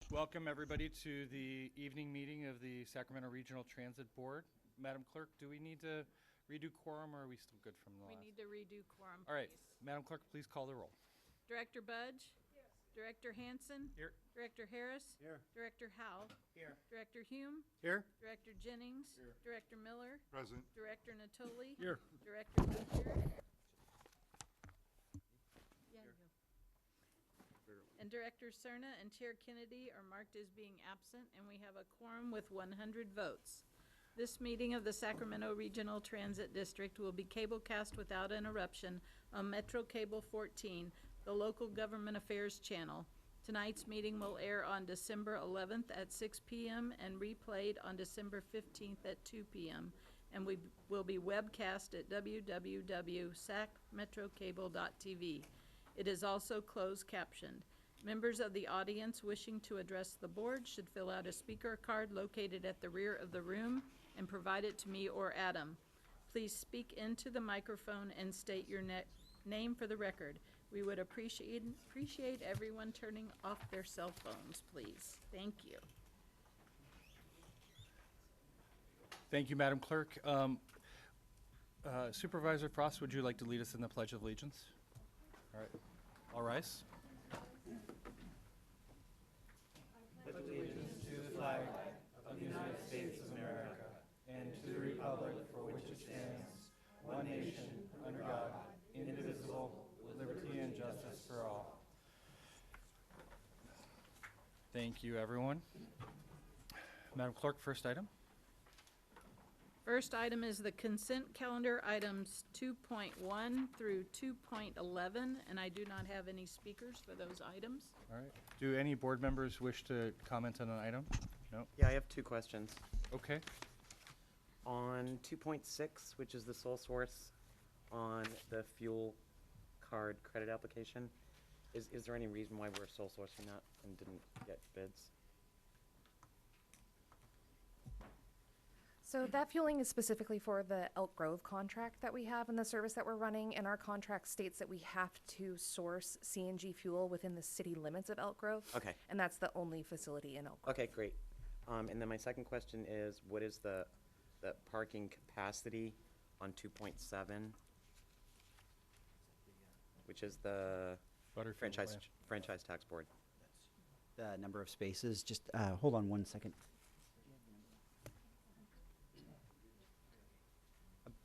Welcome everybody to the evening meeting of the Sacramento Regional Transit Board. Madam Clerk, do we need to redo quorum or are we still good from the last? We need to redo quorum, All right, please. Madam Clerk, please call the roll. Director Budge? Yes. Director Hansen? Here. Director Harris? Here. Director Howell? Here. Director Hume? Here. Director Jennings? Here. Director Miller? Present. Director Natoli? Here. Director Butcher? Yeah, you. And Director Cerna and Chair Kennedy are marked as being absent, and we have a quorum with 100 votes. This meeting of the Sacramento Regional Transit District will be cablecast without interruption on Metro Cable 14, the local government affairs channel. Tonight's meeting will air on December 11th at 6 p.m. and replayed on December 15th at 2 p.m. And we will be webcast at www.sacmetrocable.tv. It is also closed captioned. Members of the audience wishing to address the board should fill out a speaker card located at the rear of the room and provide it to me or Adam. Please speak into the microphone and state your name for the record. We would appreciate everyone turning off their cell phones, please. Thank you. Thank you, Madam Clerk. Supervisor Frost, would you like to lead us in the Pledge of Allegiance? All right, all rise. Pledge allegiance to the flag of the United States of America and to the republic for which it stands, one nation, under God, indivisible, with liberty and justice for all. Thank you, everyone. Madam Clerk, first item. First item is the consent calendar, items 2.1 through 2.11, and I do not have any speakers for those items. All right. Do any board members wish to comment on an item? No? Yeah, I have two questions. Okay. On 2.6, which is the sole source on the fuel card credit application, is there any reason why we're sole sourcing that and didn't get bids? So that fueling is specifically for the Elk Grove contract that we have in the service that we're running, and our contract states that we have to source CNG fuel within the city limits of Elk Grove. Okay. And that's the only facility in Elk Grove. Okay, great. And then my second question is, what is the parking capacity on 2.7? Which is the Butterfield franchise tax board. The number of spaces, just hold on one second.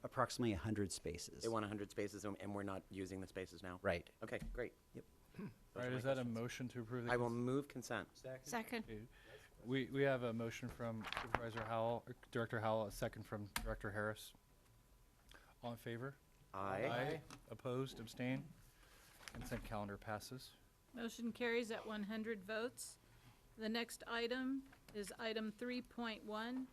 Approximately 100 spaces. They want 100 spaces, and we're not using the spaces now? Right. Okay, great. Yep. All Those right, are my is that a questions. motion to approve the I will move consent. Second. Okay. We have a motion from Supervisor Howell, or Director Howell, a second from Director Harris. All in favor? Aye. Opposed, abstain? Consent calendar passes. Motion carries at 100 votes. The next item is item 3.1,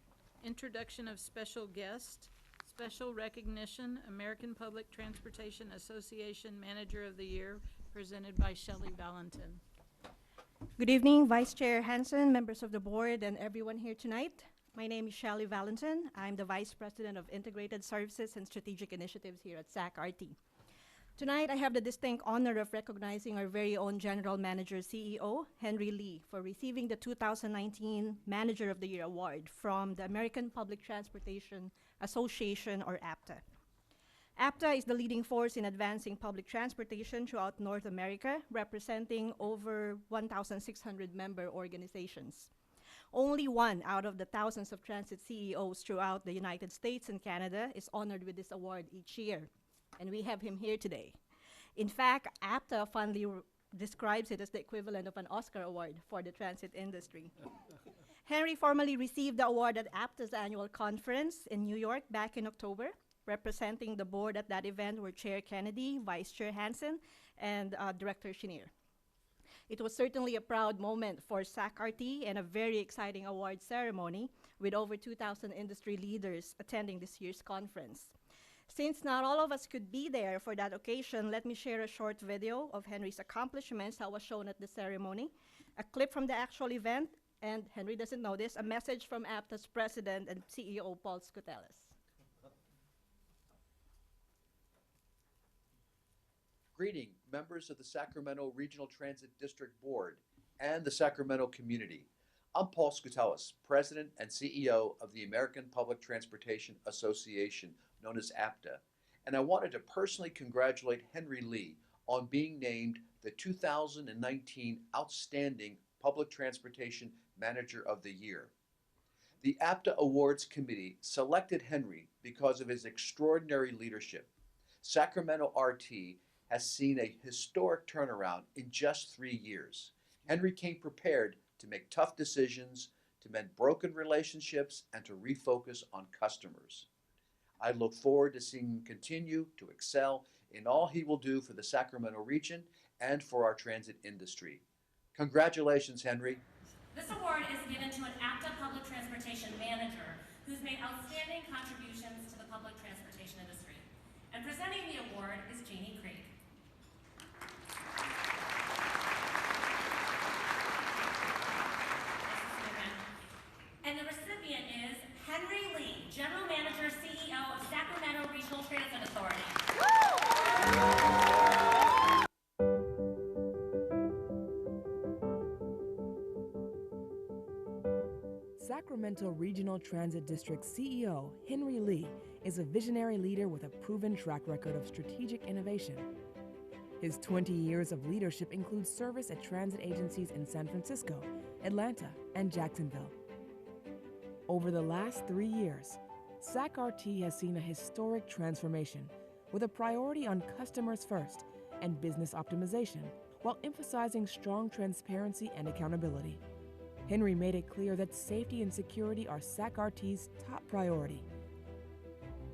introduction of special guest, special recognition, American Public Transportation Association Manager of the Year, presented by Shelly Valentin. Good evening, Vice Chair Hansen, members of the board, and everyone here tonight. My name is Shelly Valentin. I'm the Vice President of Integrated Services and Strategic Initiatives here at SAC-RT. Tonight, I have the distinct honor of recognizing our very own General Manager CEO, Henry Lee, for receiving the 2019 Manager of the Year Award from the American Public Transportation Association, or APTA. APTA is the leading force in advancing public transportation throughout North America, representing over 1,600 member organizations. Only one out of the thousands of transit CEOs throughout the United States and Canada is honored with this award each year, and we have him here today. In fact, APTA fondly describes it as the equivalent of an Oscar award for the transit industry. Henry formally received the award at APTA's annual conference in New York back in October. Representing the board at that event were Chair Kennedy, Vice Chair Hansen, and Director Chenier. It was certainly a proud moment for SAC-RT and a very exciting award ceremony with over 2,000 industry leaders attending this year's conference. Since not all of us could be there for that occasion, let me share a short video of Henry's accomplishments that was shown at the ceremony, a clip from the actual event, and Henry doesn't know this, a message from APTA's President and CEO, Paul Scutelis. Greeting members of the Sacramento Regional Transit District Board and the Sacramento community. I'm Paul Skoutelis, President and CEO of the American Public Transportation Association, known as APTA, and I wanted to personally congratulate Henry Lee on being named the 2019 Outstanding Public Transportation Manager of the Year. The APTA Awards Committee selected Henry because of his extraordinary leadership. Sacramento RT has seen a historic turnaround in just 3 years. Henry came prepared to make tough decisions, to mend broken relationships, and to refocus on customers. I look forward to seeing him continue to excel in all he will do for the Sacramento region and for our transit industry. Congratulations, Henry. This award is given to an APTA public transportation manager who's made outstanding contributions to the public transportation industry. And presenting the award is Jeannie Craig. And the recipient is Henry Lee, General Manager, CEO of Sacramento Regional Transit Authority. Sacramento Regional Transit District CEO Henry Lee is a visionary leader with a proven track record of strategic innovation. His 20 years of leadership includes service at transit agencies in San Francisco, Atlanta, and Jacksonville. Over the last 3 years, SacRT has seen a historic transformation with a priority on customers first and business optimization, while emphasizing strong transparency and accountability. Henry made it clear that safety and security are SacRT's top priority.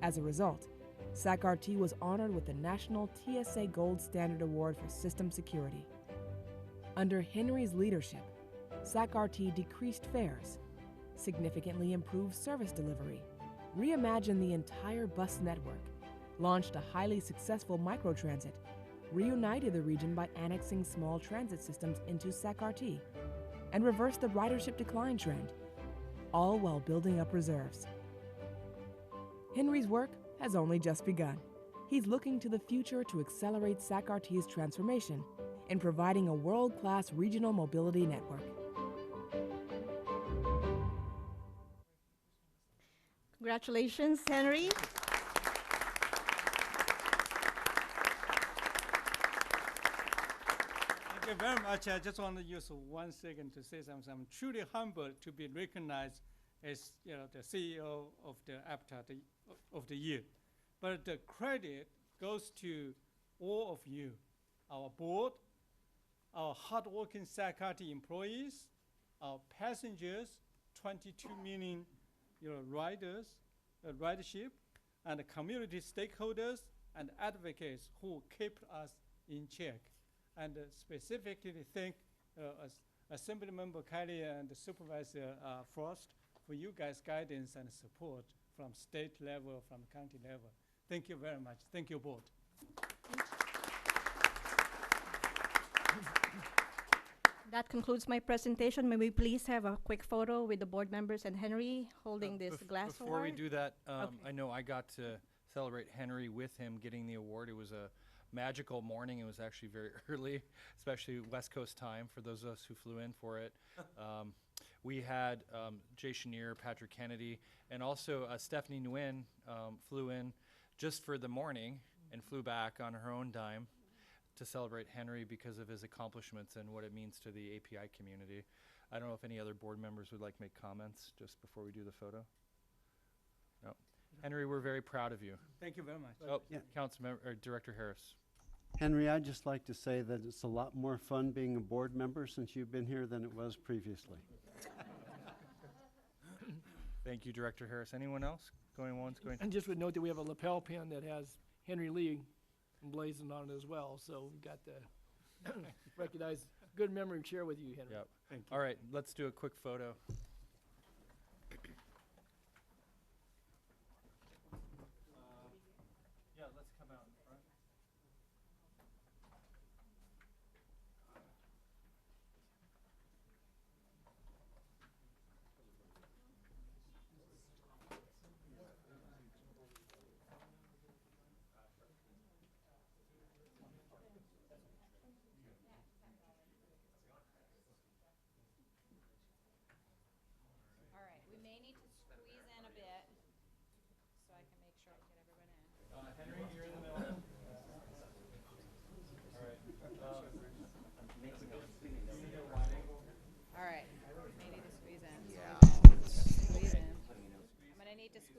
As a result, SacRT was honored with the National TSA Gold Standard Award for System Security. Under Henry's leadership, SacRT decreased fares, significantly improved service delivery, reimagined the entire bus network, launched a highly successful microtransit, reunited the region by annexing small transit systems into SacRT, and reversed the ridership decline trend, all while building up reserves. Henry's work has only just begun. He's looking to the future to accelerate SacRT's transformation in providing a world-class regional mobility network. Congratulations, Henry. Thank you very much. I just want to use 1 second to say something. I'm truly humbled to be recognized as the CEO of the APTA of the year. But the credit goes to all of you, our board, our hardworking SacRT employees, our passengers, 22 million riders, ridership, and the community stakeholders and advocates who keep us in check. And specifically thank Assemblymember Kelly and Supervisor Frost for you guys' guidance and support from state level, from county level. Thank you very much. Thank you, board. That concludes my presentation. May we please have a quick photo with the board members and Henry holding this glass Before we award? do that, Okay. I know I got to celebrate Henry with him getting the award. It was a magical morning. It was actually very early, especially West Coast time for those of us who flew in for it. We had Jay Chenier, Patrick Kennedy, and also Stephanie Nguyen flew in just for the morning and flew back on her own dime to celebrate Henry because of his accomplishments and what it means to the API community. I don't know if any other board members would like to make comments just before we do the photo. No. Henry, we're very proud of you. Thank you very much. Oh, Yeah. Director Harris. Henry, I'd just like to say that it's a lot more fun being a board member since you've been here than it was previously. Thank you, Director Harris. Anyone else? Going once, going And just would note that we have a lapel pin that has Henry Lee emblazoned on it as well, so we got to recognize good memory and share with you, Henry. Yep. Thank you. All right, let's do a quick photo. Yeah, let's come out in front.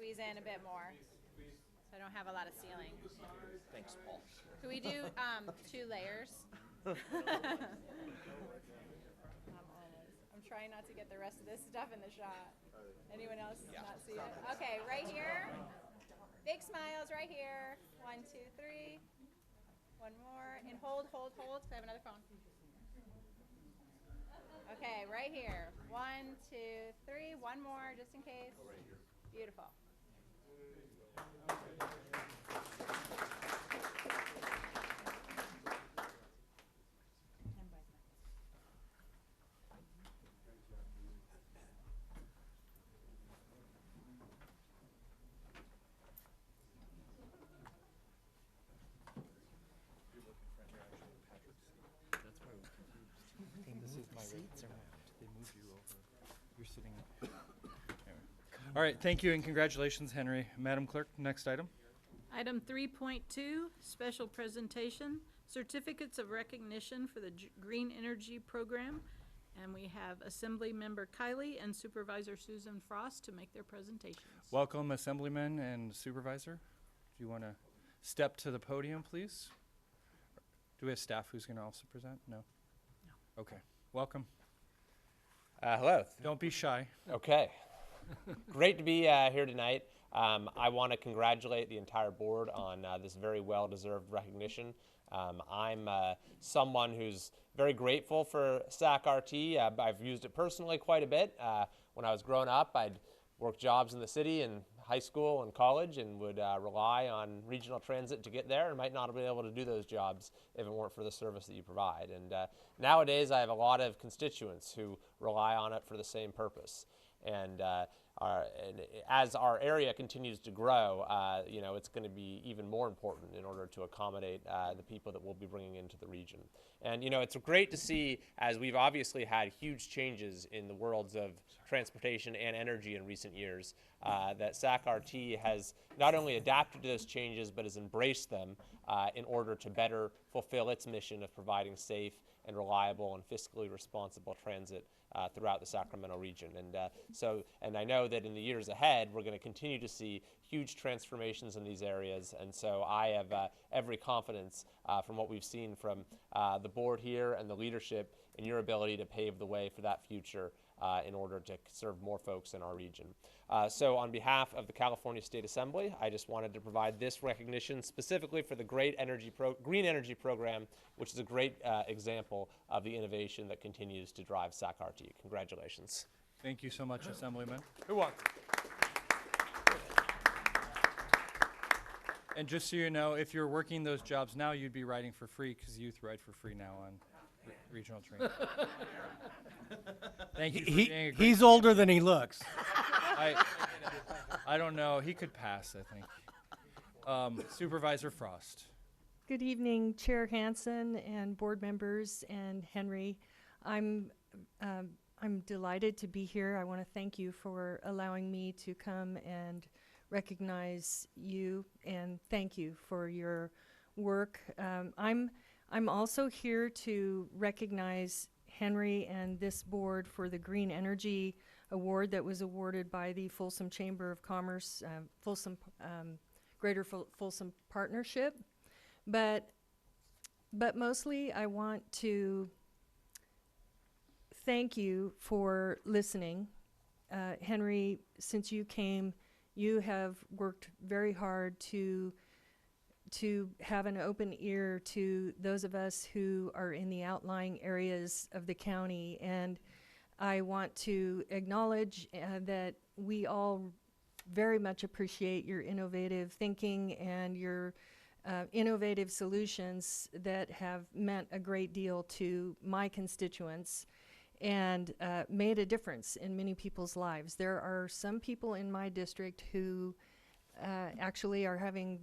squeeze in a bit more. So I don't have a lot of ceiling. Thanks, Paul. Could we do 2 layers? I'm trying not to get the rest of this stuff in the shot. Anyone else not see it? Okay, right here. Big smiles right here. 1, 2, 3. One more. And hold, hold, hold. 'Cause I have another phone. Okay, right here. 1, 2, 3. One more, just in case. Beautiful. You're sitting. All right, thank you and congratulations, Henry. Madam Clerk, next item. Item 3.2, special presentation, certificates of recognition for the Green Energy Program. And we have Assembly Member Kylie and Supervisor Susan Frost to make their presentations. Welcome, Assemblyman and Supervisor. Do you want to step to the podium, please? Do we have staff who's going to also present? No? No. Okay, welcome. Hello. Don't be shy. Okay. Great to be here tonight. I want to congratulate the entire board on this very well-deserved recognition. I'm someone who's very grateful for SAC-RT. I've used it personally quite a bit. When I was growing up, I'd work jobs in the city and high school and college and would rely on regional transit to get there and might not be able to do those jobs if it weren't for the service that you provide. And nowadays I have a lot of constituents who rely on it for the same purpose. And as our area continues to grow, you know, it's going to be even more important in order to accommodate the people that we'll be bringing into the region. And, you know, it's great to see, as we've obviously had huge changes in the worlds of transportation and energy in recent years, that SAC-RT has not only adapted to those changes, but has embraced them in order to better fulfill its mission of providing safe and reliable and fiscally responsible transit throughout the Sacramento region. And I know that in the years ahead, we're going to continue to see huge transformations in these areas. And so I have every confidence from what we've seen from the board here and the leadership in your ability to pave the way for that future in order to serve more folks in our region. So on behalf of the California State Assembly, I just wanted to provide this recognition specifically for the Green Energy Program, which is a great example of the innovation that continues to drive SAC-RT. Congratulations. Thank you so much, Assemblyman. You're welcome. And just so you know, if you're working those jobs now, you'd be riding for free because youth ride for free now on regional train. Thank you for being a great He's older than he looks. I don't know. He could pass, I think. Supervisor Frost. Good evening, Chair Hansen and board members and Henry. I'm delighted to be here. I want to thank you for allowing me to come and recognize you and thank you for your work. I'm also here to recognize Henry and this board for the Green Energy Award that was awarded by the Folsom Chamber of Commerce, Greater Folsom Partnership. But mostly I want to thank you for listening. Henry, since you came, you have worked very hard to have an open ear to those of us who are in the outlying areas of the county. And I want to acknowledge that we all very much appreciate your innovative thinking and your innovative solutions that have meant a great deal to my constituents and made a difference in many people's lives. There are some people in my district who actually are having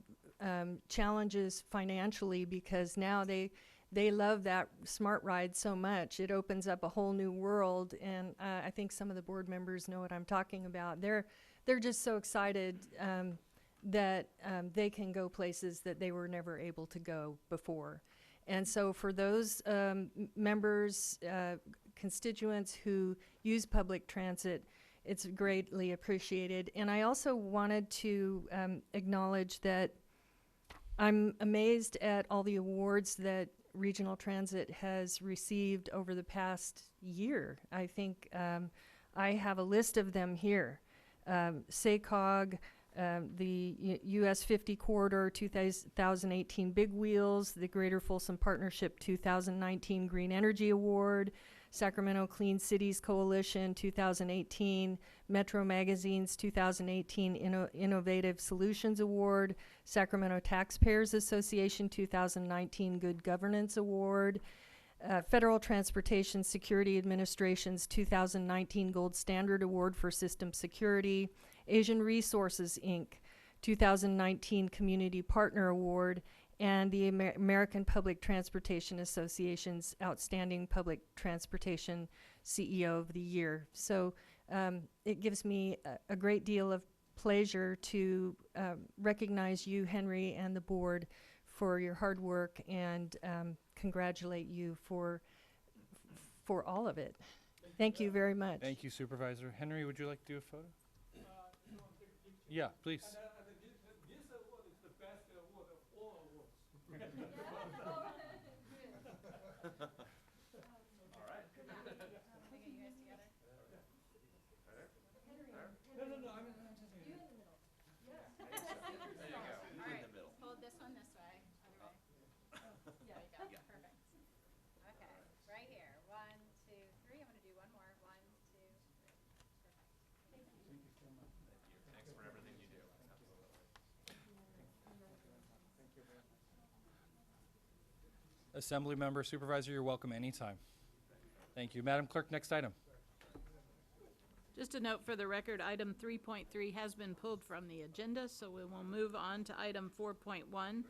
challenges financially because now they love that smart ride so much. It opens up a whole new world, and I think some of the board members know what I'm talking about. They're just so excited that they can go places that they were never able to go before. And so for those members, constituents who use public transit, It's greatly appreciated. And I also wanted to acknowledge that I'm amazed at all the awards that Regional Transit has received over the past year. I think I have a list of them here. SACOG, the US 50 Corridor 2018 Big Wheels, the Greater Folsom Partnership 2019 Green Energy Award, Sacramento Clean Cities Coalition 2018, Metro Magazine's 2018 Innovative Solutions Award, Sacramento Taxpayers Association 2019 Good Governance Award, Federal Transportation Security Administration's 2019 Gold Standard Award for System Security, Asian Resources, Inc., 2019 Community Partner Award, and the American Public Transportation Association's Outstanding Public Transportation CEO of the Year. So it gives me a great deal of pleasure to recognize you, Henry, and the board for your hard work and congratulate you for all of it. Thank you very much. Thank you, Supervisor. Henry, would you like to do a photo? Yeah, please. This award is the best award of all awards. All right. No, I'm You in the middle. Yeah. There you go. All right. Hold this one this way. There you go. Perfect. Okay. Right here. 1, 2, 3. I'm going to do one more. 1, 2, 3. Perfect. Thank you. Thank you so much. Thanks for everything you do. Assembly member, supervisor, you're welcome anytime. Thank you. Madam Clerk, next item. Just a note for the record, item 3.3 has been pulled from the agenda, so we will move on to item 4.1.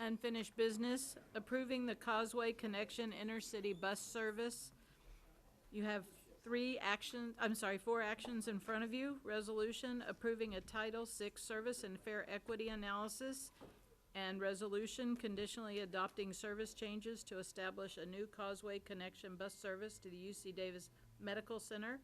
Unfinished business, approving the Causeway Connection intercity bus service. You have 4 actions in front of you. Resolution approving a Title VI service and fair equity analysis, and resolution conditionally adopting service changes to establish a new Causeway Connection bus service to the UC Davis Medical Center,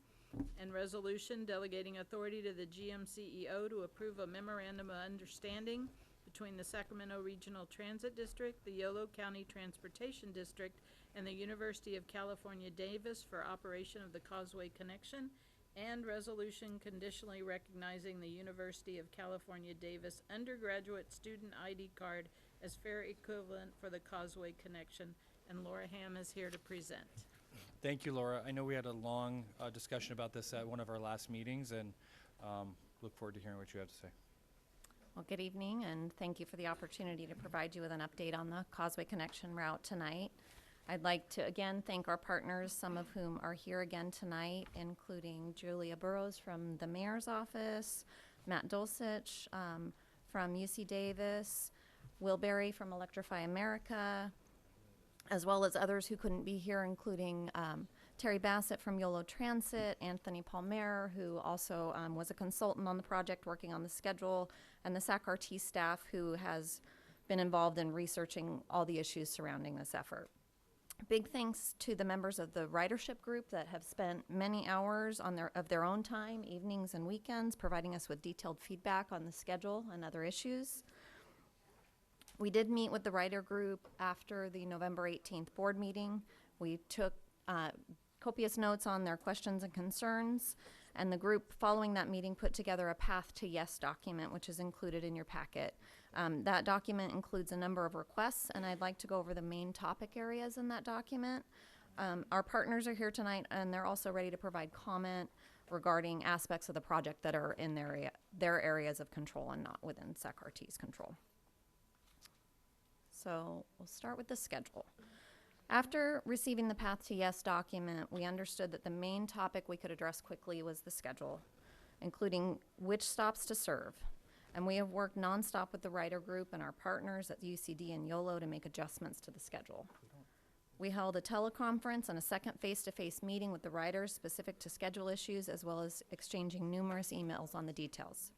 and resolution delegating authority to the GMCEO to approve a memorandum of understanding between the Sacramento Regional Transit District, the Yolo County Transportation District, and the University of California, Davis for operation of the Causeway Connection, and resolution conditionally recognizing the University of California, Davis undergraduate student ID card as fare equivalent for the Causeway Connection. And Laura Hamm is here to present. Thank you, Laura. I know we had a long discussion about this at one of our last meetings, and look forward to hearing what you have to say. Well, good evening, and thank you for the opportunity to provide you with an update on the Causeway Connection route tonight. I'd like to again thank our partners, some of whom are here again tonight, including Julia Burrows from the Mayor's Office, Matt Dulcich from UC Davis, Will Berry from Electrify America, as well as others who couldn't be here, including Terry Bassett from YOLO Transit, Anthony Palmer, who also was a consultant on the project working on the schedule, and the SAC-RT staff who has been involved in researching all the issues surrounding this effort. Big thanks to the members of the ridership group that have spent many hours of their own time, evenings and weekends, providing us with detailed feedback on the schedule and other issues. We did meet with the rider group after the November 18th board meeting. We took copious notes on their questions and concerns, and the group following that meeting put together a Path to Yes document, which is included in your packet. That document includes a number of requests, and I'd like to go over the main topic areas in that document. Our partners are here tonight, and they're also ready to provide comment regarding aspects of the project that are in their areas of control and not within SAC-RT's control. So we'll start with the schedule. After receiving the Path to Yes document, we understood that the main topic we could address quickly was the schedule, including which stops to serve. And we have worked nonstop with the rider group and our partners at UCD and YOLO to make adjustments to the schedule. We held a teleconference and a second face-to-face meeting with the riders specific to schedule issues, as well as exchanging numerous emails on the details.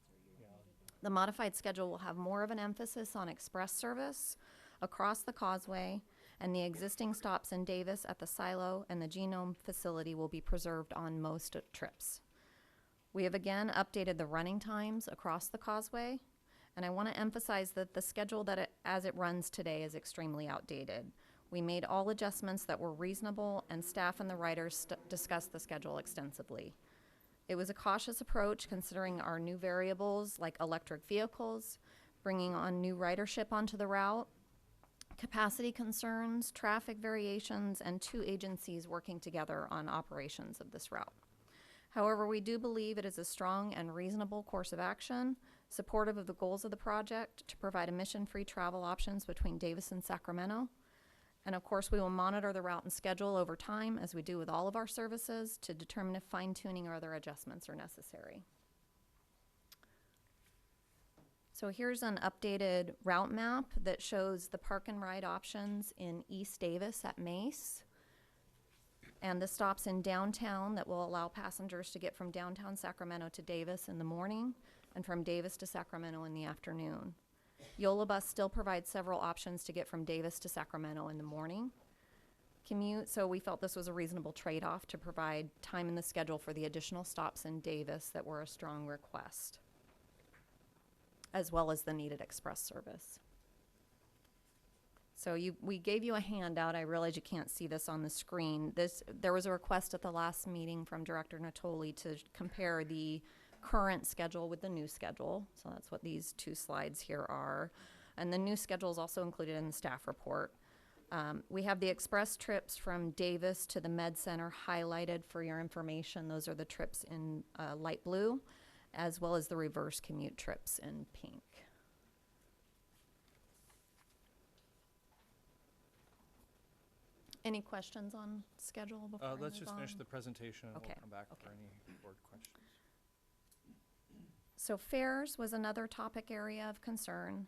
The modified schedule will have more of an emphasis on express service across the Causeway, and the existing stops in Davis at the Silo and the Genome facility will be preserved on most trips. We have again updated the running times across the causeway, and I want to emphasize that the schedule as it runs today is extremely outdated. We made all adjustments that were reasonable, and staff and the riders discussed the schedule extensively. It was a cautious approach considering our new variables like electric vehicles, bringing on new ridership onto the route, capacity concerns, traffic variations, and 2 agencies working together on operations of this route. However, we do believe it is a strong and reasonable course of action, supportive of the goals of the project to provide emission-free travel options between Davis and Sacramento. And of course, we will monitor the route and schedule over time, as we do with all of our services, to determine if fine-tuning or other adjustments are necessary. So here's an updated route map that shows the park and ride options in East Davis at Mace, and the stops in downtown that will allow passengers to get from downtown Sacramento to Davis in the morning and from Davis to Sacramento in the afternoon. Yola Bus still provides several options to get from Davis to Sacramento in the morning commute, so we felt this was a reasonable trade-off to provide time in the schedule for the additional stops in Davis that were a strong request, as well as the needed express service. So we gave you a handout. I realize you can't see this on the screen. There was a request at the last meeting from Director Natoli to compare the current schedule with the new schedule. So that's what these 2 slides here are. And the new schedule is also included in the staff report. We have the express trips from Davis to the Med Center highlighted for your information. Those are the trips in light blue, as well as the reverse commute trips in pink. Any questions on schedule before I Let's move just finish on? the presentation and Okay, we'll come back okay. for any board questions. So fares was another topic area of concern.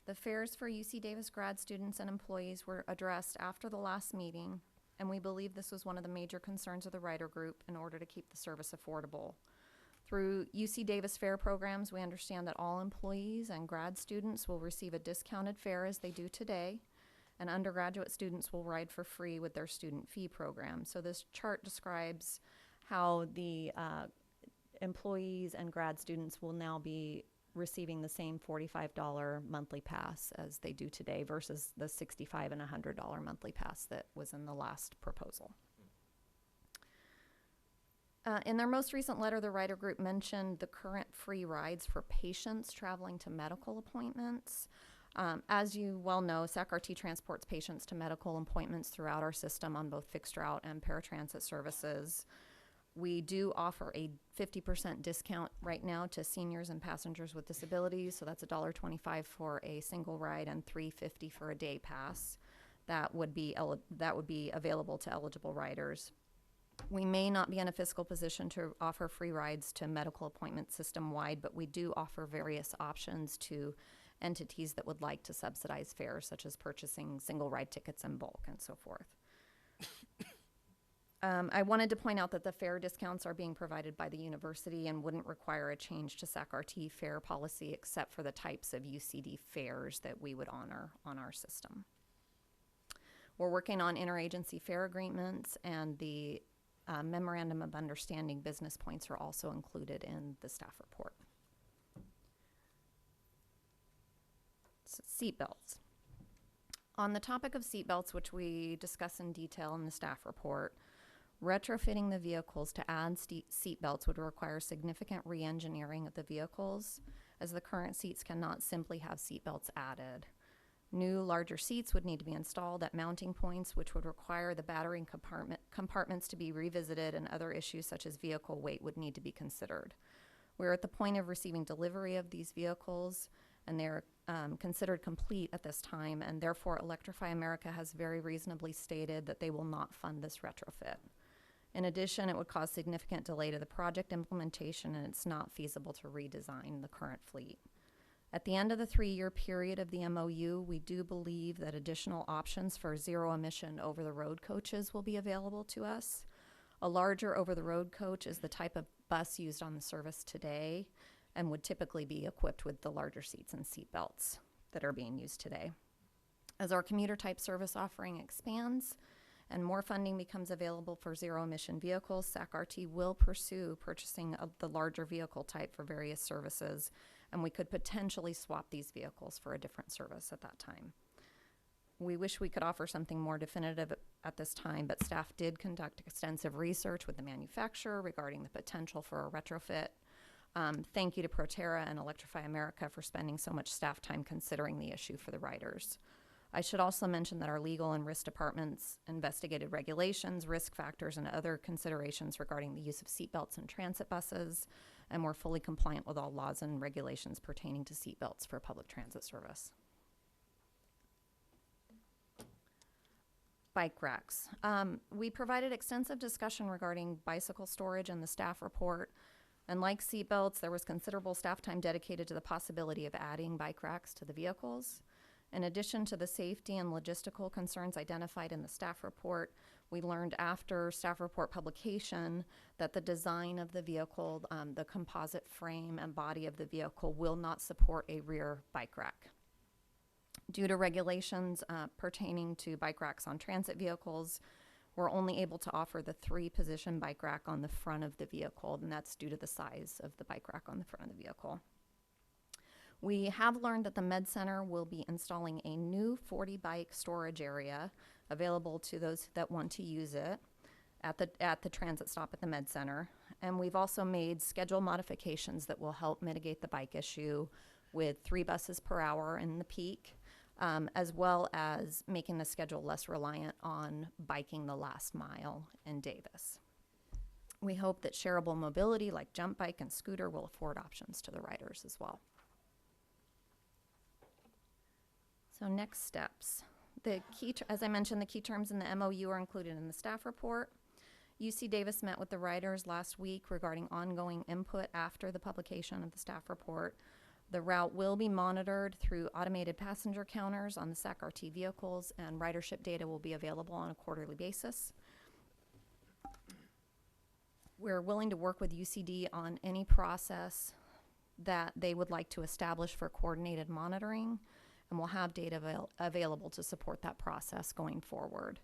The fares for UC Davis grad students and employees were addressed after the last meeting, and we believe this was one of the major concerns of the rider group in order to keep the service affordable. Through UC Davis fare programs, we understand that all employees and grad students will receive a discounted fare as they do today, and undergraduate students will ride for free with their student fee program. So this chart describes how the employees and grad students will now be receiving the same $45 monthly pass as they do today versus the $65 and $100 monthly pass that was in the last proposal. In their most recent letter, the rider group mentioned the current free rides for patients traveling to medical appointments. As you well know, SAC-RT transports patients to medical appointments throughout our system on both fixed route and paratransit services. We do offer a 50% discount right now to seniors and passengers with disabilities, so that's $1.25 for a single ride and $3.50 for a day pass. That would be available to eligible riders. We may not be in a fiscal position to offer free rides to medical appointments system-wide, but we do offer various options to entities that would like to subsidize fares, such as purchasing single ride tickets in bulk and so forth. I wanted to point out that the fare discounts are being provided by the university and wouldn't require a change to SAC-RT fare policy except for the types of UCD fares that we would honor on our system. We're working on interagency fare agreements, and the memorandum of understanding business points are also included in the staff report. Seatbelts. On the topic of seatbelts, which we discuss in detail in the staff report, retrofitting the vehicles to add seatbelts would require significant re-engineering of the vehicles, as the current seats cannot simply have seatbelts added. New, larger seats would need to be installed at mounting points, which would require the battery compartments to be revisited, and other issues such as vehicle weight would need to be considered. We're at the point of receiving delivery of these vehicles, and they're considered complete at this time, and therefore Electrify America has very reasonably stated that they will not fund this retrofit. In addition, it would cause significant delay to the project implementation, and it's not feasible to redesign the current fleet. At the end of the 3-year period of the MOU, we do believe that additional options for zero-emission over-the-road coaches will be available to us. A larger over-the-road coach is the type of bus used on the service today and would typically be equipped with the larger seats and seat belts that are being used today. As our commuter-type service offering expands and more funding becomes available for zero-emission vehicles, SACRT will pursue purchasing of the larger vehicle type for various services, and we could potentially swap these vehicles for a different service at that time. We wish we could offer something more definitive at this time, but staff did conduct extensive research with the manufacturer regarding the potential for a retrofit. Thank you to Proterra and Electrify America for spending so much staff time considering the issue for the riders. I should also mention that our legal and risk departments investigated regulations, risk factors, and other considerations regarding the use of seatbelts in transit buses, and we're fully compliant with all laws and regulations pertaining to seatbelts for public transit service. Bike racks. We provided extensive discussion regarding bicycle storage in the staff report. And like seatbelts, there was considerable staff time dedicated to the possibility of adding bike racks to the vehicles. In addition to the safety and logistical concerns identified in the staff report, we learned after staff report publication that the design of the vehicle, the composite frame and body of the vehicle will not support a rear bike rack. Due to regulations pertaining to bike racks on transit vehicles, we're only able to offer the 3-position bike rack on the front of the vehicle, and that's due to the size of the bike rack on the front of the vehicle. We have learned that the Med Center will be installing a new 40-bike storage area available to those that want to use it at the transit stop at the Med Center. And we've also made schedule modifications that will help mitigate the bike issue with 3 buses per hour in the peak, as well as making the schedule less reliant on biking the last mile in Davis. We hope that shareable mobility like jump bike and scooter will afford options to the riders as well. So next steps. As I mentioned, the key terms in the MOU are included in the staff report. UC Davis met with the riders last week regarding ongoing input after the publication of the staff report. The route will be monitored through automated passenger counters on the SACRT vehicles, and ridership data will be available on a quarterly basis. We're willing to work with UCD on any process that they would like to establish for coordinated monitoring, and we'll have data available to support that process going forward.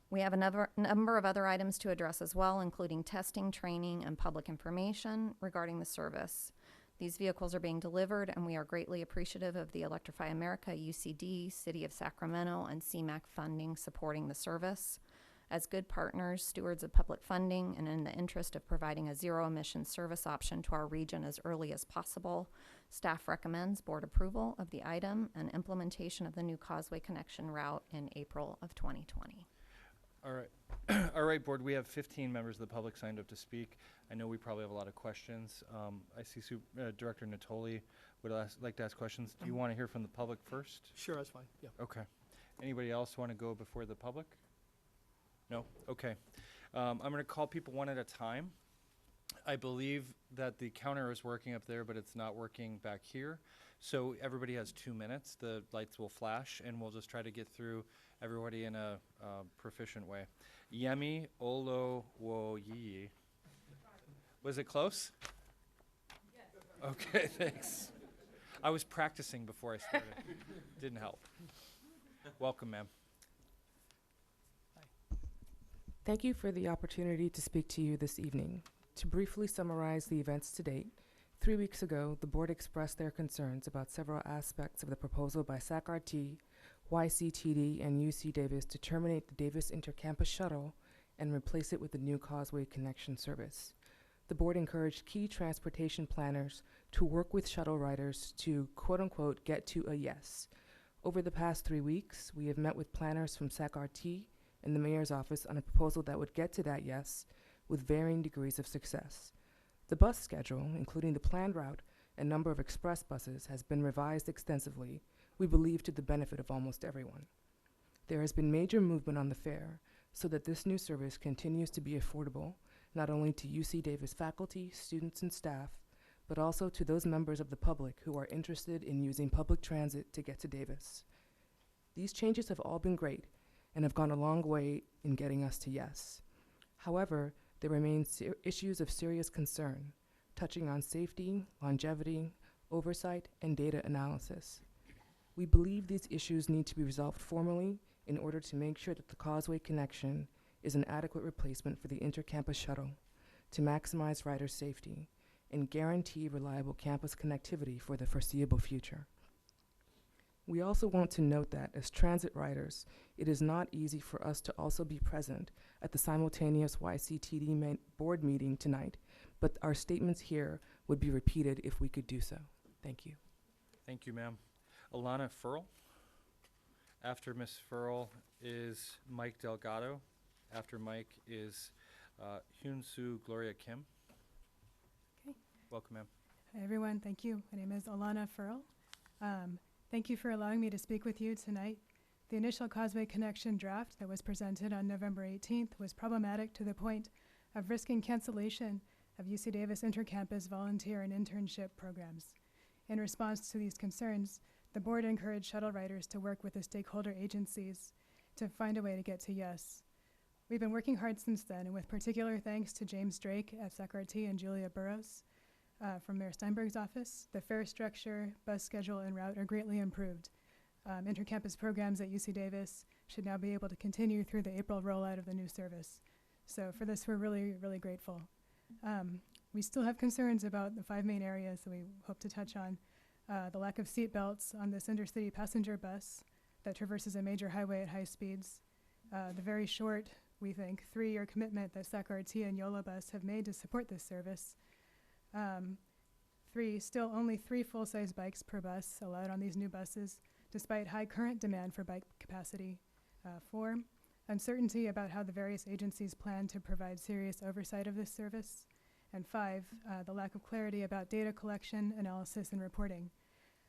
We have a number of other items to address as well, including testing, training, and public information regarding the service. These vehicles are being delivered, and we are greatly appreciative of the Electrify America, UCD, City of Sacramento, and CMAQ funding supporting the service. As good partners, stewards of public funding, and in the interest of providing a zero-emission service option to our region as early as possible, staff recommends board approval of the item and implementation of the new Causeway Connection route in April of 2020. All right. All right, board, we have 15 members of the public signed up to speak. I know we probably have a lot of questions. I see Director Natoli would like to ask questions. Do you want to hear from the public first? Sure, that's fine, yeah. Okay. Anybody else want to go before the public? No? Okay. I'm going to call people one at a time. I believe that the counter is working up there, but it's not working back here. So everybody has 2 minutes. The lights will flash, and we'll just try to get through everybody in a proficient way. Yemi Olowoyi. Was it close? Yes. Okay, thanks. I was practicing before I started. Didn't help. Welcome, ma'am. Thank you for the opportunity to speak to you this evening. To briefly summarize the events to date, 3 weeks ago, the board expressed their concerns about several aspects of the proposal by SACRT, YCTD, and UC Davis to terminate the Davis Intercampus Shuttle and replace it with the new Causeway Connection service. The board encouraged key transportation planners to work with shuttle riders to, quote-unquote, get to a yes. Over the past 3 weeks, we have met with planners from SACRT and the mayor's office on a proposal that would get to that yes with varying degrees of success. The bus schedule, including the planned route and number of express buses, has been revised extensively, we believe to the benefit of almost everyone. There has been major movement on the fare so that this new service continues to be affordable, not only to UC Davis faculty, students, and staff, but also to those members of the public who are interested in using public transit to get to Davis. These changes have all been great and have gone a long way in getting us to yes. However, there remain issues of serious concern, touching on safety, longevity, oversight, and data analysis. We believe these issues need to be resolved formally in order to make sure that the Causeway Connection is an adequate replacement for the intercampus shuttle to maximize rider safety and guarantee reliable campus connectivity for the foreseeable future. We also want to note that as transit riders, it is not easy for us to also be present at the simultaneous YCTD board meeting tonight, but our statements here would be repeated if we could do so. Thank you. Thank you, ma'am. Alana Furl. After Ms. Furl is Mike Delgado. After Mike is Hyun Soo Gloria Kim. Okay. Welcome, ma'am. Hi, everyone. Thank you. My name is Alana Furl. Thank you for allowing me to speak with you tonight. The initial Causeway Connection draft that was presented on November 18th was problematic to the point of risking cancellation of UC Davis intercampus volunteer and internship programs. In response to these concerns, the board encouraged shuttle riders to work with the stakeholder agencies to find a way to get to yes. We've been working hard since then, and with particular thanks to James Drake at SacRT and Julia Burrows from Mayor Steinberg's office, the fare structure, bus schedule, and route are greatly improved. Intercampus programs at UC Davis should now be able to continue through the April rollout of the new service. So for this, we're really, really grateful. We still have concerns about the 5 main areas that we hope to touch on. The lack of seat belts on this intercity passenger bus that traverses a major highway at high speeds. The very short, we think, 3-year commitment that SacRT and YOLO Bus have made to support this service. 3, still only 3 full-size bikes per bus allowed on these new buses, despite high current demand for bike capacity. 4, uncertainty about how the various agencies plan to provide serious oversight of this service. And 5, the lack of clarity about data collection, analysis, and reporting.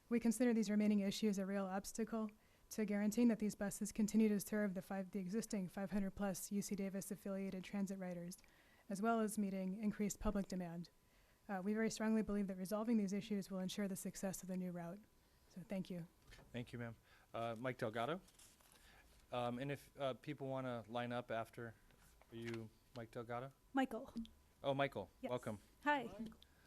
We consider these remaining issues a real obstacle to guaranteeing that these buses continue to serve the existing 500-plus UC Davis-affiliated transit riders, as well as meeting increased public demand. We very strongly believe that resolving these issues will ensure the success of the new route. So thank you. Thank you, ma'am. Mike Delgado. And if people want to line up after, are you Mike Delgado? Michael. Oh, Michael. Yes. Welcome. Hi.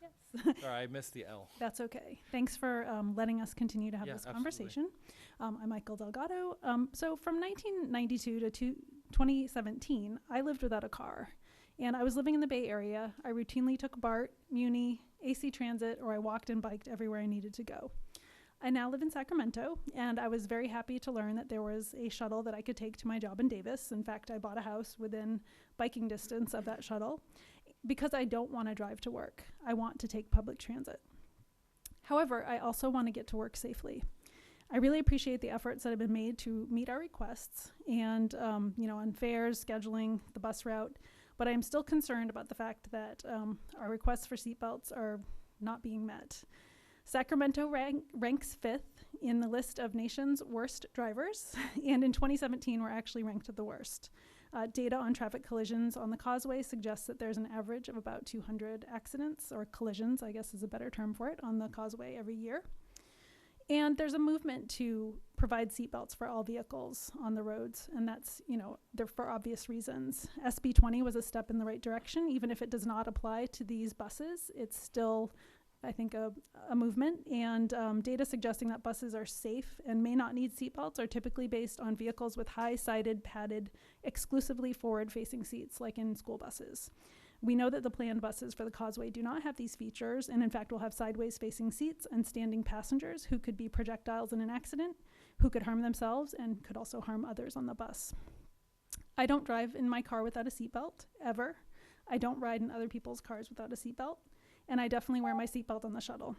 Yes. Sorry, I missed the L. That's okay. Thanks for letting us continue to have Yeah, this absolutely. conversation. I'm Michael Delgado. So from 1992 to 2017, I lived without a car. And I was living in the Bay Area. I routinely took BART, Muni, AC Transit, or I walked and biked everywhere I needed to go. I now live in Sacramento, and I was very happy to learn that there was a shuttle that I could take to my job in Davis. In fact, I bought a house within biking distance of that shuttle because I don't want to drive to work. I want to take public transit. However, I also want to get to work safely. I really appreciate the efforts that have been made to meet our requests and, on fares, scheduling, the bus route, but I am still concerned about the fact that our requests for seatbelts are not being met. Sacramento ranks 5th in the list of nation's worst drivers, and in 2017 we're actually ranked at the worst. Data on traffic collisions on the Causeway suggests that there's an average of about 200 accidents, or collisions, I guess is a better term for it, on the Causeway every year. And there's a movement to provide seatbelts for all vehicles on the roads, and that's, they're for obvious reasons. SB 20 was a step in the right direction. Even if it does not apply to these buses, it's still, I think, a movement. And data suggesting that buses are safe and may not need seatbelts are typically based on vehicles with high-sided, padded, exclusively forward-facing seats, like in school buses. We know that the planned buses for the Causeway do not have these features, and in fact will have sideways-facing seats and standing passengers who could be projectiles in an accident, who could harm themselves, and could also harm others on the bus. I don't drive in my car without a seatbelt, ever. I don't ride in other people's cars without a seatbelt, and I definitely wear my seatbelt on the shuttle.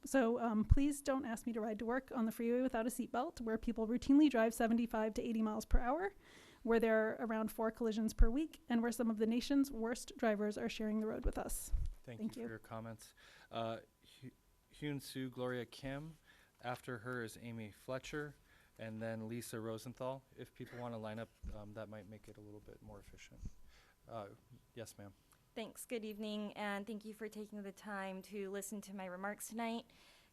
So please don't ask me to ride to work on the freeway without a seatbelt, where people routinely drive 75 to 80 miles per hour, where there are around 4 collisions per week, and where some of the nation's worst drivers are sharing the road with us. Thank you for your comments. Hyun Soo Gloria Kim. After her is Amy Fletcher, and then Lisa Rosenthal. If people want to line up, that might make it a little bit more efficient. Yes, ma'am. Thanks. Good evening, and thank you for taking the time to listen to my remarks tonight.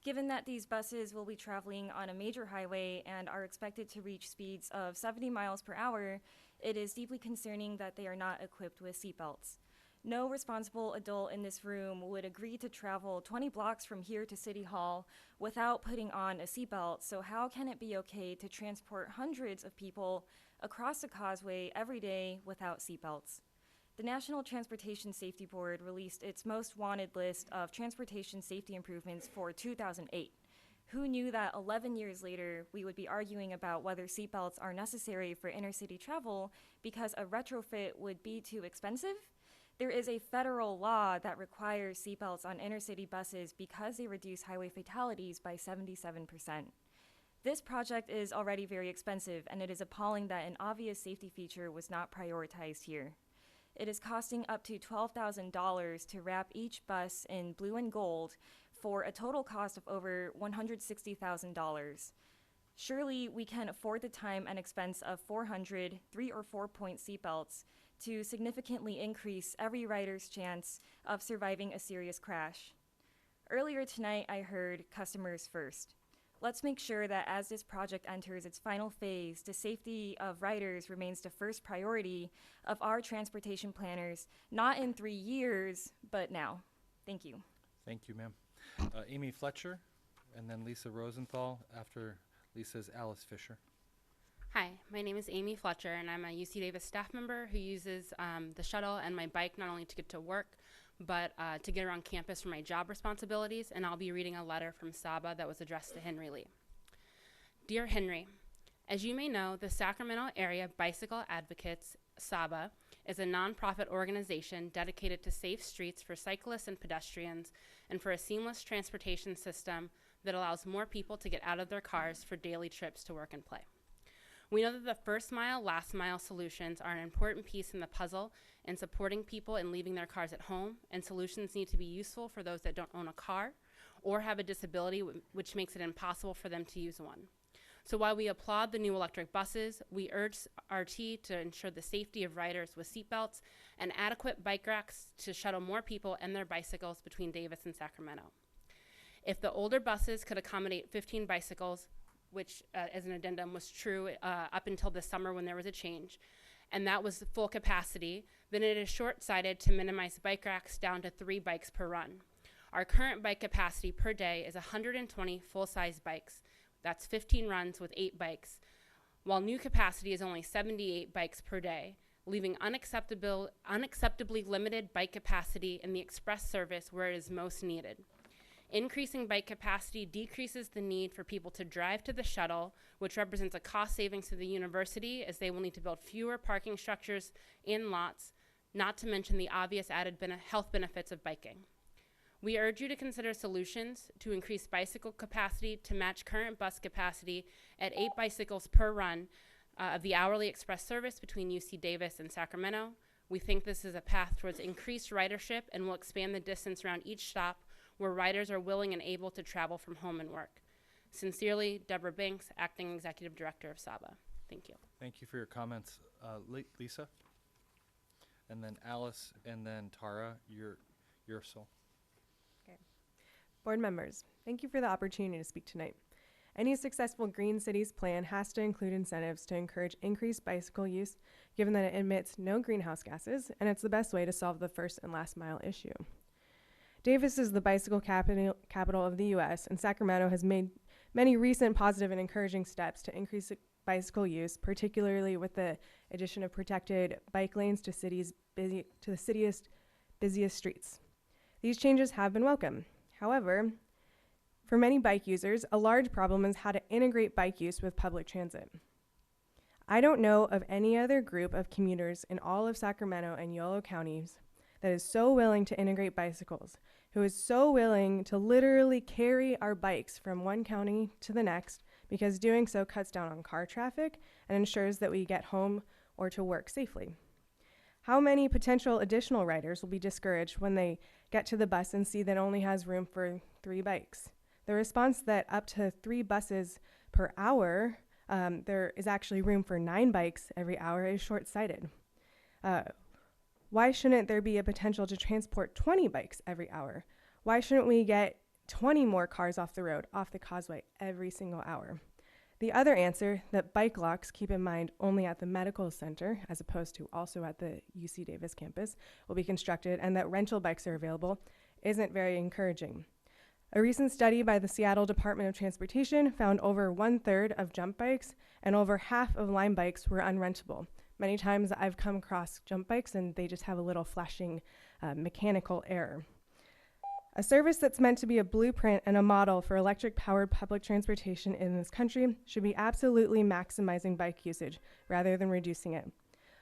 Given that these buses will be traveling on a major highway and are expected to reach speeds of 70 miles per hour, it is deeply concerning that they are not equipped with seatbelts. No responsible adult in this room would agree to travel 20 blocks from here to City Hall without putting on a seatbelt, so how can it be okay to transport hundreds of people across the causeway every day without seatbelts? The National Transportation Safety Board released its most wanted list of transportation safety improvements for 2008. Who knew that 11 years later, we would be arguing about whether seatbelts are necessary for intercity travel because a retrofit would be too expensive? There is a federal law that requires seatbelts on intercity buses because they reduce highway fatalities by 77%. This project is already very expensive, and it is appalling that an obvious safety feature was not prioritized here. It is costing up to $12,000 to wrap each bus in blue and gold for a total cost of over $160,000. Surely we can afford the time and expense of 400 3- or 4-point seatbelts to significantly increase every rider's chance of surviving a serious crash. Earlier tonight, I heard customers first. Let's make sure that as this project enters its final phase, the safety of riders remains the first priority of our transportation planners, not in 3 years, but now. Thank you. Thank you, ma'am. Amy Fletcher, and then Lisa Rosenthal. After Lisa's Alice Fisher. Hi, my name is Amy Fletcher, and I'm a UC Davis staff member who uses the shuttle and my bike not only to get to work, but to get around campus for my job responsibilities, and I'll be reading a letter from Saba that was addressed to Henry Lee. Dear Henry, as you may know, the Sacramento Area Bicycle Advocates, Saba, is a nonprofit organization dedicated to safe streets for cyclists and pedestrians and for a seamless transportation system that allows more people to get out of their cars for daily trips to work and play. We know that the first mile, last mile solutions are an important piece in the puzzle in supporting people in leaving their cars at home, and solutions need to be useful for those that don't own a car or have a disability which makes it impossible for them to use one. So while we applaud the new electric buses, we urge RT to ensure the safety of riders with seatbelts and adequate bike racks to shuttle more people and their bicycles between Davis and Sacramento. If the older buses could accommodate 15 bicycles, which as an addendum was true up until this summer when there was a change, and that was full capacity, then it is short-sighted to minimize bike racks down to 3 bikes per run. Our current bike capacity per day is 120 full-size bikes. That's 15 runs with 8 bikes, while new capacity is only 78 bikes per day, leaving unacceptably limited bike capacity in the express service where it is most needed. Increasing bike capacity decreases the need for people to drive to the shuttle, which represents a cost savings to the university as they will need to build fewer parking structures in lots, not to mention the obvious added health benefits of biking. We urge you to consider solutions to increase bicycle capacity to match current bus capacity at 8 bicycles per run of the hourly express service between UC Davis and Sacramento. We think this is a path towards increased ridership and will expand the distance around each stop where riders are willing and able to travel from home and work. Sincerely, Deborah Banks, Acting Executive Director of Saba. Thank you. Thank you for your comments. Lisa, and then Alice, and then Tara, your soul. Board members, thank you for the opportunity to speak tonight. Any successful Green Cities plan has to include incentives to encourage increased bicycle use, given that it emits no greenhouse gases, and it's the best way to solve the first and last mile issue. Davis is the bicycle capital of the U.S., and Sacramento has made many recent positive and encouraging steps to increase bicycle use, particularly with the addition of protected bike lanes to the city's busiest streets. These changes have been welcome. However, for many bike users, a large problem is how to integrate bike use with public transit. I don't know of any other group of commuters in all of Sacramento and Yolo counties that is so willing to integrate bicycles, who is so willing to literally carry our bikes from one county to the next, because doing so cuts down on car traffic and ensures that we get home or to work safely. How many potential additional riders will be discouraged when they get to the bus and see that it only has room for 3 bikes? The response that up to 3 buses per hour, there is actually room for 9 bikes every hour is short-sighted. Why shouldn't there be a potential to transport 20 bikes every hour? Why shouldn't we get 20 more cars off the road, off the causeway, every single hour? The other answer, that bike locks, keep in mind only at the medical center as opposed to also at the UC Davis campus, will be constructed, and that rental bikes are available, isn't very encouraging. A recent study by the Seattle Department of Transportation found over 1/3 of jump bikes and over half of Lime bikes were unrentable. Many times I've come across jump bikes and they just have a little flashing mechanical error. A service that's meant to be a blueprint and a model for electric-powered public transportation in this country should be absolutely maximizing bike usage rather than reducing it.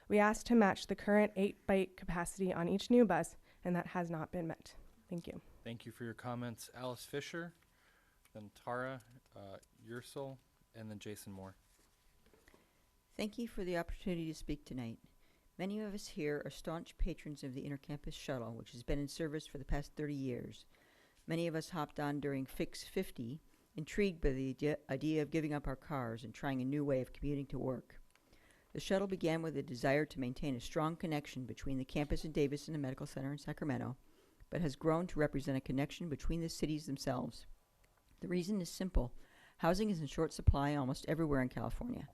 We asked to match the current 8 bike capacity on each new bus, and that has not been met. Thank you. Thank you for your comments. Alice Fisher, then Tara Ursel, and then Jason Moore. Thank you for the opportunity to speak tonight. Many of us here are staunch patrons of the Intercampus Shuttle, which has been in service for the past 30 years. Many of us hopped on during Fix 50, intrigued by the idea of giving up our cars and trying a new way of commuting to work. The shuttle began with a desire to maintain a strong connection between the campus in Davis and the Medical Center in Sacramento, but has grown to represent a connection between the cities themselves. The reason is simple. Housing is in short supply almost everywhere in California.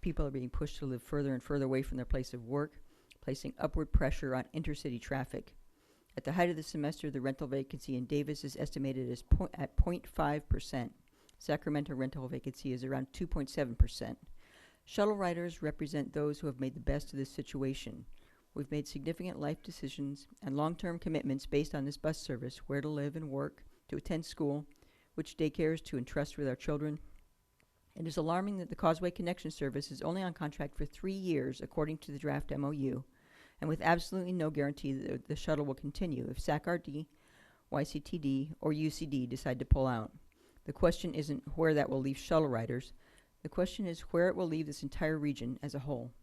People are being pushed to live further and further away from their place of work, placing upward pressure on intercity traffic. At the height of the semester, the rental vacancy in Davis is estimated as at 0.5%. Sacramento rental vacancy is around 2.7%. Shuttle riders represent those who have made the best of this situation. We've made significant life decisions and long-term commitments based on this bus service, where to live and work, to attend school, which daycares to entrust with our children. It is alarming that the Causeway Connection service is only on contract for 3 years, according to the draft MOU, and with absolutely no guarantee that the shuttle will continue if SAC-RD, YCTD, or UCD decide to pull out. The question isn't where that will leave shuttle riders. The question is where it will leave this entire region as a whole.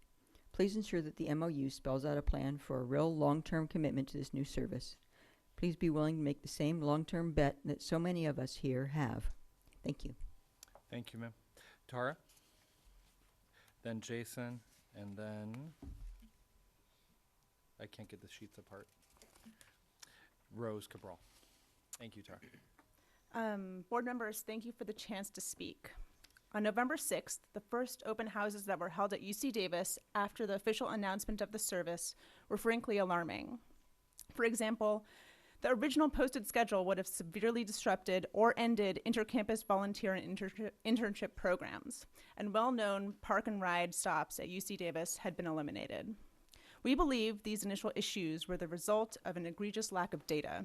Please ensure that the MOU spells out a plan for a real long-term commitment to this new service. Please be willing to make the same long-term bet that so many of us here have. Thank you. Thank you, ma'am. Tara, then Jason, and then I can't get the sheets apart. Rose Cabral. Thank you, Tara. Board members, thank you for the chance to speak. On November 6th, the first open houses that were held at UC Davis after the official announcement of the service were frankly alarming. For example, the original posted schedule would have severely disrupted or ended intercampus volunteer and internship programs, and well-known park and ride stops at UC Davis had been eliminated. We believe these initial issues were the result of an egregious lack of data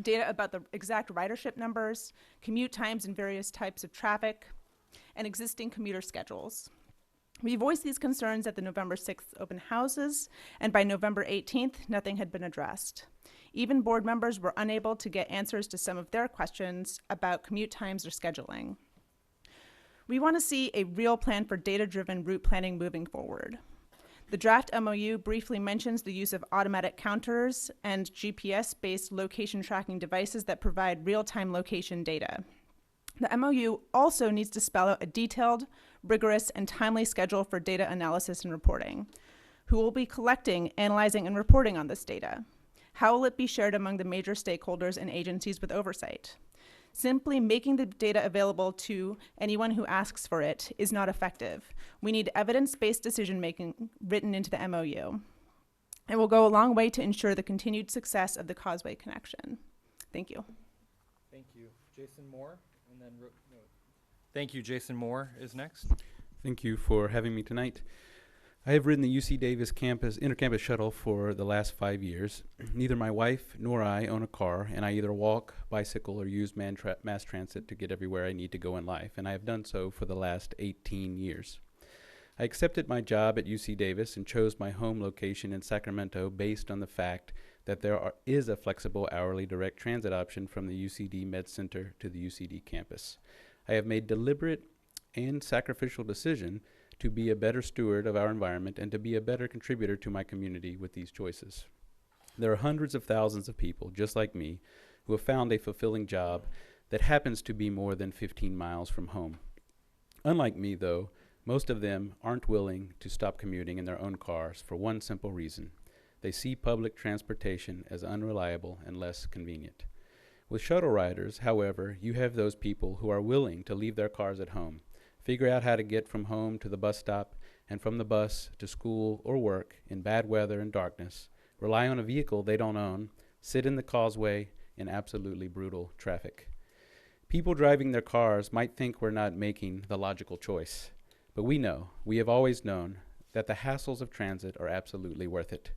about the exact ridership numbers, commute times in various types of traffic, and existing commuter schedules. We voiced these concerns at the November 6th open houses, and by November 18th, nothing had been addressed. Even board members were unable to get answers to some of their questions about commute times or scheduling. We want to see a real plan for data-driven route planning moving forward. The draft MOU briefly mentions the use of automatic counters and GPS-based location tracking devices that provide real-time location data. The MOU also needs to spell out a detailed, rigorous, and timely schedule for data analysis and reporting. Who will be collecting, analyzing, and reporting on this data? How will it be shared among the major stakeholders and agencies with oversight? Simply making the data available to anyone who asks for it is not effective. We need evidence-based decision-making written into the MOU. It will go a long way to ensure the continued success of the Causeway Connection. Thank you. Thank you. Jason Moore, and then thank you. Jason Moore is next. Thank you for having me tonight. I have ridden the UC Davis intercampus shuttle for the last 5 years. Neither my wife nor I own a car, and I either walk, bicycle, or use mass transit to get everywhere I need to go in life, and I have done so for the last 18 years. I accepted my job at UC Davis and chose my home location in Sacramento based on the fact that there is a flexible hourly direct transit option from the UCD Med Center to the UCD campus. I have made deliberate and sacrificial decision to be a better steward of our environment and to be a better contributor to my community with these choices. There are hundreds of thousands of people, just like me, who have found a fulfilling job that happens to be more than 15 miles from home. Unlike me, though, most of them aren't willing to stop commuting in their own cars for one simple reason. They see public transportation as unreliable and less convenient. With shuttle riders, however, you have those people who are willing to leave their cars at home, figure out how to get from home to the bus stop and from the bus to school or work in bad weather and darkness, rely on a vehicle they don't own, sit in the causeway in absolutely brutal traffic. People driving their cars might think we're not making the logical choice, but we have always known, that the hassles of transit are absolutely worth it.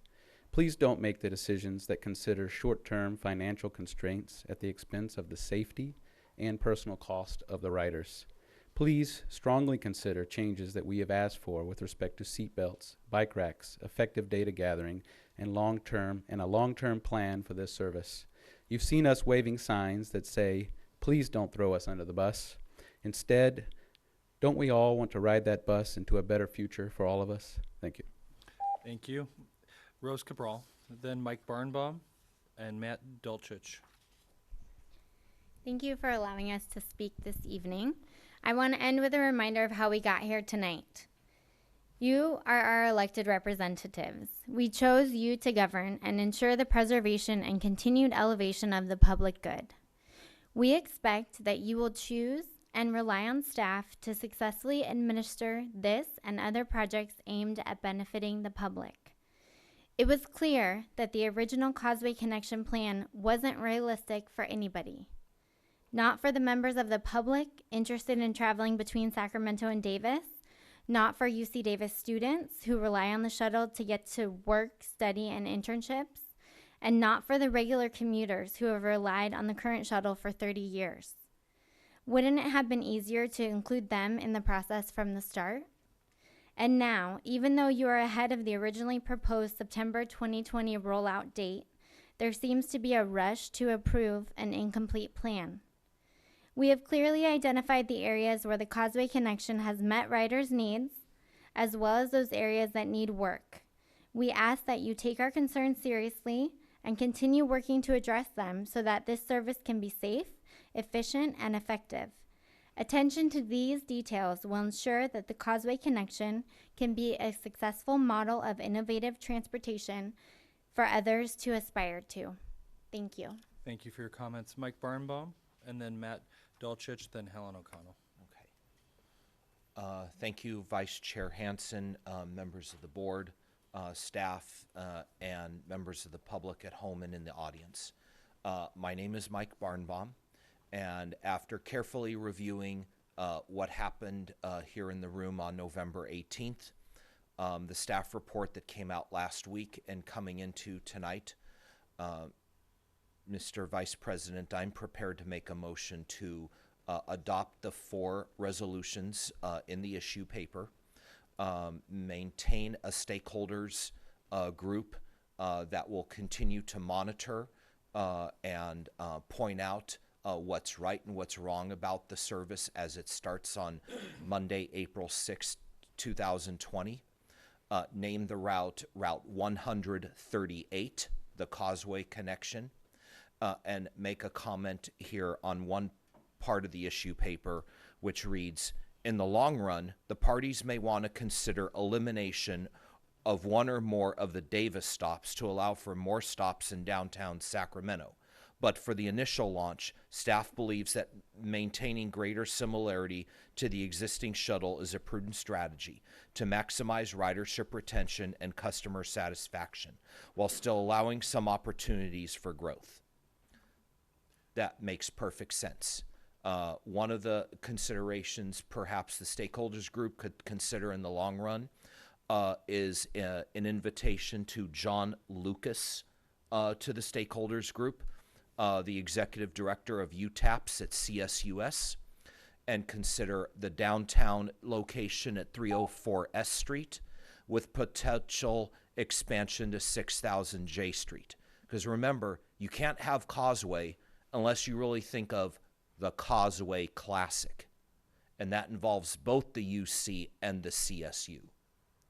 Please don't make the decisions that consider short-term financial constraints at the expense of the safety and personal cost of the riders. Please strongly consider changes that we have asked for with respect to seatbelts, bike racks, effective data gathering, and a long-term plan for this service. You've seen us waving signs that say, please don't throw us under the bus. Instead, don't we all want to ride that bus into a better future for all of us? Thank you. Thank you. Rose Cabral, then Mike Barnbaum, and Matt Dulcich. Thank you for allowing us to speak this evening. I want to end with a reminder of how we got here tonight. You are our elected representatives. We chose you to govern and ensure the preservation and continued elevation of the public good. We expect that you will choose and rely on staff to successfully administer this and other projects aimed at benefiting the public. It was clear that the original Causeway Connection plan wasn't realistic for anybody. Not for the members of the public interested in traveling between Sacramento and Davis, not for UC Davis students who rely on the shuttle to get to work, study, and internships, and not for the regular commuters who have relied on the current shuttle for 30 years. Wouldn't it have been easier to include them in the process from the start? And now, even though you are ahead of the originally proposed September 2020 rollout date, there seems to be a rush to approve an incomplete plan. We have clearly identified the areas where the Causeway Connection has met riders' needs, as well as those areas that need work. We ask that you take our concerns seriously and continue working to address them so that this service can be safe, efficient, and effective. Attention to these details will ensure that the Causeway Connection can be a successful model of innovative transportation for others to aspire to. Thank you. Thank you for your comments. Mike Barnbaum, and then Matt Dulcich, then Helen O'Connell. Thank you, Vice Chair Hansen, members of the board, staff, and members of the public at home and in the audience. My name is Mike Barnbaum, and after carefully reviewing what happened here in the room on November 18th, the staff report that came out last week and coming into tonight, Mr. Vice President, I'm prepared to make a motion to adopt the 4 resolutions in the issue paper, maintain a stakeholders group that will continue to monitor and point out what's right and what's wrong about the service as it starts on Monday, April 6th, 2020. Name the Route 138, the Causeway Connection, and make a comment here on one part of the issue paper, which reads, in the long run, the parties may want to consider elimination of one or more of the Davis stops to allow for more stops in downtown Sacramento. But for the initial launch, staff believes that maintaining greater similarity to the existing shuttle is a prudent strategy to maximize ridership retention and customer satisfaction, while still allowing some opportunities for growth. That makes perfect sense. One of the considerations perhaps the stakeholders group could consider in the long run is an invitation to John Lucas to the stakeholders group, the executive director of UTAPS at CSUS, and consider the downtown location at 304 S Street with potential expansion to 6000 J Street. Because remember, you can't have Causeway unless you really think of the Causeway Classic. And that involves both the UC and the CSU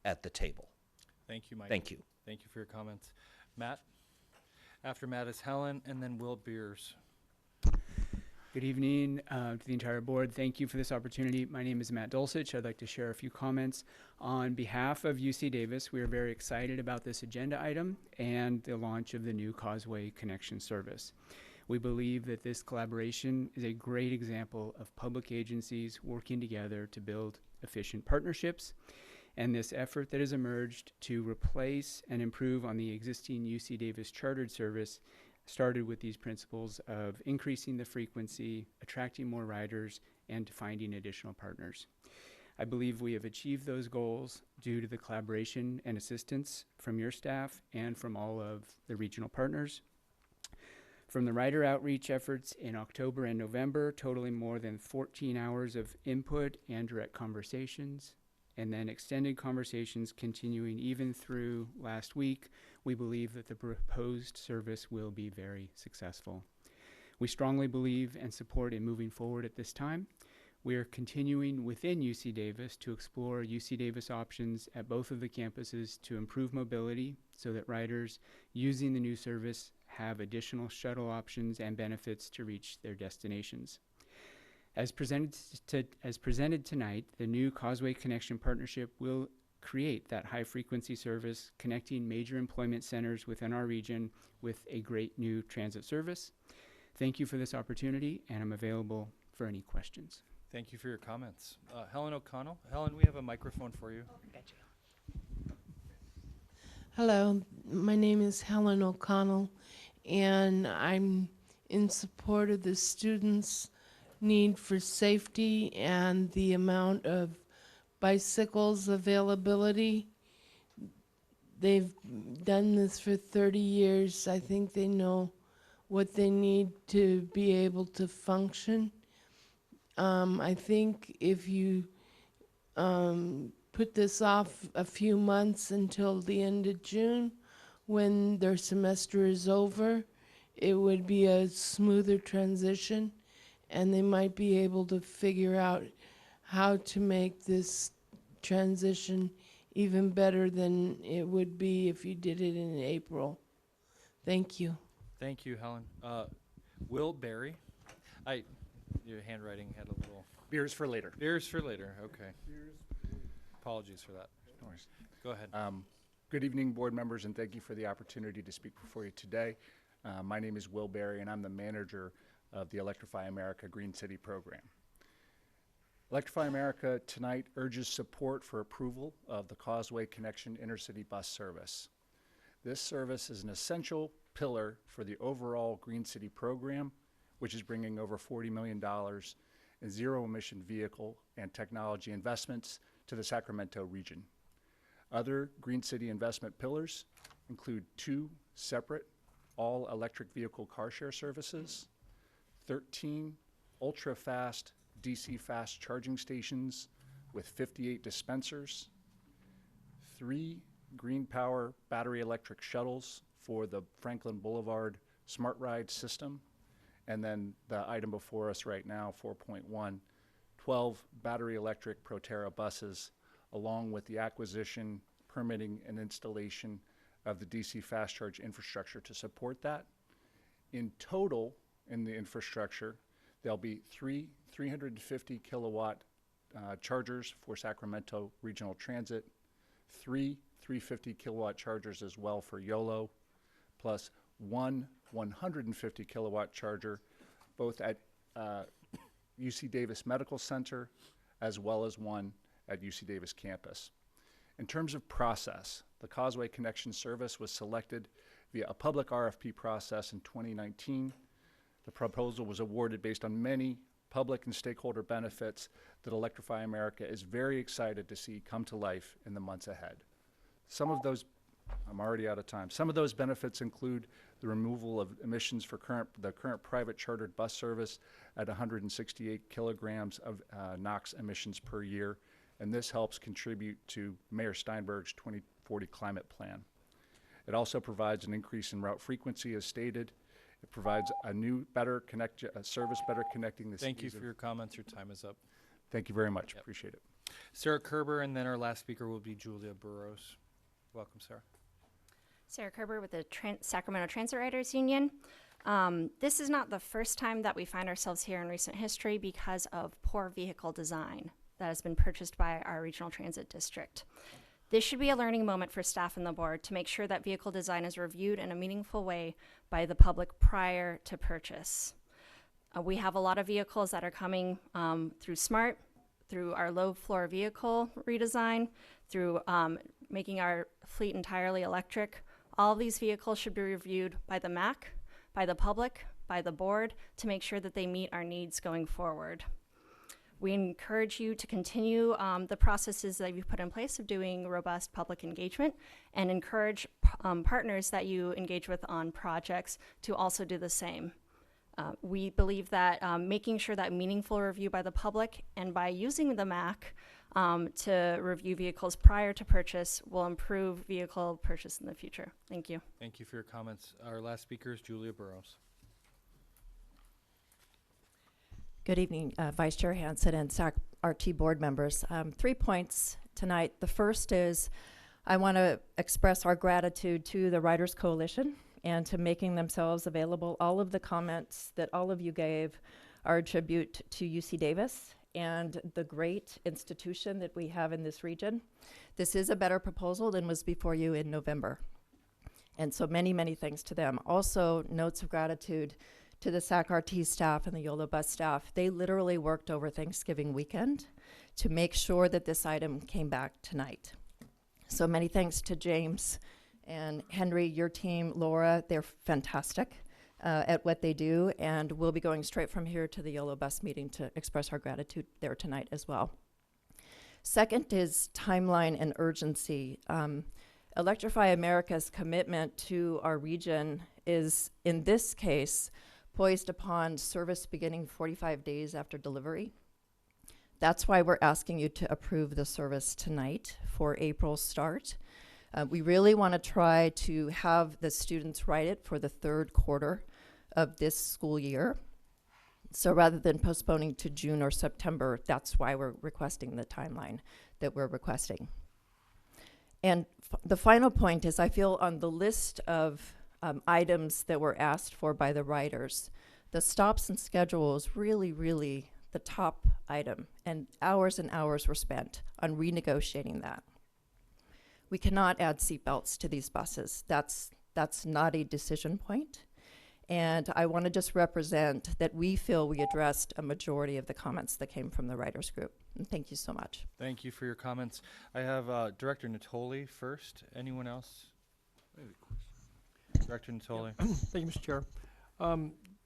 at the table. Thank you, Mike. Thank you. Thank you for your comments. Matt? After Matt is Helen, and then Will Beers. Good evening to the entire board. Thank you for this opportunity. My name is Matt Dulcich. I'd like to share a few comments. On behalf of UC Davis, we are very excited about this agenda item and the launch of the new Causeway Connection service. We believe that this collaboration is a great example of public agencies working together to build efficient partnerships, and this effort that has emerged to replace and improve on the existing UC Davis chartered service started with these principles of increasing the frequency, attracting more riders, and finding additional partners. I believe we have achieved those goals due to the collaboration and assistance from your staff and from all of the regional partners. From the rider outreach efforts in October and November, totaling more than 14 hours of input and direct conversations, and then extended conversations continuing even through last week, we believe that the proposed service will be very successful. We strongly believe and support in moving forward at this time. We are continuing within UC Davis to explore UC Davis options at both of the campuses to improve mobility so that riders using the new service have additional shuttle options and benefits to reach their destinations. As presented tonight, the new Causeway Connection partnership will create that high-frequency service connecting major employment centers within our region with a great new transit service. Thank you for this opportunity, and I'm available for any questions. Thank you for your comments. Helen O'Connell. Helen, we have a microphone for you. Hello, my name is Helen O'Connell, and I'm in support of the students' need for safety and the amount of bicycles availability. They've done this for 30 years. I think they know what they need to be able to function. I think if you put this off a few months until the end of June, when their semester is over, it would be a smoother transition, and they might be able to figure out how to make this transition even better than it would be if you did it in April. Thank you. Thank you, Helen. Will Barry. Your handwriting had a little... Beers for later. Beers for later, okay. Apologies for that. No worries. Go ahead. Good evening, board members, and thank you for the opportunity to speak before you today. My name is Will Barry, and I'm the manager of the Electrify America Green City program. Electrify America tonight urges support for approval of the Causeway Connection intercity bus service. This service is an essential pillar for the overall Green City program, which is bringing over $40 million in zero-emission vehicle and technology investments to the Sacramento region. Other Green City investment pillars include 2 separate all-electric vehicle car share services, 13 ultra-fast DC fast charging stations with 58 dispensers, 3 green power battery electric shuttles for the Franklin Boulevard Smart Ride system, and then the item before us right now, 4.1, 12 battery electric Proterra buses, along with the acquisition, permitting, and installation of the DC fast charge infrastructure to support that. In total, in the infrastructure, there'll be 3 350 kilowatt chargers for Sacramento Regional Transit, 3 350 kilowatt chargers as well for YOLO, plus 1 150 kilowatt charger, both at UC Davis Medical Center, as well as one at UC Davis campus. In terms of process, the Causeway Connection service was selected via a public RFP process in 2019. The proposal was awarded based on many public and stakeholder benefits that Electrify America is very excited to see come to life in the months ahead. Some of those, I'm already out of time, some of those benefits include the removal of emissions for the current private chartered bus service at 168 kilograms of NOx emissions per year, and this helps contribute to Mayor Steinberg's 2040 climate plan. It also provides an increase in route frequency as stated. It provides a new, service better connecting the Thank you cities for your comments. Your time is up. Thank you very much. Yep. Appreciate it. Sarah Kerber, and then our last speaker will be Julia Burrows. Welcome, Sarah. Sarah Kerber with the Sacramento Transit Riders Union. This is not the first time that we find ourselves here in recent history because of poor vehicle design that has been purchased by our regional transit district. This should be a learning moment for staff and the board to make sure that vehicle design is reviewed in a meaningful way by the public prior to purchase. We have a lot of vehicles that are coming through SMART, through our low floor vehicle redesign, through making our fleet entirely electric. All of these vehicles should be reviewed by the MAC, by the public, by the board to make sure that they meet our needs going forward. We encourage you to continue the processes that you've put in place of doing robust public engagement and encourage partners that you engage with on projects to also do the same. We believe that making sure that meaningful review by the public and by using the MAC to review vehicles prior to purchase will improve vehicle purchase in the future. Thank you. Thank you for your comments. Our last speaker is Julia Burrows. Good evening, Vice Chair Hansen and SAC-RT board members. 3 points tonight. The first is I want to express our gratitude to the Writers Coalition and to making themselves available. All of the comments that all of you gave are a tribute to UC Davis and the great institution that we have in this region. This is a better proposal than was before you in November. And so many, many thanks to them. Also, notes of gratitude to the SAC-RT staff and the YOLO bus staff. They literally worked over Thanksgiving weekend to make sure that this item came back tonight. So many thanks to James and Henry, your team, Laura. They're fantastic at what they do, and we'll be going straight from here to the YOLO bus meeting to express our gratitude there tonight as well. Second is timeline and urgency. Electrify America's commitment to our region is, in this case, poised upon service beginning 45 days after delivery. That's why we're asking you to approve the service tonight for April start. We really want to try to have the students write it for the 3rd quarter of this school year. So rather than postponing to June or September, that's why we're requesting the timeline that we're requesting. And the final point is I feel on the list of items that were asked for by the writers, the stops and schedules really the top item, and hours were spent on renegotiating that. We cannot add seatbelts to these buses. That's not a decision point. And I want to just represent that we feel we addressed a majority of the comments that came from the writers group. And thank you so much. Thank you for your comments. I have Director Natoli first. Anyone else? Director Natoli. Thank you, Mr. Chair.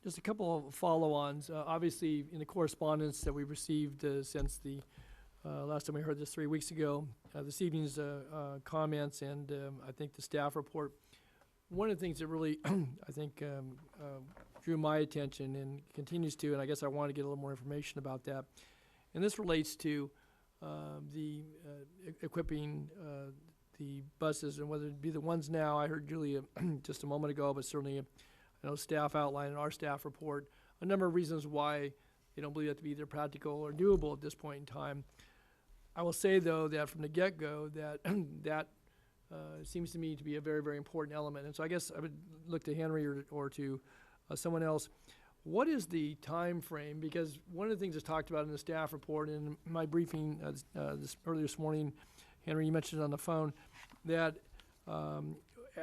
Just a couple of follow-ons. Obviously, in the correspondence that we received since the last time we heard this 3 weeks ago, this evening's comments, and I think the staff report, one of the things that really, I think, drew my attention and continues to, and I guess I want to get a little more information about that, and this relates to the equipping the buses, and whether it be the ones now, I heard Julia just a moment ago, but certainly I know staff outlined in our staff report a number of reasons why they don't believe that to be either practical or doable at this point in time. I will say, though, that from the get-go, that that seems to me to be a very important element. And so I guess I would look to Henry or to someone else. What is the time frame? Because one of the things that's talked about in the staff report and in my briefing earlier this morning, Henry, you mentioned on the phone that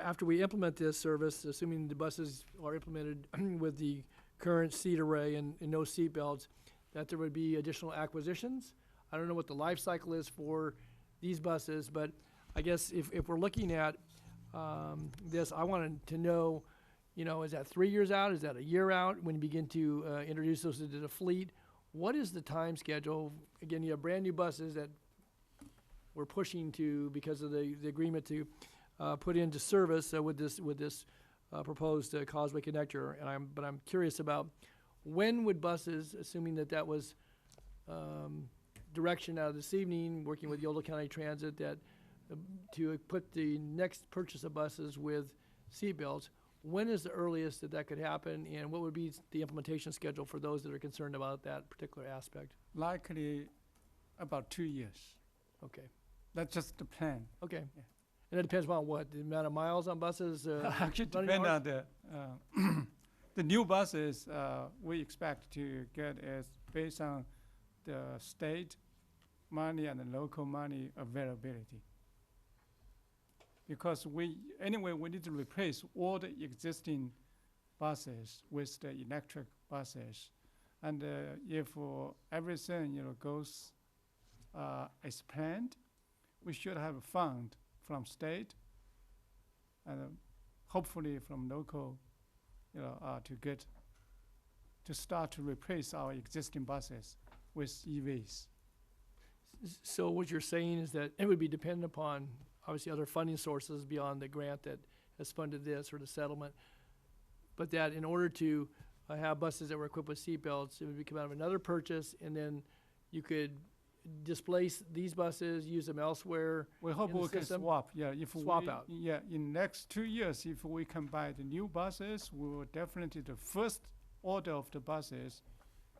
after we implement this service, assuming the buses are implemented with the current seat array and no seat belts, that there would be additional acquisitions. I don't know what the life cycle is for these buses, but I guess if we're looking at this, I wanted to know, is that 3 years out? Is that a year out when you begin to introduce those into the fleet? What is the time schedule? Again, you have brand new buses that we're pushing to, because of the agreement to put into service with this proposed Causeway Connector. But I'm curious about when would buses, assuming that was direction out of this evening, working with Yolo County Transit, that to put the next purchase of buses with seatbelts, when is the earliest that could happen, and what would be the implementation schedule for those that are concerned about that particular aspect? Likely about 2 years. Okay. That's just the plan. Okay. Yeah. And it depends on what? The amount of miles on buses? Actually, depend on the new buses we expect to get is based on the state money and the local money availability. because we need to replace all the existing buses with the electric buses. And if everything goes as planned, we should have a fund from state and hopefully from local, to start to replace our existing buses with EVs. So what you're saying is that it would be dependent upon, obviously, other funding sources beyond the grant that has funded this or the settlement, but that in order to have buses that were equipped with seatbelts, it would come out of another purchase, and then you could displace these buses, use them elsewhere. We hope in the we can system? swap. Yeah, if Swap we, out. Yeah, in next 2 years, if we can buy the new buses, we will definitely the first order of the buses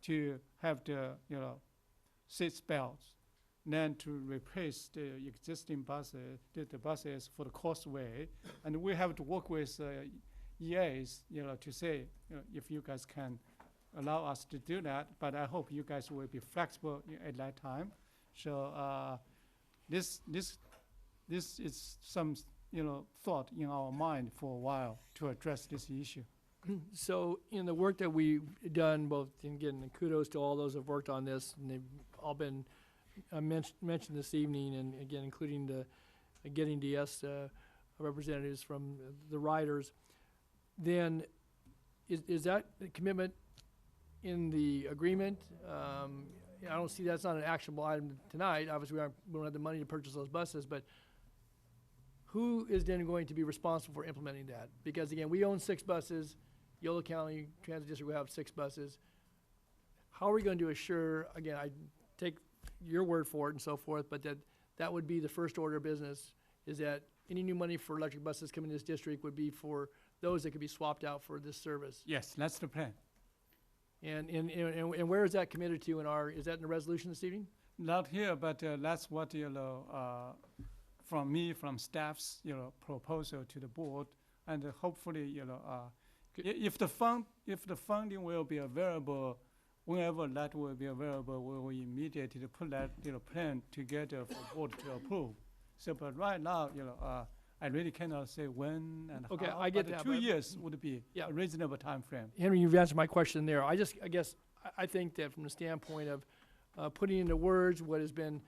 to have the seat belts, then to replace the existing buses, the buses for the Causeway, and we have to work with EAs, to say, if you guys can allow us to do that. But I hope you guys will be flexible at that time. So this is some thought in our mind for a while to address this issue. So in the work that we've done, both, and again, kudos to all those who have worked on this, and they've all been mentioned this evening, and again, including the getting DS representatives from the riders, then is that a commitment in the agreement? I don't see that's not an actionable item tonight. Obviously, we don't have the money to purchase those buses, but who is then going to be responsible for implementing that? Because again, we own 6 buses. Yolo County Transit District will have 6 buses. How are we going to assure, again, I take your word for it and so forth, but that would be the first order of business, is that any new money for electric buses coming to this district would be for those that could be swapped out for this service. Yes, that's the plan. And where is that committed to is that in the resolution this evening? Not here, but that's what from staff's proposal to the board, and hopefully if the funding will be available, whenever that will be available, we will immediately put that plan together for board to approve. So, but right now, I really cannot say when and okay, how. I get but that. 2 years would be a reasonable time frame. Henry, you've answered my question there. I guess I think that from the standpoint of putting into words what has been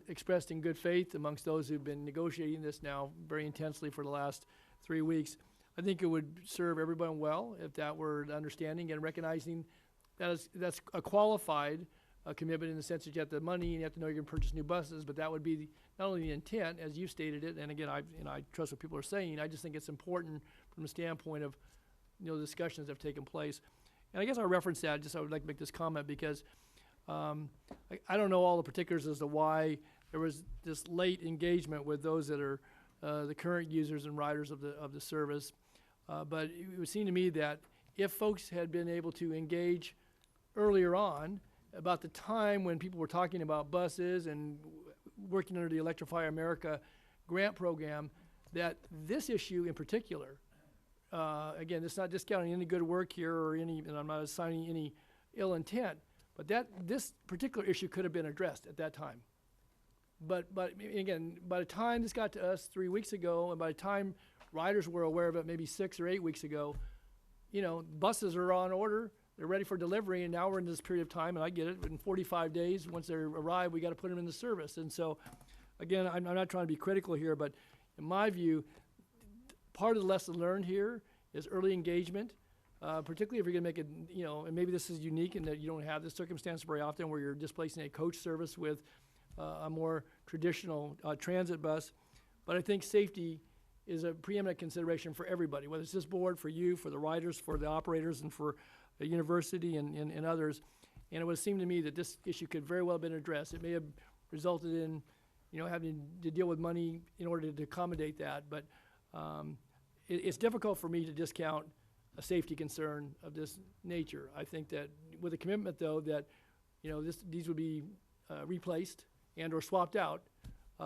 expressed in good faith amongst those who've been negotiating this now very intensely for the last 3 weeks, I think it would serve everyone well if that were the understanding and recognizing that that's a qualified commitment in the sense that you have the money and you have to know you're going to purchase new buses, but that would be not only the intent as you stated it, and again, I trust what people are saying. I just think it's important from the standpoint of the discussions that have taken place. And I guess I'll reference that, I would like to make this comment because I don't know all the particulars as to why there was this late engagement with those that are the current users and riders of the service. But it would seem to me that if folks had been able to engage earlier on about the time when people were talking about buses and working under the Electrify America grant program, that this issue in particular, again, it's not discounting any good work here or and I'm not assigning any ill intent, but this particular issue could have been addressed at that time. But again, by the time this got to us 3 weeks ago, and by the time riders were aware of it maybe 6 or 8 weeks ago, buses are on order, they're ready for delivery, and now we're in this period of time, and I get it, in 45 days, once they arrive, we got to put them into service. And so, again, I'm not trying to be critical here, but in my view, part of the lesson learned here is early engagement, particularly if you're going to make it, and maybe this is unique in that you don't have this circumstance very often where you're displacing a coach service with a more traditional transit bus. But I think safety is a preeminent consideration for everybody, whether it's this board, for you, for the riders, for the operators, and for the university and others. And it would seem to me that this issue could very well have been addressed. It may have resulted in, having to deal with money in order to accommodate that. But it's difficult for me to discount a safety concern of this nature. I think that with a commitment, though, that these would be replaced and or swapped out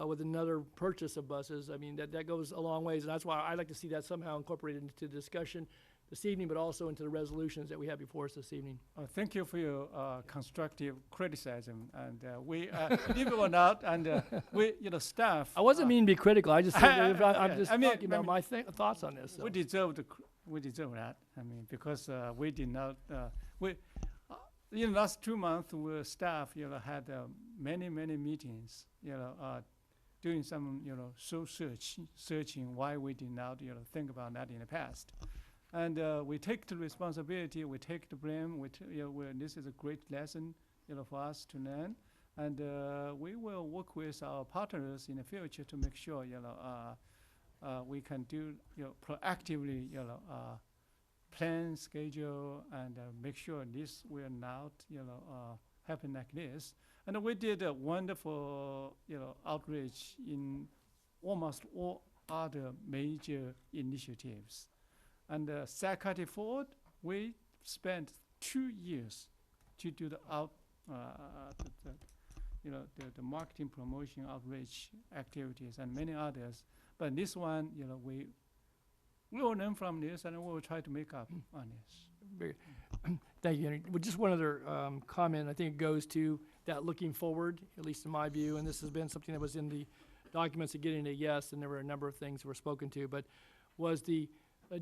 with another purchase of buses. I mean, that goes a long ways, and that's why I'd like to see that somehow incorporated into the discussion, this evening, but also into the resolutions that we have before us this evening. Thank you for your constructive criticism, and we, believe it or not, and we, staff. I wasn't meaning to be critical. I just, I'm just I mean, talking about my thoughts on this. So. We deserve that. I mean, because we did not. In the last 2 months, we staff, had many meetings, doing some, soul searching why we did not, think about that in the past. And we take the responsibility, we take the blame, this is a great lesson, for us to learn. And we will work with our partners in the future to make sure, we can do, proactively, plan, schedule, and make sure this will not, happen like this. And we did a wonderful, outreach in almost all other major initiatives. And Circuitry Ford, we spent 2 years to do the the marketing, promotion, outreach activities, and many others. But this one, we will learn from this, and we will try to make up on this. Thank you, Henry. Well, just one other comment. I think it goes to that looking forward, at least in my view, and this has been something that was in the documents of getting a yes, and there were a number of things that were spoken to, but was the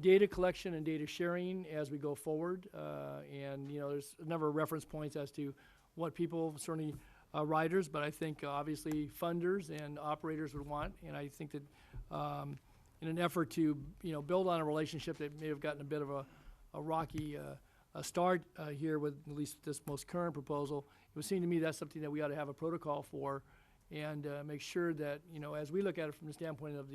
data collection and data sharing as we go forward. And, there's a number of reference points as to what people, certainly riders, but I think obviously funders and operators would want, and I think that in an effort to, build on a relationship that may have gotten a bit of a rocky start here with at least this most current proposal, it would seem to me that's something that we ought to have a protocol for and make sure that, as we look at it from the standpoint of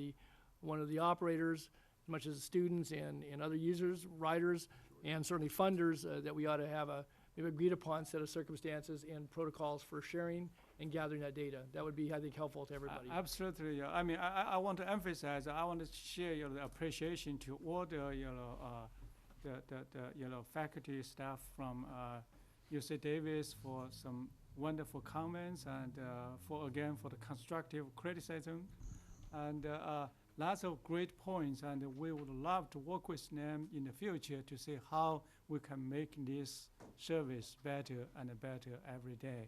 one of the operators, as much as the students and other users, riders, and certainly funders, that we ought to have a maybe agreed upon set of circumstances and protocols for sharing and gathering that data. That would be, I think, helpful to everybody. Absolutely. I mean, I want to emphasize, I want to share the appreciation to all the, the faculty staff from UC Davis for some wonderful comments and for the constructive criticism and lots of great points, and we would love to work with them in the future to see how we can make this service better and better every day.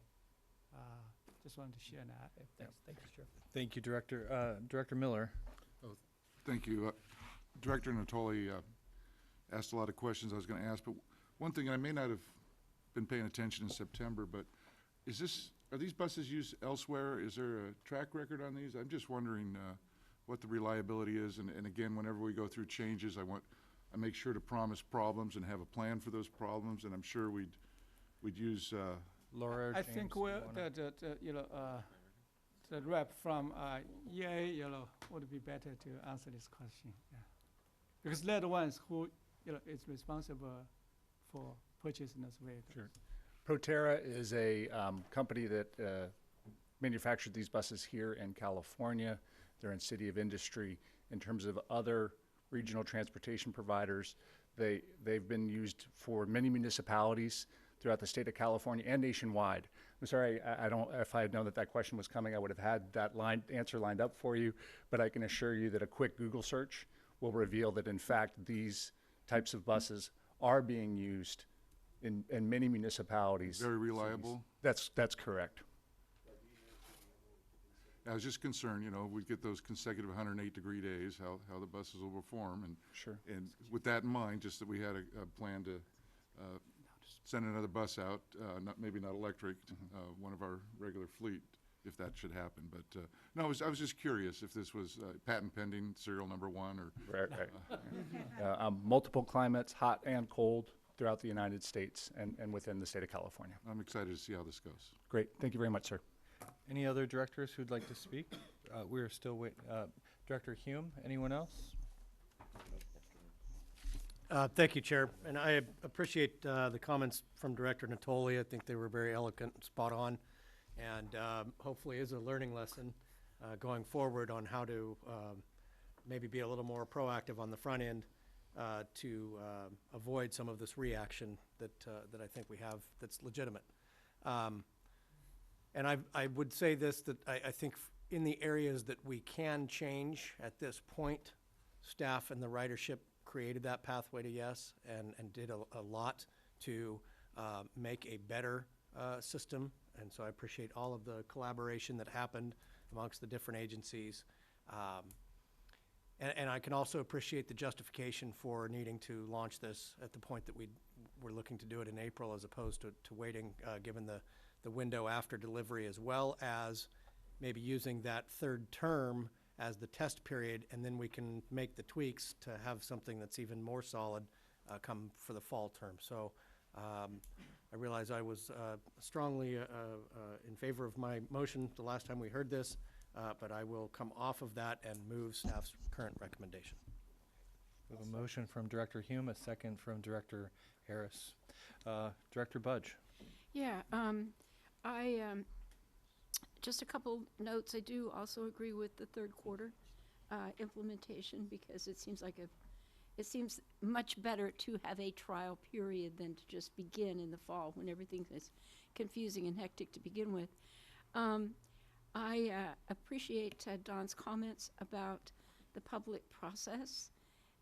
Just wanted to share that. Thanks. Thank you, Chair. Thank you, Director. Director Miller. Oh, thank you. Director Natoli asked a lot of questions I was going to ask, but one thing I may not have been paying attention in September, but are these buses used elsewhere? Is there a track record on these? I'm just wondering what the reliability is, and again, whenever we go through changes, I make sure to promise problems and have a plan for those problems, and I'm sure we'd use. Laura, I think the rep from EA, would be better to answer this question, because they're the ones who, is responsible for purchasing this vehicle. Sure. Proterra is a company that manufactured these buses here in California. They're in City of Industry. In terms of other regional transportation providers, they've been used for many municipalities throughout the state of California and nationwide. I'm sorry, I don't. If I had known that question was coming, I would have had that answer lined up for you. But I can assure you that a quick Google search will reveal that, in fact, these types of buses are being used in many municipalities. Very reliable? That's correct. I was just concerned, we get those consecutive 108-degree days, how the buses will perform, and sure. And with that in mind, just that we had a plan to send another bus out, maybe not electric, one of our regular fleet, if that should happen. But no, I was just curious if this was patent pending, serial number 1, or right. Multiple climates, hot and cold, throughout the United States and within the state of California. I'm excited to see how this goes. Great, thank you very much, sir. Any other directors who'd like to speak? We're still waiting. Director Hume, anyone else? Thank you, Chair. And I appreciate the comments from Director Natoli. I think they were very eloquent and spot on, and hopefully is a learning lesson going forward on how to maybe be a little more proactive on the front end to avoid some of this reaction that I think we have that's legitimate. And I would say this, that I think in the areas that we can change at this point, staff and the ridership created that pathway to yes and did a lot to make a better system. And so I appreciate all of the collaboration that happened amongst the different agencies. And I can also appreciate the justification for needing to launch this at the point that we're looking to do it in April, as opposed to waiting, given the window after delivery, as well as maybe using that third term as the test period, and then we can make the tweaks to have something that's even more solid come for the fall term. So I realize I was strongly in favor of my motion the last time we heard this, but I will come off of that and move staff's current recommendation. We have a motion from Director Hume, a second from Director Harris. Director Budge. Yeah, just a couple notes. I do also agree with the third quarter implementation, because it seems much better to have a trial period than to just begin in the fall when everything is confusing and hectic to begin with. I appreciate Don's comments about the public process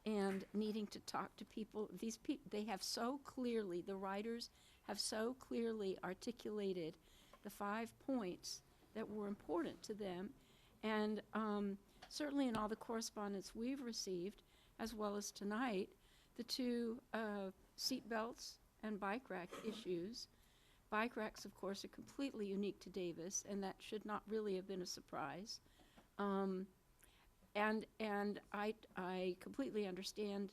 and needing to talk to people. These people, they have so clearly, the writers have so clearly articulated the 5 points that were important to them. And certainly in all the correspondence we've received, as well as tonight, the two seat belts and bike rack issues. Bike racks, of course, are completely unique to Davis, and that should not really have been a surprise. And I completely understand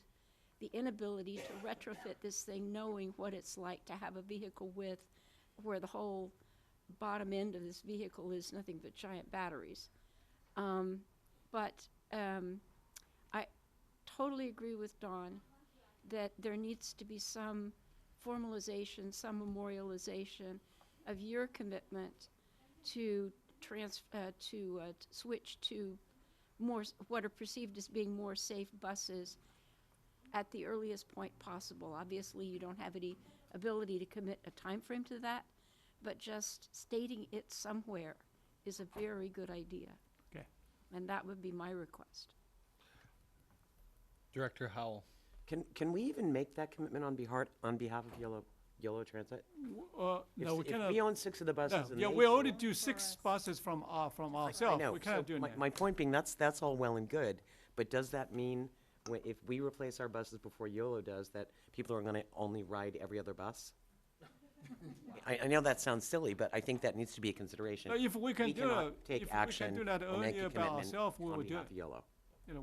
the inability to retrofit this thing, knowing what it's like to have a vehicle with where the whole bottom end of this vehicle is nothing but giant batteries. But I totally agree with Don that there needs to be some formalization, some memorialization of your commitment to switch to more what are perceived as being more safe buses at the earliest point possible. Obviously, you don't have any ability to commit a time frame to that, but just stating it somewhere is a very good idea. Okay. And that would be my request. Director Howell. Can we even make that commitment on behalf of Yellow Transit? No, we If cannot. we own 6 of the buses, and Yeah, they we do already it- do 6 buses from I ourselves. know. We cannot So do that. my point being, that's all well and good, but does that mean if we replace our buses before YOLO does, that people are going to only ride every other bus? I know that sounds silly, but I think that needs to be a consideration. If we can do cannot it, take if action we can do that or make a earlier by commitment ourselves, we on will do behalf it. of YOLO. You know,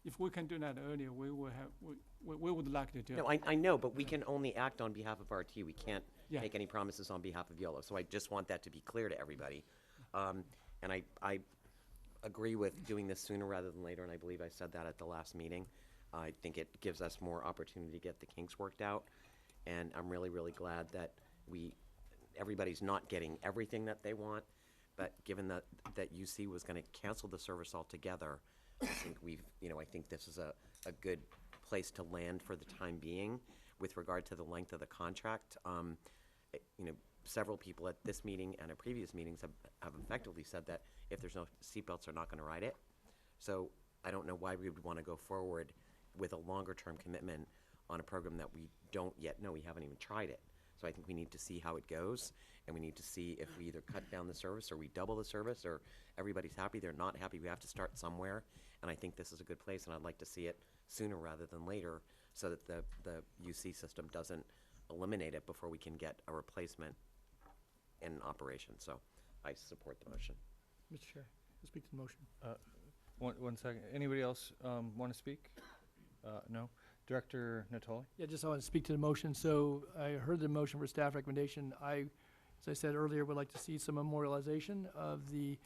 if we can do that earlier, we will have. We would like to do it. No, I know, but we can only act on behalf of RT. We can't Yeah. make any promises on behalf of YOLO. So I just want that to be clear to everybody. And I agree with doing this sooner rather than later, and I believe I said that at the last meeting. I think it gives us more opportunity to get the kinks worked out, and I'm really, really glad that everybody's not getting everything that they want, but given that UC was going to cancel the service altogether, I think I think this is a good place to land for the time being with regard to the length of the contract. Several people at this meeting and at previous meetings have effectively said that if there's no seatbelts, they're not going to ride it. So I don't know why we would want to go forward with a longer-term commitment on a program that we don't yet know. We haven't even tried it. So I think we need to see how it goes, and we need to see if we either cut down the service or we double the service, or everybody's happy, they're not happy. We have to start somewhere, and I think this is a good place, and I'd like to see it sooner rather than later so that the UC system doesn't eliminate it before we can get a replacement in operation. So I support the motion. Mr. Chair, I'll speak to the motion. One second. Anybody else want to speak? No. Director Natoli? Yeah, just I want to speak to the motion. So I heard the motion for staff recommendation. As I said earlier, would like to see some memorialization of the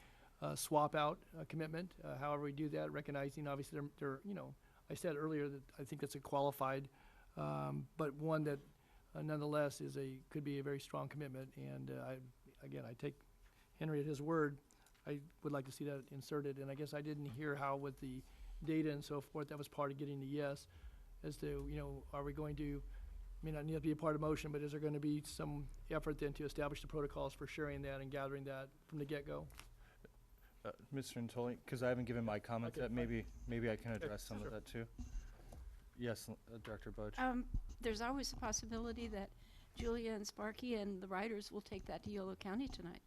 swap out commitment. However we do that, recognizing obviously I said earlier that I think that's a qualified, but one that nonetheless could be a very strong commitment. And I take Henry at his word. I would like to see that inserted. And I guess I didn't hear how with the data and so forth, that was part of getting the yes. As to, are we going to, may not need to be a part of motion, but is there going to be some effort then to establish the protocols for sharing that and gathering that from the get-go? Mr. Natoli, because I haven't given my comment Okay, yet, fine. maybe I can address some sure. of that too. Yes, Director Budge. There's always a possibility that Julia and Sparky and the riders will take that to Yolo County tonight.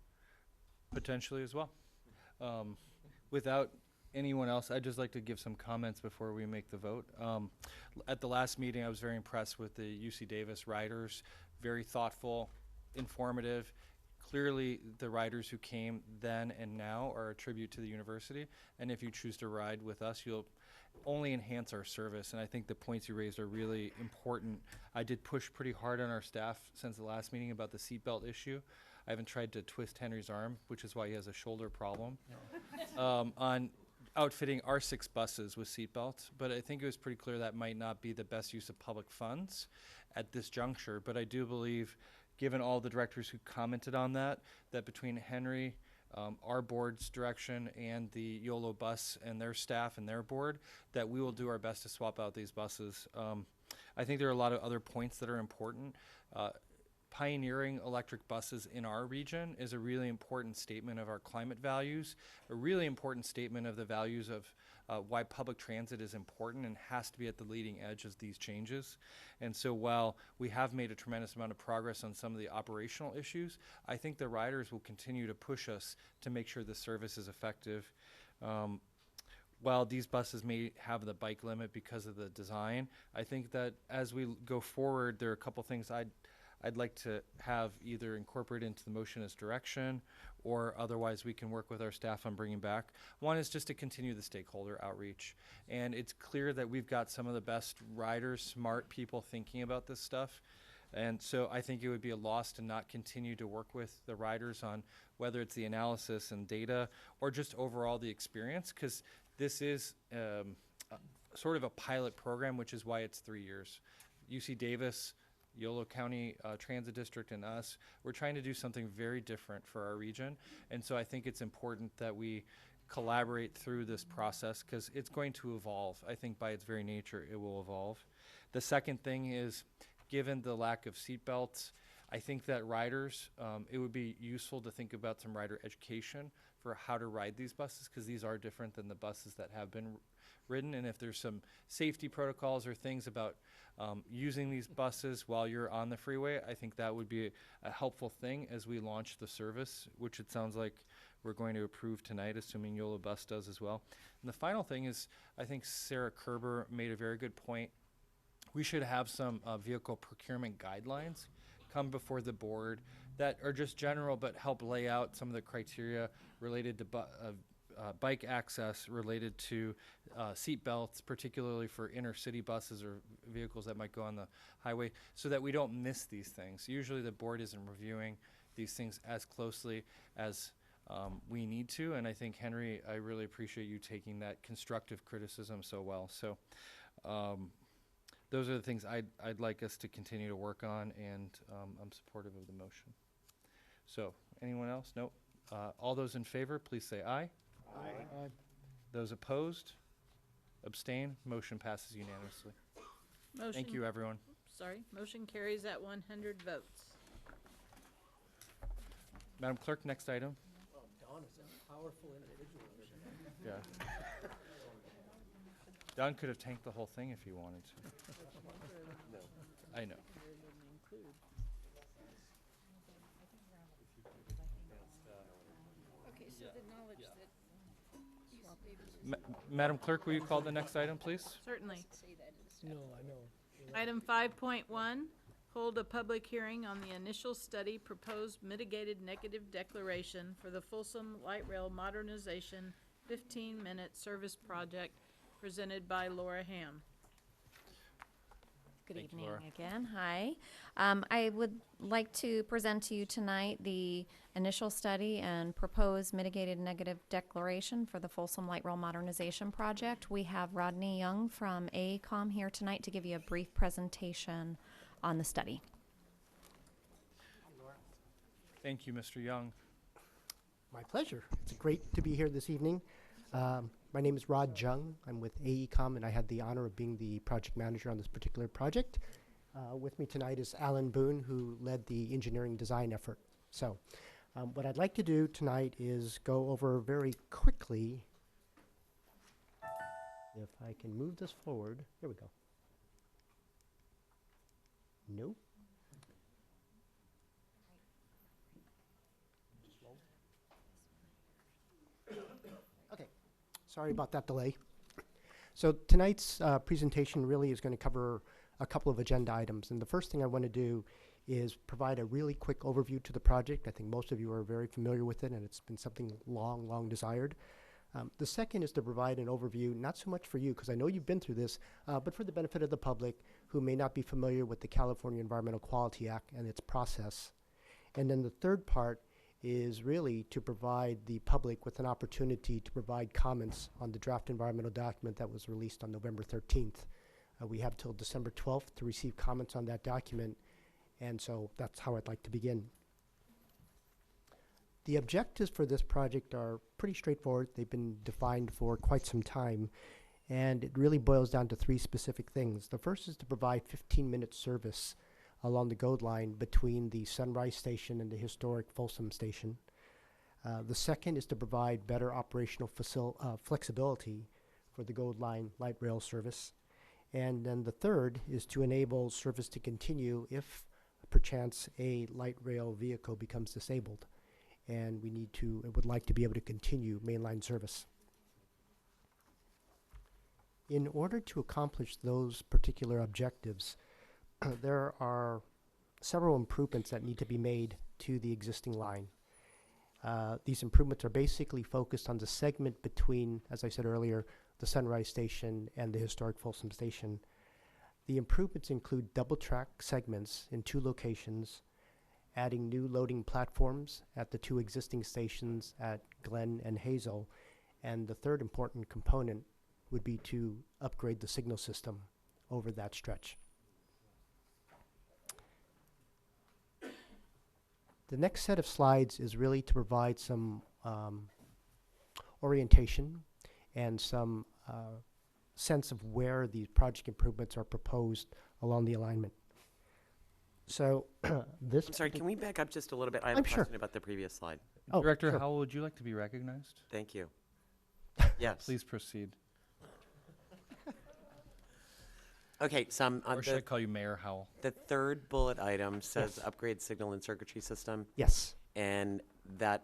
Potentially as well. Without anyone else, I'd just like to give some comments before we make the vote. At the last meeting, I was very impressed with the UC Davis riders. Very thoughtful, informative. Clearly, the riders who came then and now are a tribute to the university. And if you choose to ride with us, you'll only enhance our service. And I think the points you raised are really important. I did push pretty hard on our staff since the last meeting about the seatbelt issue. I haven't tried to twist Henry's arm, which is why he has a shoulder problem, on outfitting our 6 buses with seatbelts. But I think it was pretty clear that might not be the best use of public funds at this juncture. But I do believe, given all the directors who commented on that between Henry, our board's direction, and the YOLO bus and their staff and their board, that we will do our best to swap out these buses. I think there are a lot of other points that are important. Pioneering electric buses in our region is a really important statement of our climate values, a really important statement of the values of why public transit is important and has to be at the leading edge of these changes. And so while we have made a tremendous amount of progress on some of the operational issues, I think the riders will continue to push us to make sure the service is effective. While these buses may have the bike limit because of the design, I think that as we go forward, there are a couple things I'd like to have either incorporated into the motion as direction, or otherwise we can work with our staff on bringing back. One is just to continue the stakeholder outreach. And it's clear that we've got some of the best riders, smart people thinking about this stuff. And so I think it would be a loss to not continue to work with the riders on whether it's the analysis and data or just overall the experience, because this is sort of a pilot program, which is why it's 3 years. UC Davis, Yolo County Transit District, and us, we're trying to do something very different for our region. And so I think it's important that we collaborate through this process, because it's going to evolve. I think by its very nature, it will evolve. The second thing is, given the lack of seatbelts, I think that riders, it would be useful to think about some rider education for how to ride these buses, because these are different than the buses that have been ridden. And if there's some safety protocols or things about using these buses while you're on the freeway, I think that would be a helpful thing as we launch the service, which it sounds like we're going to approve tonight, assuming YOLO Bus does as well. And the final thing is, I think Sarah Kerber made a very good point. We should have some vehicle procurement guidelines come before the board that are just general but help lay out some of the criteria related to bike access, related to seat belts, particularly for inner city buses or vehicles that might go on the highway, so that we don't miss these things. Usually the board isn't reviewing these things as closely as we need to, and I think, Henry, I really appreciate you taking that constructive criticism so well. So those are the things I'd like us to continue to work on, and I'm supportive of the motion. So anyone else? Nope. All those in favor, please say aye. Aye. Those opposed? Abstain? Motion passes unanimously. Thank you, everyone. Sorry, motion carries at 100 votes. Madam Clerk, next item. Oh, Don is a powerful individual. Yeah. Don could have tanked the whole thing if he wanted to. I know. Okay, so the knowledge that Madam Clerk, will you call the next item, please? Certainly. No, I know. Item 5.1, hold a public hearing on the initial study proposed mitigated negative declaration for the Folsom Light Rail Modernization 15-minute service project presented by Laura Hamm. Good Thank you, evening Laura. again. Hi. I would like to present to you tonight the initial study and proposed mitigated negative declaration for the Folsom Light Rail Modernization Project. We have Rodney Young from AECOM here tonight to give you a brief presentation on the study. Thank you, Mr. Young. My pleasure. It's great to be here this evening. My name is Rod Jung. I'm with AECOM, and I had the honor of being the project manager on this particular project. With me tonight is Alan Boone, who led the engineering design effort. So What I'd like to do tonight is go over very quickly, if I can move this forward. Here we go. Nope. Okay, sorry about that delay. So tonight's presentation really is going to cover a couple of agenda items. And the first thing I want to do is provide a really quick overview to the project. I think most of you are very familiar with it, and it's been something long, long desired. The second is to provide an overview, not so much for you, because I know you've been through this, but for the benefit of the public who may not be familiar with the California Environmental Quality Act and its process. And then the third part is really to provide the public with an opportunity to provide comments on the draft environmental document that was released on November 13th. We have till December 12th to receive comments on that document, and so that's how I'd like to begin. The objectives for this project are pretty straightforward. They've been defined for quite some time, and it really boils down to three specific things. The first is to provide 15-minute service along the GOLD line between the Sunrise Station and the historic Folsom Station. The second is to provide better operational flexibility for the GOLD line light rail service. And then the third is to enable service to continue if perchance a light rail vehicle becomes disabled, and would like to be able to continue mainline service. In order to accomplish those particular objectives, there are several improvements that need to be made to the existing line. These improvements are basically focused on the segment between, as I said earlier, the Sunrise Station and the historic Folsom Station. The improvements include double track segments in 2 locations, adding new loading platforms at the 2 existing stations at Glen and Hazel, and the third important component would be to upgrade the signal system over that stretch. The next set of slides is really to provide some orientation and some sense of where these project improvements are proposed along the alignment. So this... I'm sorry, can we back up just a little bit? I have a question about the previous slide. Oh, Director sure. Howell, would you like to be recognized? Thank you. Yes. Please proceed. Okay, so Or should I call you Mayor Howell? The third bullet item says Yes. upgrade signal and circuitry system. Yes. And that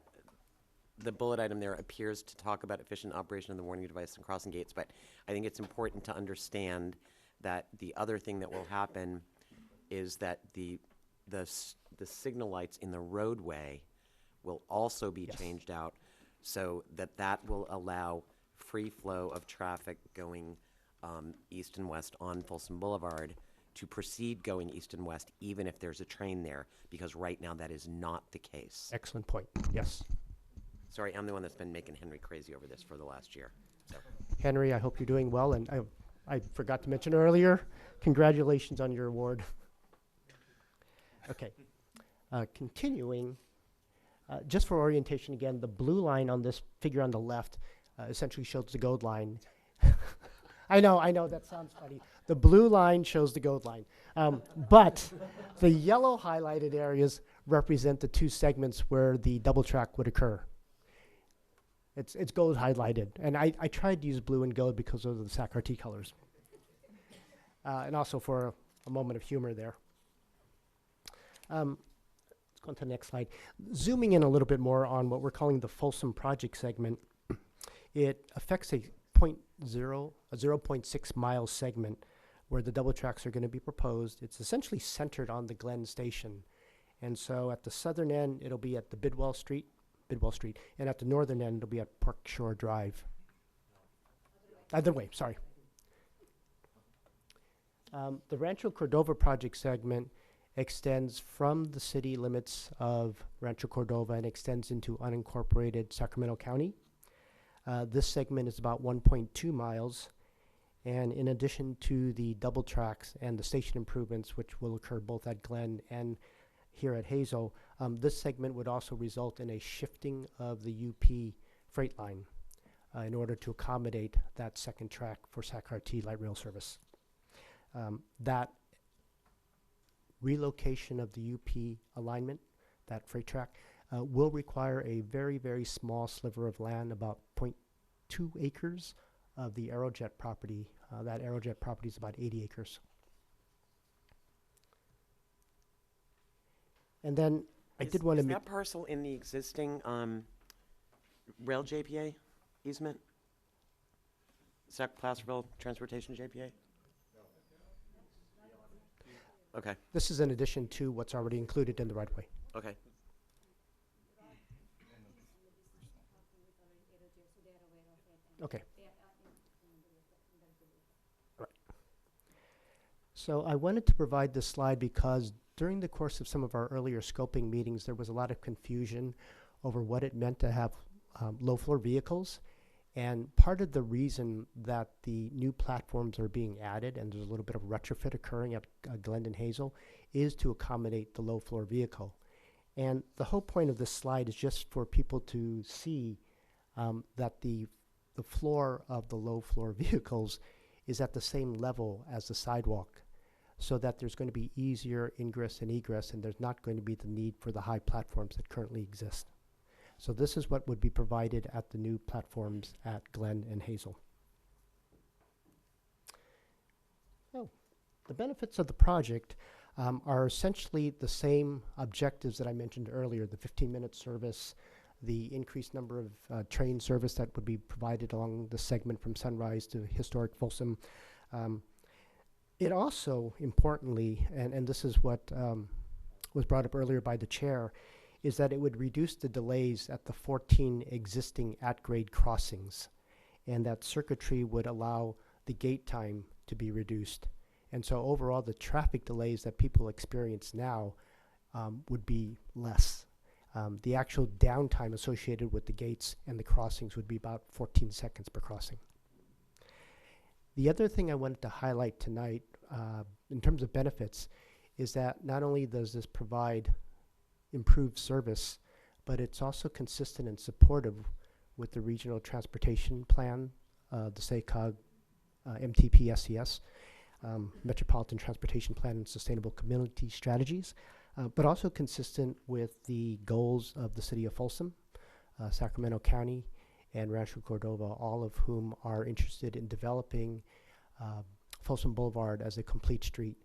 the bullet item there appears to talk about efficient operation of the warning device and crossing gates, but I think it's important to understand that the other thing that will happen is that the signal lights in the roadway will also be changed out so that will allow free flow of traffic going east and west on Folsom Boulevard to proceed going east and west even if there's a train there, because right now that is not the case. Excellent point. Yes. Sorry, I'm the one that's been making Henry crazy over this for the last year. So. Henry, I hope you're doing well, and I forgot to mention earlier, congratulations on your award. Okay. Continuing, just for orientation again, the blue line on this figure on the left essentially shows the GOLD line. I know, that sounds funny. The blue line shows the GOLD line. But the yellow highlighted areas represent the 2 segments where the double track would occur. It's gold highlighted. And I tried to use blue and gold because of the Sacramento colors. And also for a moment of humor there. Let's go on to the next slide. Zooming in a little bit more on what we're calling the Folsom project segment, it affects a 0.6 mile segment where the double tracks are going to be proposed. It's essentially centered on the Glen Station. And so at the southern end, it'll be at the Bidwell Street, and at the northern end, it'll be at Park Shore Drive. Other way, sorry. The Rancho Cordova project segment extends from the city limits of Rancho Cordova and extends into unincorporated Sacramento County. This segment is about 1.2 miles, and in addition to the double tracks and the station improvements, which will occur both at Glen and here at Hazel, this segment would also result in a shifting of the UP freight line in order to accommodate that second track for Sacramento light rail service. That relocation of the UP alignment, that freight track, will require a very, very small sliver of land, about 0.2 acres of the Aerojet property. That Aerojet property is about 80 acres. And then I did want to Is make... that parcel in the existing rail JPA easement? Placerville Transportation JPA? Okay. This is in addition to what's already included in the right-of-way. Okay. Okay. Right. So I wanted to provide this slide because during the course of some of our earlier scoping meetings, there was a lot of confusion over what it meant to have low-floor vehicles. And part of the reason that the new platforms are being added, and there's a little bit of retrofit occurring at Glen and Hazel, is to accommodate the low-floor vehicle. And the whole point of this slide is just for people to see that the floor of the low-floor vehicles is at the same level as the sidewalk, so that there's going to be easier ingress and egress, and there's not going to be the need for the high platforms that currently exist. So this is what would be provided at the new platforms at Glen and Hazel. Oh, the benefits of the project are essentially the same objectives that I mentioned earlier: the 15-minute service, the increased number of train service that would be provided along the segment from Sunrise to historic Folsom. It also, importantly, and this is what was brought up earlier by the chair, is that it would reduce the delays at the 14 existing at-grade crossings, and that Circuitry would allow the gate time to be reduced. And so overall, the traffic delays that people experience now would be less. The actual downtime associated with the gates and the crossings would be about 14 seconds per crossing. The other thing I wanted to highlight tonight, in terms of benefits, is that not only does this provide improved service, but it's also consistent and supportive with the regional transportation plan, the SACOG MTP SCS, Metropolitan Transportation Plan and Sustainable Community Strategies, but also consistent with the goals of the city of Folsom, Sacramento County, and Rancho Cordova, all of whom are interested in developing Folsom Boulevard as a complete street,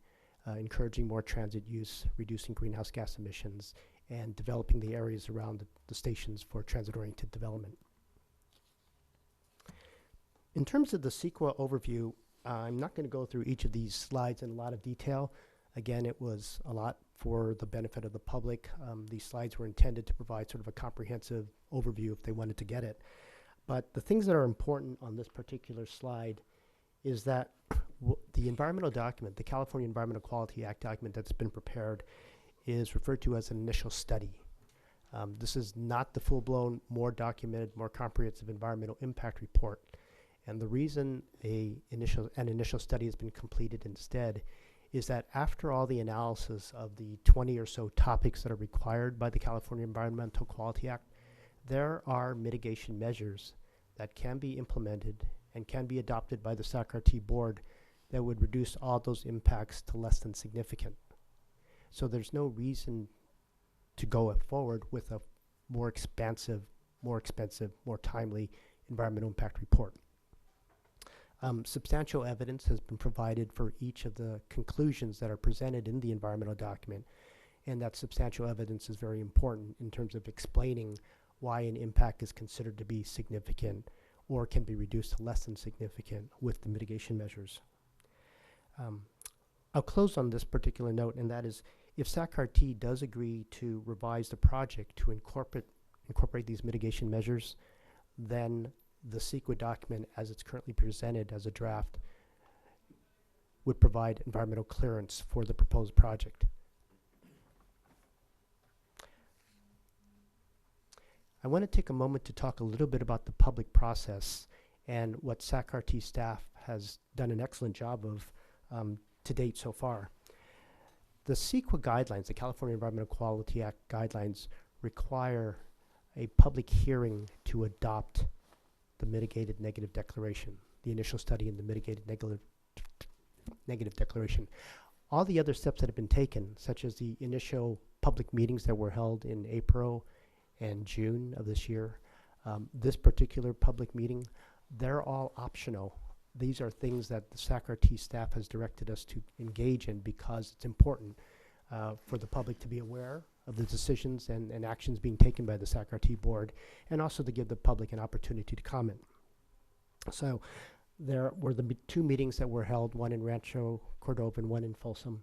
encouraging more transit use, reducing greenhouse gas emissions, and developing the areas around the stations for transit-oriented development. In terms of the CEQA overview, I'm not going to go through each of these slides in a lot of detail. Again, it was a lot for the benefit of the public. These slides were intended to provide sort of a comprehensive overview if they wanted to get it. But the things that are important on this particular slide is that the environmental document, the California Environmental Quality Act document that's been prepared, is referred to as an initial study. This is not the full-blown, more documented, more comprehensive environmental impact report. And the reason an initial study has been completed instead is that after all the analysis of the 20 or so topics that are required by the California Environmental Quality Act, there are mitigation measures that can be implemented and can be adopted by the SACRT board that would reduce all those impacts to less than significant. So there's no reason to go forward with a more expansive, more expensive, more timely environmental impact report. Substantial evidence has been provided for each of the conclusions that are presented in the environmental document, and that substantial evidence is very important in terms of explaining why an impact is considered to be significant or can be reduced to less than significant with the mitigation measures. I'll close on this particular note, and that is, if SACRT does agree to revise the project to incorporate these mitigation measures, then the CEQA document, as it's currently presented as a draft, would provide environmental clearance for the proposed project. I want to take a moment to talk a little bit about the public process and what SACRT staff has done an excellent job of to date so far. The CEQA guidelines, the California Environmental Quality Act guidelines, require a public hearing to adopt the mitigated negative declaration, the initial study and the mitigated negative declaration. All the other steps that have been taken, such as the initial public meetings that were held in April and June of this year. This particular public meeting, they're all optional. These are things that the SACRT staff has directed us to engage in because it's important for the public to be aware of the decisions and actions being taken by the SACRT board, and also to give the public an opportunity to comment. So there were the two meetings that were held, one in Rancho, Cordova, and one in Folsom.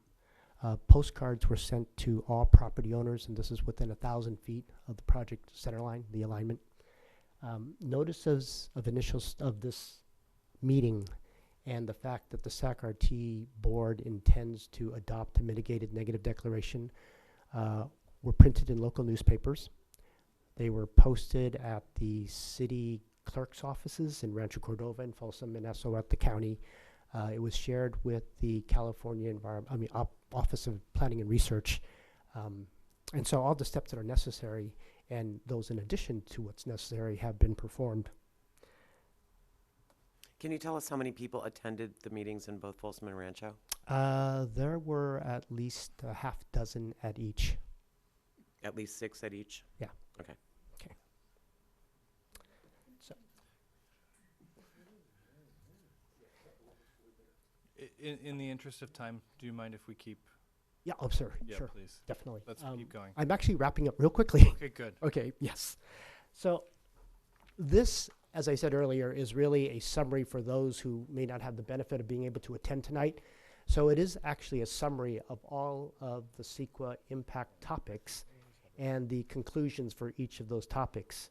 Postcards were sent to all property owners, and this is within 1,000 feet of the project centerline, the alignment. Notices of of this meeting and the fact that the SACRT board intends to adopt a mitigated negative declaration were printed in local newspapers. They were posted at the city clerk's offices in Rancho Cordova and Folsom, and also at the county. It was shared with the California Office of Planning and Research. And so all the steps that are necessary, and those in addition to what's necessary, have been performed. Can you tell us how many people attended the meetings in both Folsom and Rancho? There were at least a half dozen at each. At least 6 at each? Yeah. Okay. Okay. So. In the interest of time, do you mind if we keep? Yeah, oh, sir. Yeah, sure. please. Definitely. Let's keep going. I'm actually wrapping up real quickly. Okay, good. Okay, yes. So this, as I said earlier, is really a summary for those who may not have the benefit of being able to attend tonight. So it is actually a summary of all of the CEQA impact topics and the conclusions for each of those topics.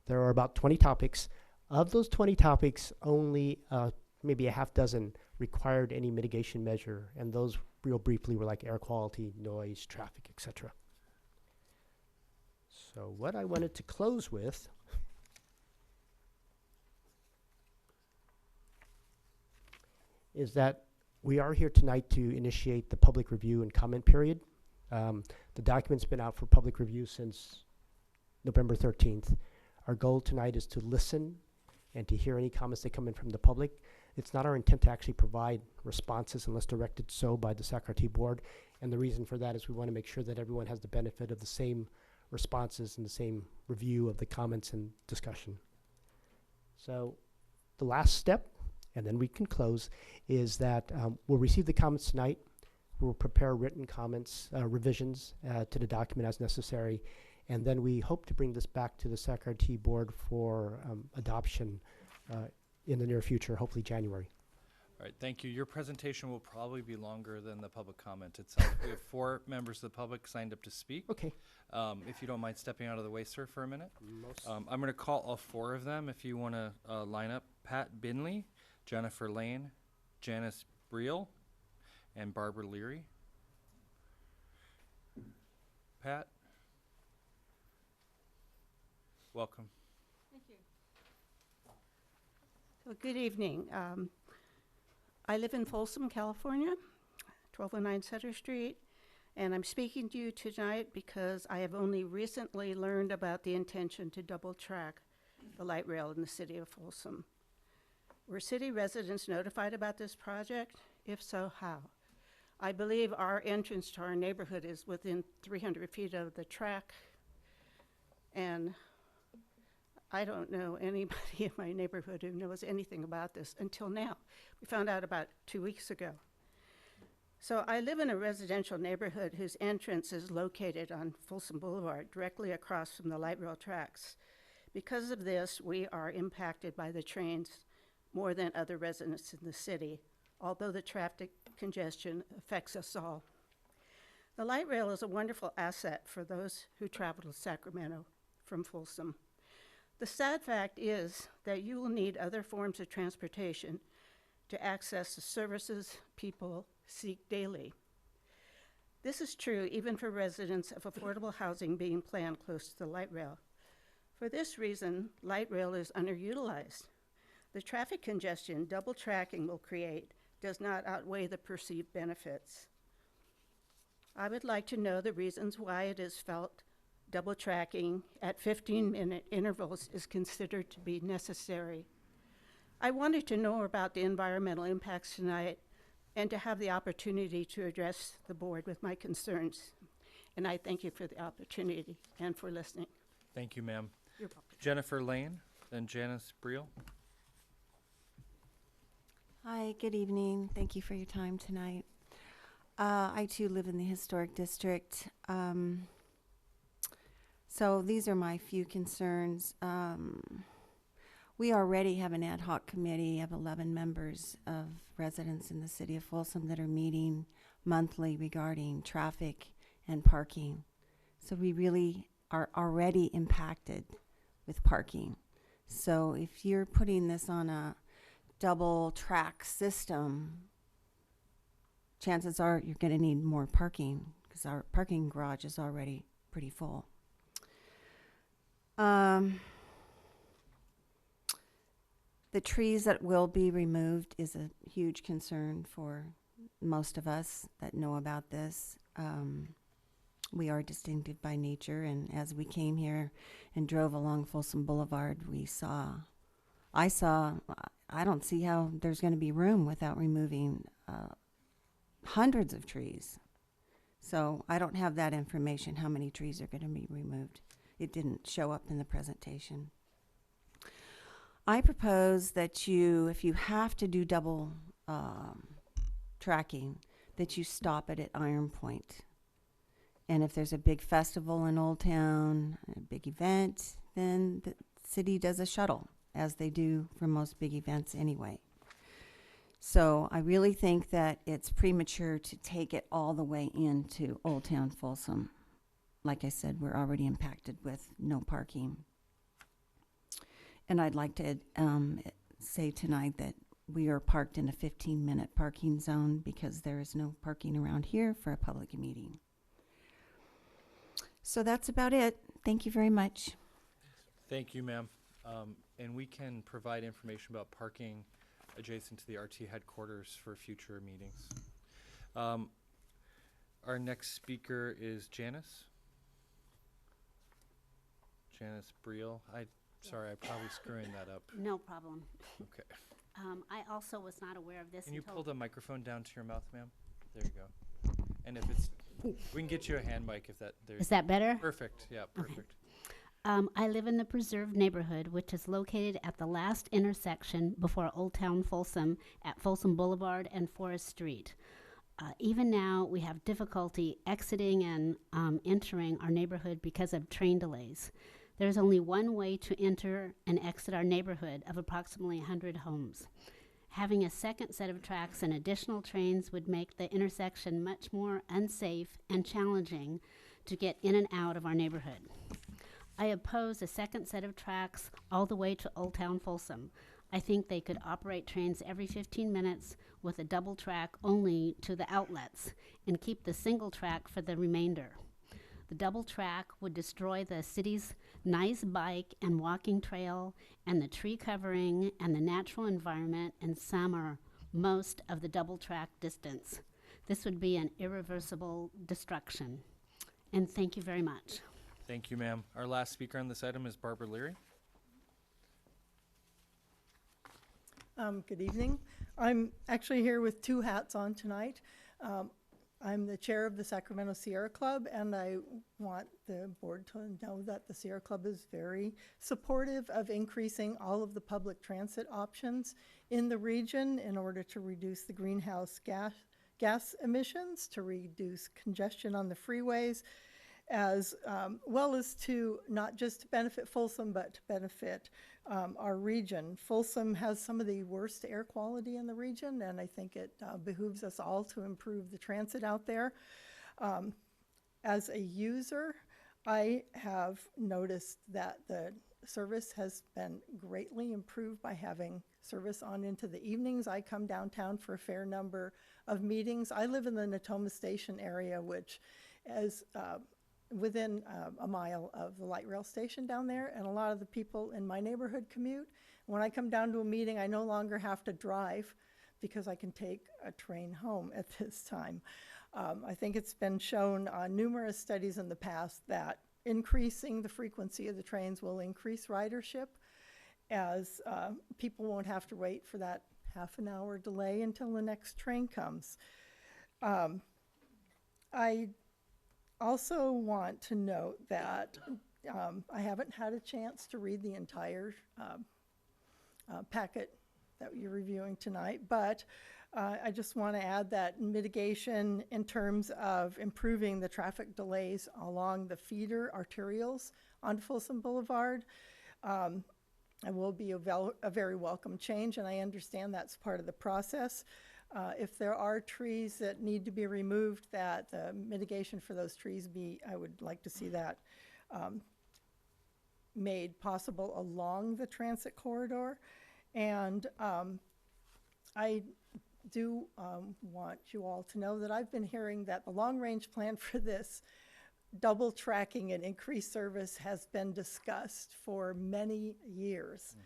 There are about 20 topics. Of those 20 topics, only maybe a half dozen required any mitigation measure, and those real briefly were like air quality, noise, traffic, etc. So what I wanted to close with is that we are here tonight to initiate the public review and comment period. The document's been out for public review since November 13th. Our goal tonight is to listen and to hear any comments that come in from the public. It's not our intent to actually provide responses unless directed so by the SACRT board. And the reason for that is we want to make sure that everyone has the benefit of the same responses and the same review of the comments and discussion. So the last step, and then we can close, is that we'll receive the comments tonight. We'll prepare written comments, revisions to the document as necessary. And then we hope to bring this back to the SACRT board for adoption in the near future, hopefully January. All right, thank you. Your presentation will probably be longer than the public comment. It's we have 4 members of the public signed up to speak. Okay. If you don't mind stepping out of the way, sir, for a minute. I'm going to call all 4 of them if you want to line up. Pat Binley, Jennifer Lane, Janice Briel, and Barbara Leary. Pat? Welcome. Thank you. So good evening. I live in Folsom, California, 1209 Center Street, and I'm speaking to you tonight because I have only recently learned about the intention to double track the light rail in the city of Folsom. Were city residents notified about this project? If so, how? I believe our entrance to our neighborhood is within 300 feet of the track, and I don't know anybody in my neighborhood who knows anything about this until now. We found out about 2 weeks ago. So I live in a residential neighborhood whose entrance is located on Folsom Boulevard, directly across from the light rail tracks. Because of this, we are impacted by the trains more than other residents in the city, although the traffic congestion affects us all. The light rail is a wonderful asset for those who travel to Sacramento from Folsom. The sad fact is that you will need other forms of transportation to access the services people seek daily. This is true even for residents of affordable housing being planned close to the light rail. For this reason, light rail is underutilized. The traffic congestion double tracking will create does not outweigh the perceived benefits. I would like to know the reasons why it is felt double tracking at 15-minute intervals is considered to be necessary. I wanted to know about the environmental impacts tonight and to have the opportunity to address the board with my concerns. And I thank you for the opportunity and for listening. Thank you, ma'am. You're welcome. Jennifer Lane, then Janice Briel. Hi, good evening. Thank you for your time tonight. I too live in the historic district. So these are my few concerns. We already have an ad hoc committee of 11 members of residents in the city of Folsom that are meeting monthly regarding traffic and parking. So we really are already impacted with parking. So if you're putting this on a double track system, chances are you're going to need more parking because our parking garage is already pretty full. The trees that will be removed is a huge concern for most of us that know about this. We are distinctive by nature, and as we came here and drove along Folsom Boulevard, I don't see how there's going to be room without removing hundreds of trees. So I don't have that information, how many trees are going to be removed. It didn't show up in the presentation. I propose that if you have to do double tracking, that you stop it at Iron Point. And if there's a big festival in Old Town, a big event, then the city does a shuttle, as they do for most big events anyway. So I really think that it's premature to take it all the way into Old Town Folsom. Like I said, we're already impacted with no parking. And I'd like to say tonight that we are parked in a 15-minute parking zone because there is no parking around here for a public meeting. So that's about it. Thank you very much. Thank you, ma'am. And we can provide information about parking adjacent to the RT headquarters for future meetings. Our next speaker is Janice. Janice Briel. Sorry, I'm probably screwing that up. No problem. Okay. I also was not aware of this. Can you until pull the microphone down to your mouth, ma'am? There you go. And if it's, we can get you a hand mic if that. Is that better? Perfect. Yeah, perfect. I live in the Preserve neighborhood, which is located at the last intersection before Old Town Folsom at Folsom Boulevard and Forest Street. Even now, we have difficulty exiting and entering our neighborhood because of train delays. There's only one way to enter and exit our neighborhood of approximately 100 homes. Having a second set of tracks and additional trains would make the intersection much more unsafe and challenging to get in and out of our neighborhood. I oppose a second set of tracks all the way to Old Town Folsom. I think they could operate trains every 15 minutes with a double track only to the outlets and keep the single track for the remainder. The double track would destroy the city's nice bike and walking trail and the tree covering and the natural environment in some or most of the double track distance. This would be an irreversible destruction. And thank you very much. Thank you, ma'am. Our last speaker on this item is Barbara Leary. Good evening. I'm actually here with two hats on tonight. I'm the chair of the Sacramento Sierra Club, and I want the board to know that the Sierra Club is very supportive of increasing all of the public transit options in the region in order to reduce the greenhouse gas emissions, to reduce congestion on the freeways, as well as to not just benefit Folsom, but to benefit our region. Folsom has some of the worst air quality in the region, and I think it behooves us all to improve the transit out there. As a user, I have noticed that the service has been greatly improved by having service on into the evenings. I come downtown for a fair number of meetings. I live in the Natoma Station area, which is within a mile of the light rail station down there, and a lot of the people in my neighborhood commute. When I come down to a meeting, I no longer have to drive because I can take a train home at this time. I think it's been shown on numerous studies in the past that increasing the frequency of the trains will increase ridership, as people won't have to wait for that half an hour delay until the next train comes. I also want to note that I haven't had a chance to read the entire packet that you're reviewing tonight, but I just want to add that mitigation in terms of improving the traffic delays along the feeder arterials on Folsom Boulevard will be a very welcome change, and I understand that's part of the process. If there are trees that need to be removed, that the mitigation for those trees I would like to see that made possible along the transit corridor. And I do want you all to know that I've been hearing that the long-range plan for this double tracking and increased service has been discussed for many years.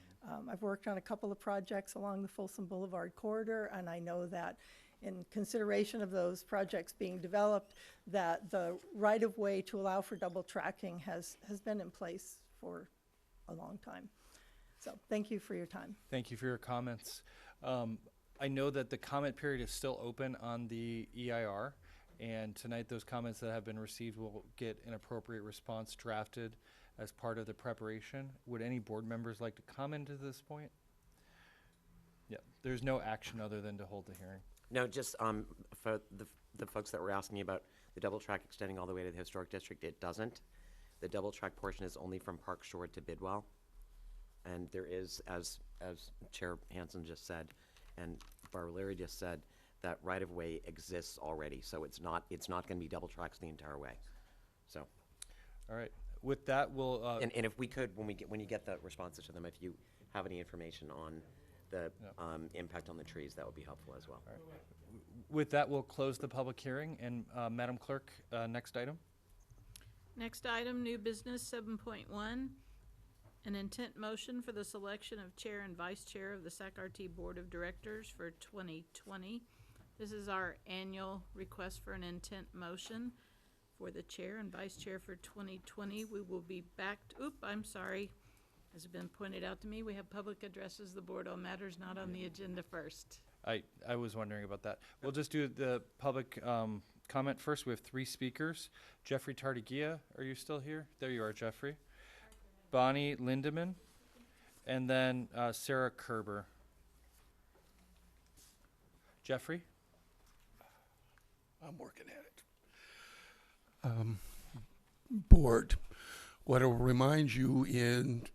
I've worked on a couple of projects along the Folsom Boulevard corridor, and I know that in consideration of those projects being developed, that the right-of-way to allow for double tracking has been in place for a long time. So thank you for your time. Thank you for your comments. I know that the comment period is still open on the EIR, and tonight those comments that have been received will get an appropriate response drafted as part of the preparation. Would any board members like to comment at this point? Yeah, there's no action other than to hold the hearing. No, just for the folks that were asking about the double track extending all the way to the historic district, it doesn't. The double track portion is only from Park Shore to Bidwell. And there is, as Chair Hansen just said, and Barbara Leary just said, that right-of-way exists already, so it's not going to be double tracks the entire way. So, all right. With that, we'll and if we could, when you get the responses to them, if you have any information on the impact on the trees, that would be helpful as well. All right. With that, we'll close the public hearing. And Madam Clerk, next item. Next item, new business 7.1. An intent motion for the selection of chair and vice chair of the SAC-RT Board of Directors for 2020. This is our annual request for an intent motion for the chair and vice chair for 2020. We will be back to, I'm sorry, as has been pointed out to me, we have public addresses, the board on matters not on the agenda first. I was wondering about that. We'll just do the public comment first. We have 3 speakers. Jeffrey Tardigia, are you still here? There you are, Jeffrey. Bonnie Lindemann, and then Sarah Kerber. Jeffrey? I'm working at it. Board, what I will remind you in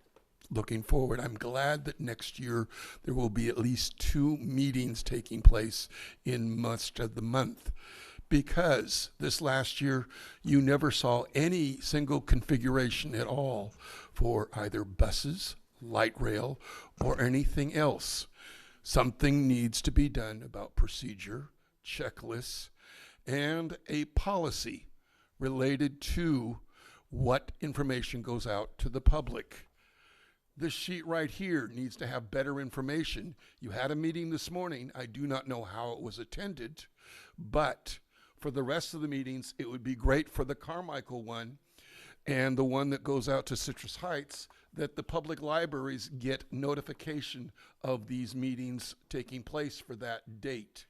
looking forward, I'm glad that next year there will be at least 2 meetings taking place in most of the month, because this last year you never saw any single configuration at all for either buses, light rail, or anything else. Something needs to be done about procedure, checklists, and a policy related to what information goes out to the public. This sheet right here needs to have better information. You had a meeting this morning. I do not know how it was attended, but for the rest of the meetings, it would be great for the Carmichael one and the one that goes out to Citrus Heights, that the public libraries get notification of these meetings taking place for that date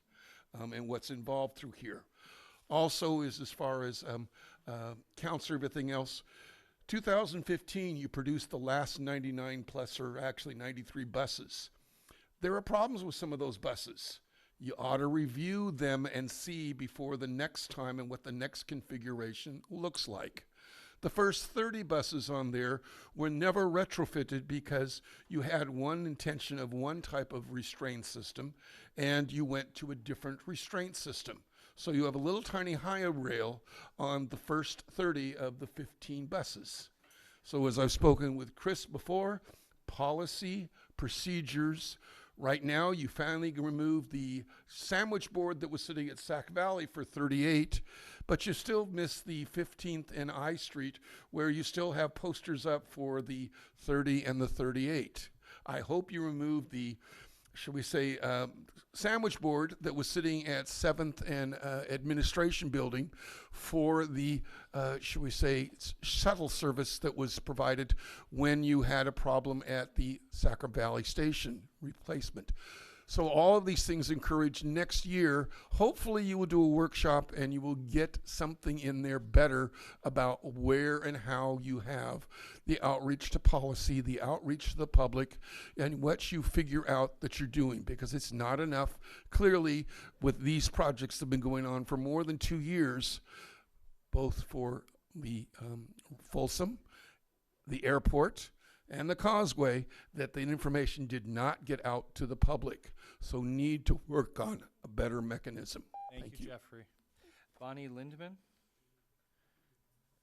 and what's involved through here. Also is as far as council, everything else, 2015, you produced the last 99 plus, or actually 93 buses. There are problems with some of those buses. You ought to review them and see before the next time and what the next configuration looks like. The first 30 buses on there were never retrofitted because you had one intention of one type of restraint system and you went to a different restraint system. So you have a little tiny higher rail on the first 30 of the 15 buses. So as I've spoken with Chris before, policy, procedures. Right now, you finally removed the sandwich board that was sitting at Sac Valley for 38, but you still miss the 15th and I Street, where you still have posters up for the 30 and the 38. I hope you remove the, shall we say, sandwich board that was sitting at 7th and Administration Building for the, shall we say, shuttle service that was provided when you had a problem at the Sacramento Valley Station replacement. So all of these things encourage next year, hopefully you will do a workshop and you will get something in there better about where and how you have the outreach to policy, the outreach to the public, and what you figure out that you're doing, because it's not enough. Clearly, with these projects that have been going on for more than 2 years, both for the Folsom, the airport, and the Causeway, that the information did not get out to the public. So need to work on a better mechanism. Thank you, Jeffrey. Bonnie Lindman.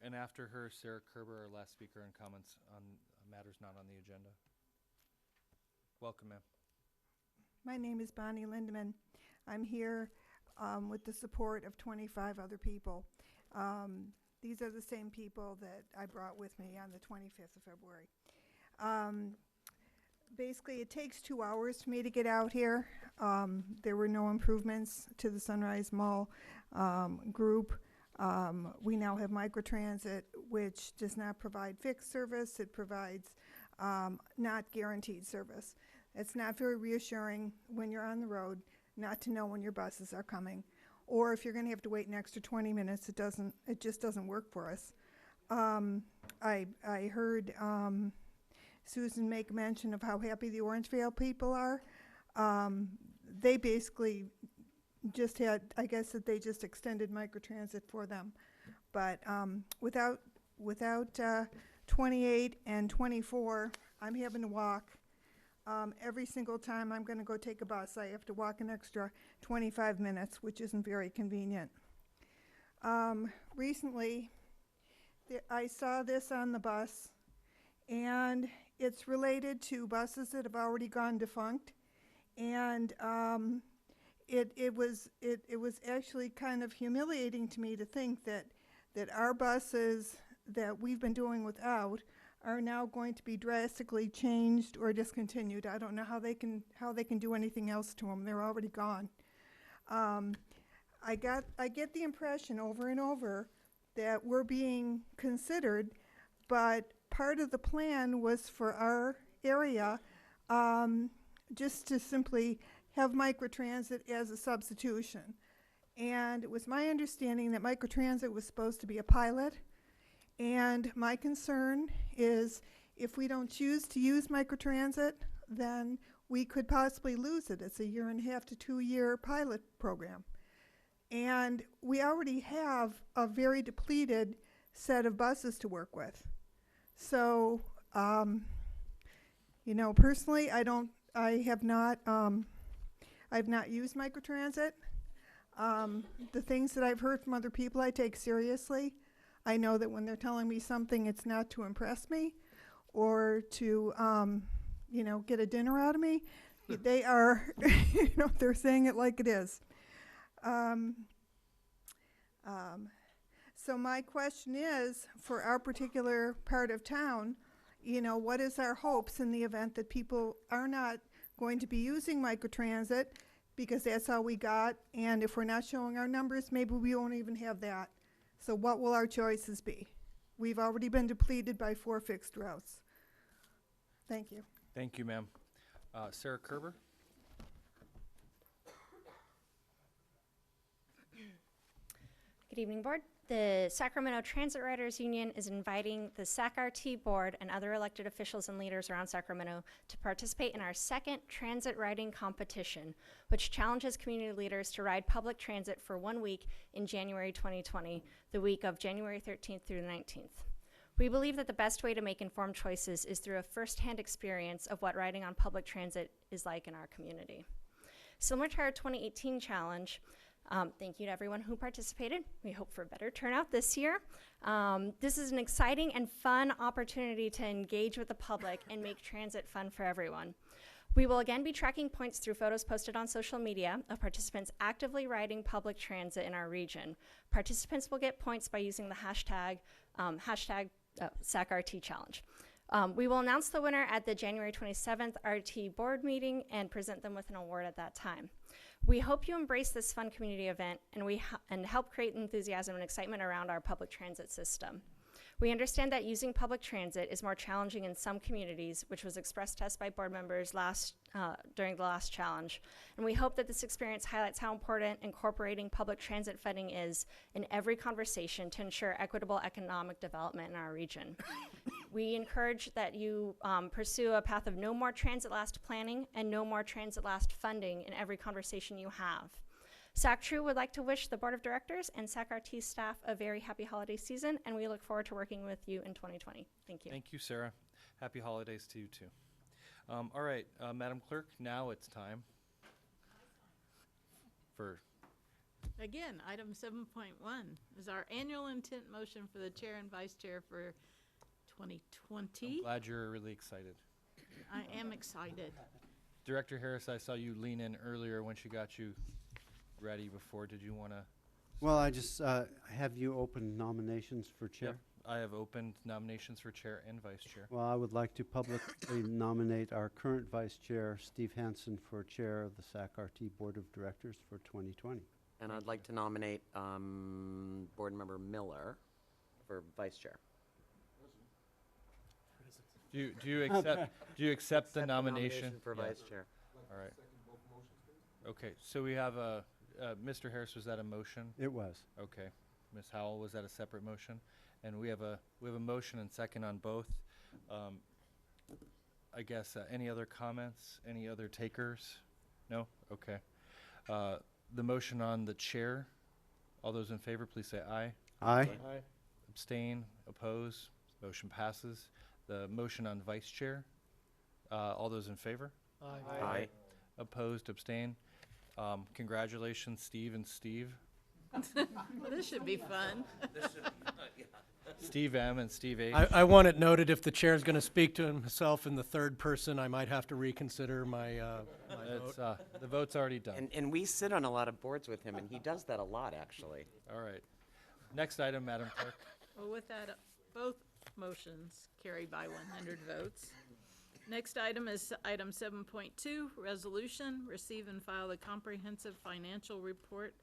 And after her, Sarah Kerber, our last speaker, and comments on matters not on the agenda. Welcome, ma'am. My name is Bonnie Lindman. I'm here with the support of 25 other people. These are the same people that I brought with me on the 25th of February. Basically, it takes 2 hours for me to get out here. There were no improvements to the Sunrise Mall group. We now have Microtransit, which does not provide fixed service. It provides not guaranteed service. It's not very reassuring when you're on the road not to know when your buses are coming. Or if you're going to have to wait an extra 20 minutes, it just doesn't work for us. I heard Susan make mention of how happy the Orangevale people are. They basically just had, I guess that they just extended Microtransit for them. But without 28 and 24, I'm having to walk. Every single time I'm going to go take a bus, I have to walk an extra 25 minutes, which isn't very convenient. Recently, I saw this on the bus, and it's related to buses that have already gone defunct, and it was actually kind of humiliating to me to think that our buses that we've been doing without are now going to be drastically changed or discontinued. I don't know how they can do anything else to them. They're already gone. I get the impression over and over that we're being considered, but part of the plan was for our area just to simply have Microtransit as a substitution. And it was my understanding that Microtransit was supposed to be a pilot. And my concern is if we don't choose to use Microtransit, then we could possibly lose it. It's a 1.5 to 2 year pilot program. And we already have a very depleted set of buses to work with. So, you know, personally, I've not used Microtransit. The things that I've heard from other people I take seriously. I know that when they're telling me something, it's not to impress me or to, you know, get a dinner out of me. They are, you know, they're saying it like it is. So my question is, for our particular part of town, you know, what is our hopes in the event that people are not going to be using Microtransit, because that's how we got, and if we're not showing our numbers, maybe we won't even have that. So what will our choices be? We've already been depleted by 4 fixed routes. Thank you. Thank you, ma'am. Sarah Kerber. Good evening, Board. The Sacramento Transit Riders Union is inviting the SAC-RT Board and other elected officials and leaders around Sacramento to participate in our second transit riding competition, which challenges community leaders to ride public transit for 1 week in January 2020, the week of January 13th through the 19th. We believe that the best way to make informed choices is through a first-hand experience of what riding on public transit is like in our community. Similar to our 2018 challenge, thank you to everyone who participated. We hope for a better turnout this year. This is an exciting and fun opportunity to engage with the public and make transit fun for everyone. We will again be tracking points through photos posted on social media of participants actively riding public transit in our region. Participants will get points by using the hashtag SACRT Challenge. We will announce the winner at the January 27th RT board meeting and present them with an award at that time. We hope you embrace this fun community event and help create enthusiasm and excitement around our public transit system. We understand that using public transit is more challenging in some communities, which was expressed to us by board members during the last challenge. And we hope that this experience highlights how important incorporating public transit funding is in every conversation to ensure equitable economic development in our region. We encourage that you pursue a path of no more transit last planning and no more transit last funding in every conversation you have. SACTRU would like to wish the Board of Directors and SAC-RT staff a very happy holiday season, and we look forward to working with you in 2020. Thank you. Thank you, Sarah. Happy holidays to you, too. All right, Madam Clerk, now it's time for... Again, item 7.1 is our annual intent motion for the chair and vice chair for 2020. I'm glad you're really excited. I am excited. Director Harris, I saw you lean in earlier when she got you ready before. Did you want to? Well, I just have you open nominations for chair. Yep, I have opened nominations for chair and vice chair. Well, I would like to publicly nominate our current vice chair, Steve Hansen, for chair of the SAC-RT Board of Directors for 2020. And I'd like to nominate Board Member Miller for vice chair. Do you accept the nomination for Yeah. vice chair? All right. Okay, so we have a Mr. Harris, was that a motion? It was. Okay. Ms. Howell, was that a separate motion? And we have a motion and second on both. I guess any other comments? Any other takers? No? Okay. The motion on the chair. All those in favor, please say aye. Aye. Aye. Abstain, oppose, motion passes. The motion on vice chair. All those in favor? Aye. Aye. Opposed, abstain. Congratulations, Steve and Steve. Well, this should be fun. Steve M. and Steve H. I want it noted, if the chair is going to speak to himself in the third person, I might have to reconsider my vote. The vote's already done. And we sit on a lot of boards with him, and he does that a lot, actually. All right. Next item, Madam Clerk. Well, with that, both motions carry by 100 votes. Next item is item 7.2, resolution, receive and file the comprehensive financial report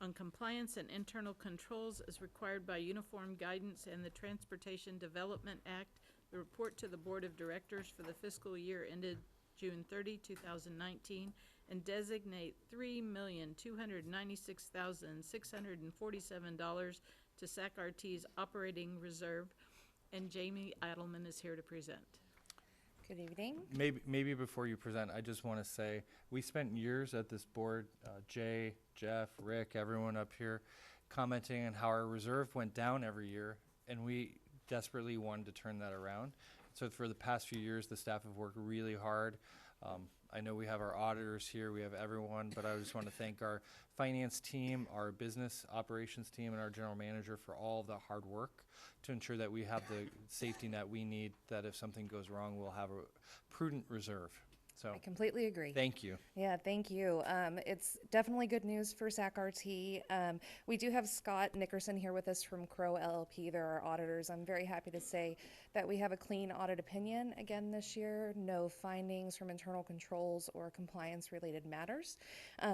on compliance and internal controls as required by Uniform Guidance and the Transportation Development Act, the report to the Board of Directors for the fiscal year ended June 30, 2019, and designate $3,296,647 to SAC-RT's operating reserve. And Jamie Adelman is here to present. Good evening. Maybe before you present, I just want to say we spent years at this board, Jay, Jeff, Rick, everyone up here, commenting on how our reserve went down every year, and we desperately wanted to turn that around. So for the past few years, the staff have worked really hard. I know we have our auditors here, we have everyone, but I just want to thank our finance team, our business operations team, and our general manager for all of the hard work to ensure that we have the safety net we need, that if something goes wrong, we'll have a prudent reserve. So I completely agree. Thank you. Yeah, thank you. It's definitely good news for SAC-RT. We do have Scott Nickerson here with us from Crow LLP. They're our auditors. I'm very happy to say that we have a clean audit opinion again this year. No findings from internal controls or compliance-related matters.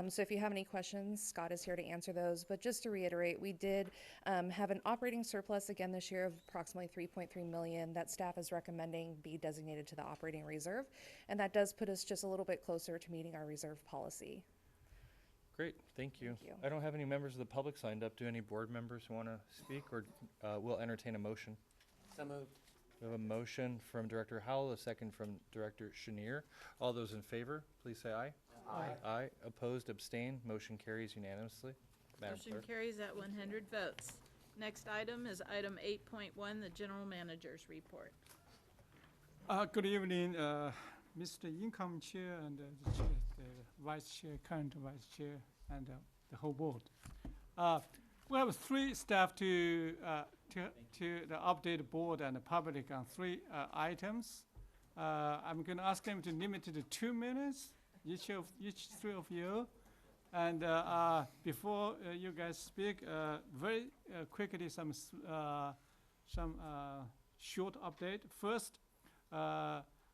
So if you have any questions, Scott is here to answer those. But just to reiterate, we did have an operating surplus again this year of approximately $3.3 million that staff is recommending be designated to the operating reserve. And that does put us just a little bit closer to meeting our reserve policy. Great, thank you. Thank you. I don't have any members of the public signed up. Do any board members want to speak, or we'll entertain a motion? So moved. We have a motion from Director Howell, a second from Director Chenier. All those in favor, please say aye. Aye. Aye. Opposed, abstain. Motion carries unanimously. Madam Motion Clerk. carries at 100 votes. Next item is item 8.1, the general manager's report. Good evening, Mr. Income Chair and the Vice Chair, current Vice Chair, and the whole board. We have three staff to the update board and the public on three items. I'm going to ask them to limit it to 2 minutes, each three of you. And before you guys speak, very quickly some short update. First,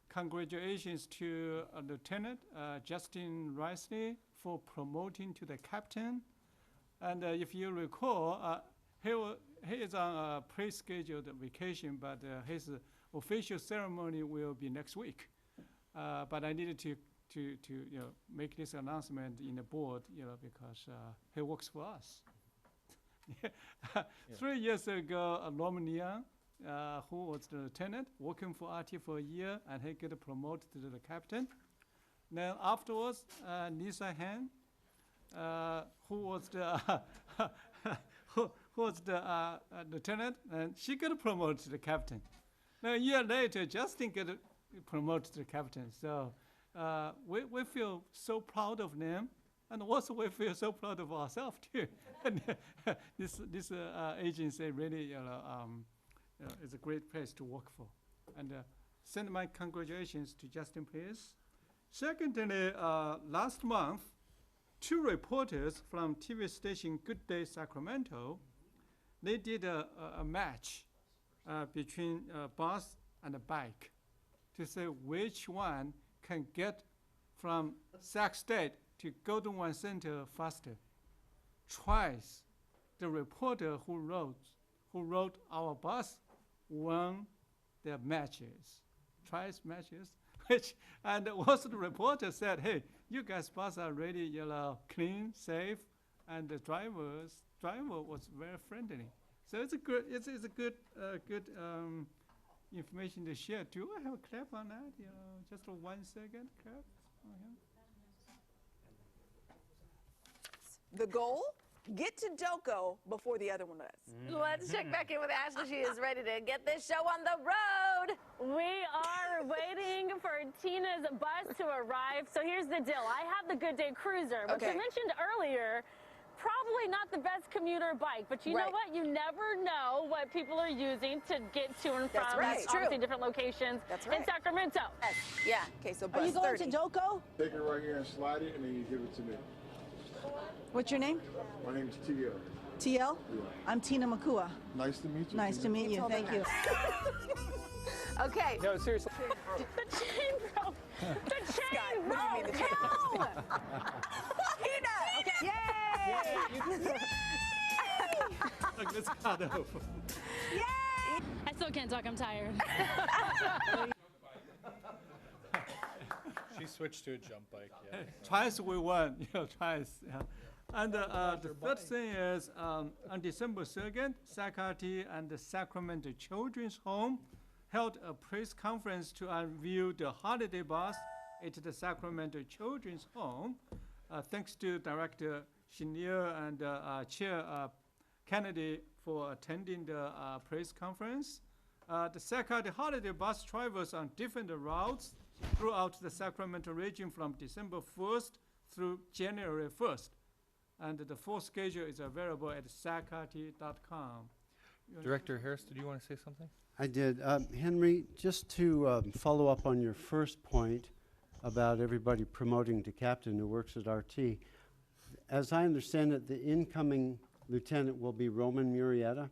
congratulations to Lieutenant Justin Risley for promoting to the captain. And if you recall, he is on a pre-scheduled vacation, but his official ceremony will be next week. But I needed to make this announcement in the board, because he works for us. 3 years ago, Norman Young, who was the lieutenant, working for RT for a year, and he got promoted to the captain. Then afterwards, Lisa Hamm, who was the who was the lieutenant, and she got promoted to the captain. Now a year later, Justin got promoted to the captain. So we feel so proud of them, and also we feel so proud of ourselves too. And this agency really, is a great place to work for. And send my congratulations to Justin, please. Secondly, last month, 2 reporters from TV station Good Day Sacramento, they did a match between a bus and a bike to say which one can get from Sac State to Golden One Center faster. Twice, the reporter who wrote our bus won the matches. Twice matches. And also the reporter said, hey, you guys' bus are really clean, safe, and the driver was very friendly. So it's a good information to share. Do I have a clap on that? Just a 1 second clap. The goal? Get to Doko before the other one does. Let's check back in with Ashley. She is ready to get this show on the road. We are waiting for Tina's bus to arrive. So here's the deal. I have the Good Day Cruiser, which I mentioned earlier. Probably not the best commuter bike, but you know what? You never know what people are using to get to and from obviously different locations in Sacramento. Yes. Yeah. Okay, so bus 30. Are you going to Doko? Take it right here and slide it, and then you give it to me. What's your name? My name is TL. TL? Yeah. I'm Tina Makua. Nice to meet you. Nice to meet you. Thank you. Okay. No, seriously. The chain broke. The chain broke. What do you mean the chain broke? Tina! Yay! Look, let's cut over. Yay! I still can't talk. I'm tired. She switched to a jump bike, yeah. Twice we won, twice. Yeah. And the third thing is, on December 2nd, SAC-RT and the Sacramento Children's Home held a press conference to unveil the holiday bus at the Sacramento Children's Home. Thanks to Director Chenier and Chair Kennedy for attending the press conference. The SAC-RT holiday bus travels on different routes throughout the Sacramento region from December 1st through January 1st. And the full schedule is available at sacrt.com. Director Harris, did you want to say something? I did. Henry, just to follow up on your first point about everybody promoting to captain who works at RT, as I understand it, the incoming lieutenant will be Roman Murrieta.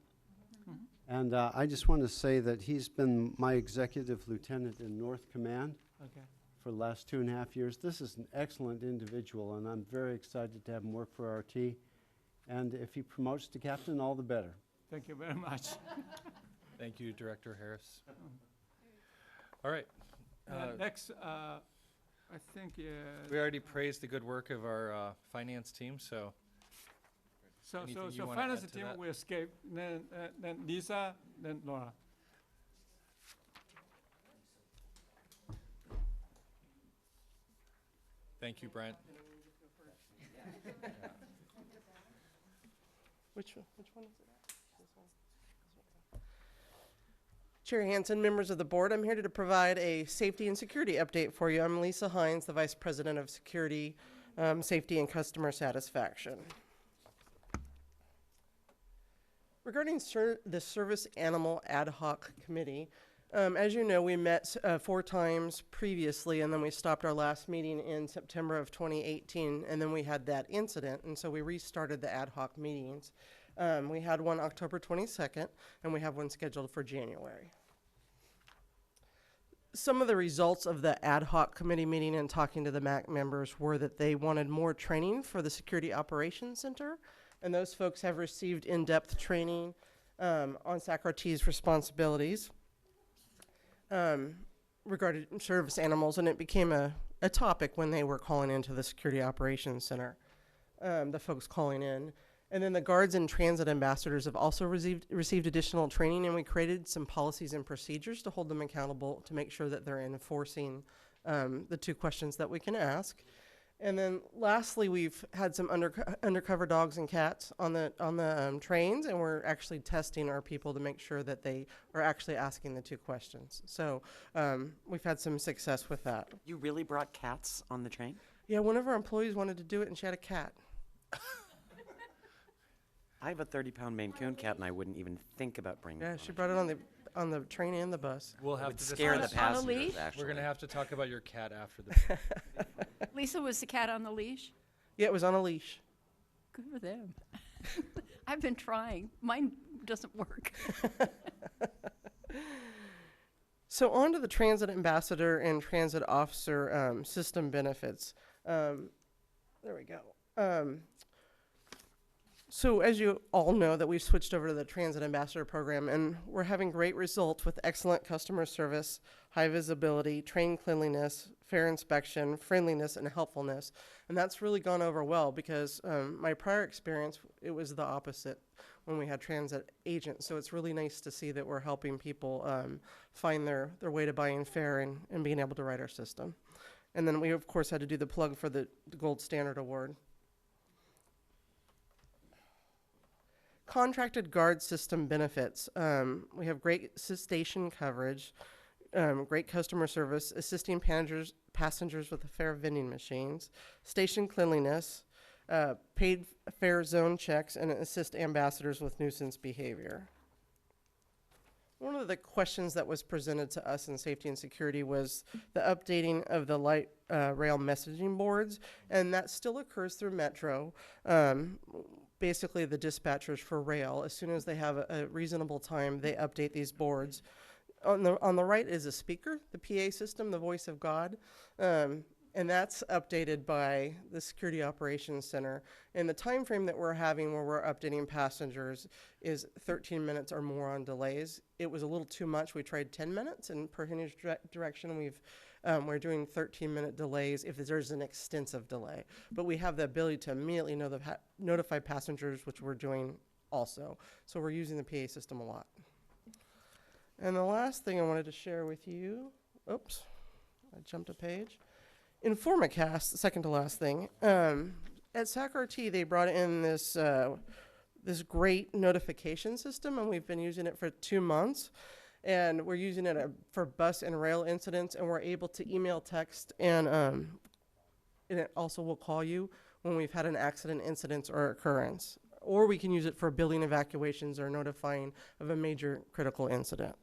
And I just want to say that he's been my executive lieutenant in North Command for the last 2.5 years. This is an excellent individual, and I'm very excited to have him work for RT. And if he promotes to captain, all the better. Thank you very much. Thank you, Director Harris. All right. Next, I think we already praised the good work of our finance team, so. So finance team will escape. Then Lisa, then Laura. Thank you, Brent. Which one is it? This one. Chair Hansen, members of the board, I'm here to provide a safety and security update for you. I'm Lisa Hines, the Vice President of Security, Safety and Customer Satisfaction. Regarding the Service Animal Ad Hoc Committee, as you know, we met 4 times previously, and then we stopped our last meeting in September of 2018, and then we had that incident, and so we restarted the ad hoc meetings. We had one October 22nd, and we have one scheduled for January. Some of the results of the ad hoc committee meeting and talking to the MAC members were that they wanted more training for the Security Operations Center, and those folks have received in-depth training on SACRT's responsibilities regarding service animals, and it became a topic when they were calling into the Security Operations Center, the folks calling in. And then the guards and transit ambassadors have also received additional training, and we created some policies and procedures to hold them accountable to make sure that they're enforcing the 2 questions that we can ask. And then lastly, we've had some undercover dogs and cats on the trains, and we're actually testing our people to make sure that they are actually asking the 2 questions. So we've had some success with that. You really brought cats on the train? Yeah, one of our employees wanted to do it, and she had a cat. I have a 30-pound Maine Coon cat, and I wouldn't even think about bringing it. Yeah, she brought it on the train and the bus. We'll have would to scare the discuss- passengers, We're going to actually. have to talk about your cat after the. Lisa, was the cat on the leash? Yeah, it was on a leash. Good for them. I've been trying. Mine doesn't work. So on to the transit ambassador and transit officer system benefits. There we go. So as you all know, that we've switched over to the transit ambassador program, and we're having great results with excellent customer service, high visibility, train cleanliness, fair inspection, friendliness, and helpfulness. And that's really gone over well because my prior experience, it was the opposite when we had transit agents. So it's really nice to see that we're helping people find their way to buying fare and being able to ride our system. And then we, of course, had to do the plug for the Gold Standard Award. Contracted guard system benefits. We have great station coverage, great customer service, assisting passengers with the fare vending machines, station cleanliness, paid fare zone checks, and assist ambassadors with nuisance behavior. One of the questions that was presented to us in safety and security was the updating of the light rail messaging boards, and that still occurs through Metro. Basically, the dispatchers for rail, as soon as they have a reasonable time, they update these boards. On the right is a speaker, the PA system, the voice of God, and that's updated by the Security Operations Center. And the time frame that we're having where we're updating passengers is 13 minutes or more on delays. It was a little too much. We tried 10 minutes, and per Henry's direction, we're doing 13-minute delays if there's an extensive delay. But we have the ability to immediately notify passengers, which we're doing also. So we're using the PA system a lot. And the last thing I wanted to share with you, oops, I jumped a page. Informacast, the second to last thing. At SACRT, they brought in this great notification system, and we've been using it for 2 months. And we're using it for bus and rail incidents, and we're able to email, text, and it also will call you when we've had an accident, incident, or occurrence. Or we can use it for building evacuations or notifying of a major critical incident.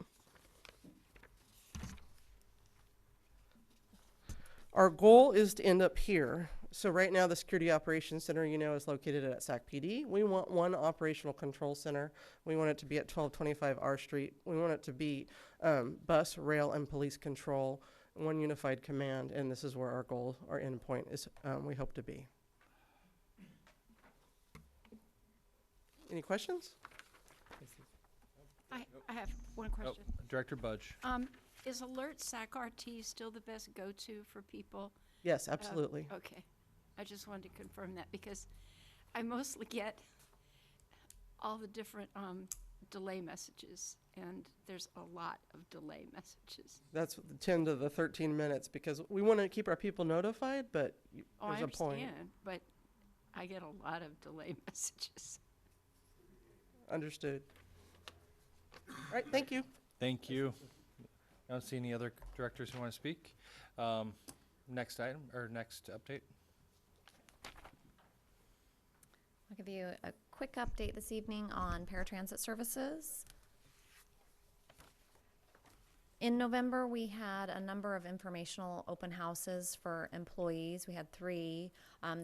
Our goal is to end up here. So right now, the Security Operations Center, is located at SAC PD. We want one operational control center. We want it to be at 1225 R Street. We want it to be bus, rail, and police control, one unified command, and this is where our goal, our endpoint is, we hope to be. Any questions? I have one question. Director Budge. Is Alert SACRT still the best go-to for people? Yes, absolutely. Okay. I just wanted to confirm that because I mostly get all the different delay messages, and there's a lot of delay messages. That's the 10 to the 13 minutes because we want to keep our people notified, but there's a point. I understand, but I get a lot of delay messages. Understood. All right, thank you. Thank you. I don't see any other directors who want to speak. Next item, or next update. I'll give you a quick update this evening on paratransit services. In November, we had a number of informational open houses for employees. We had 3.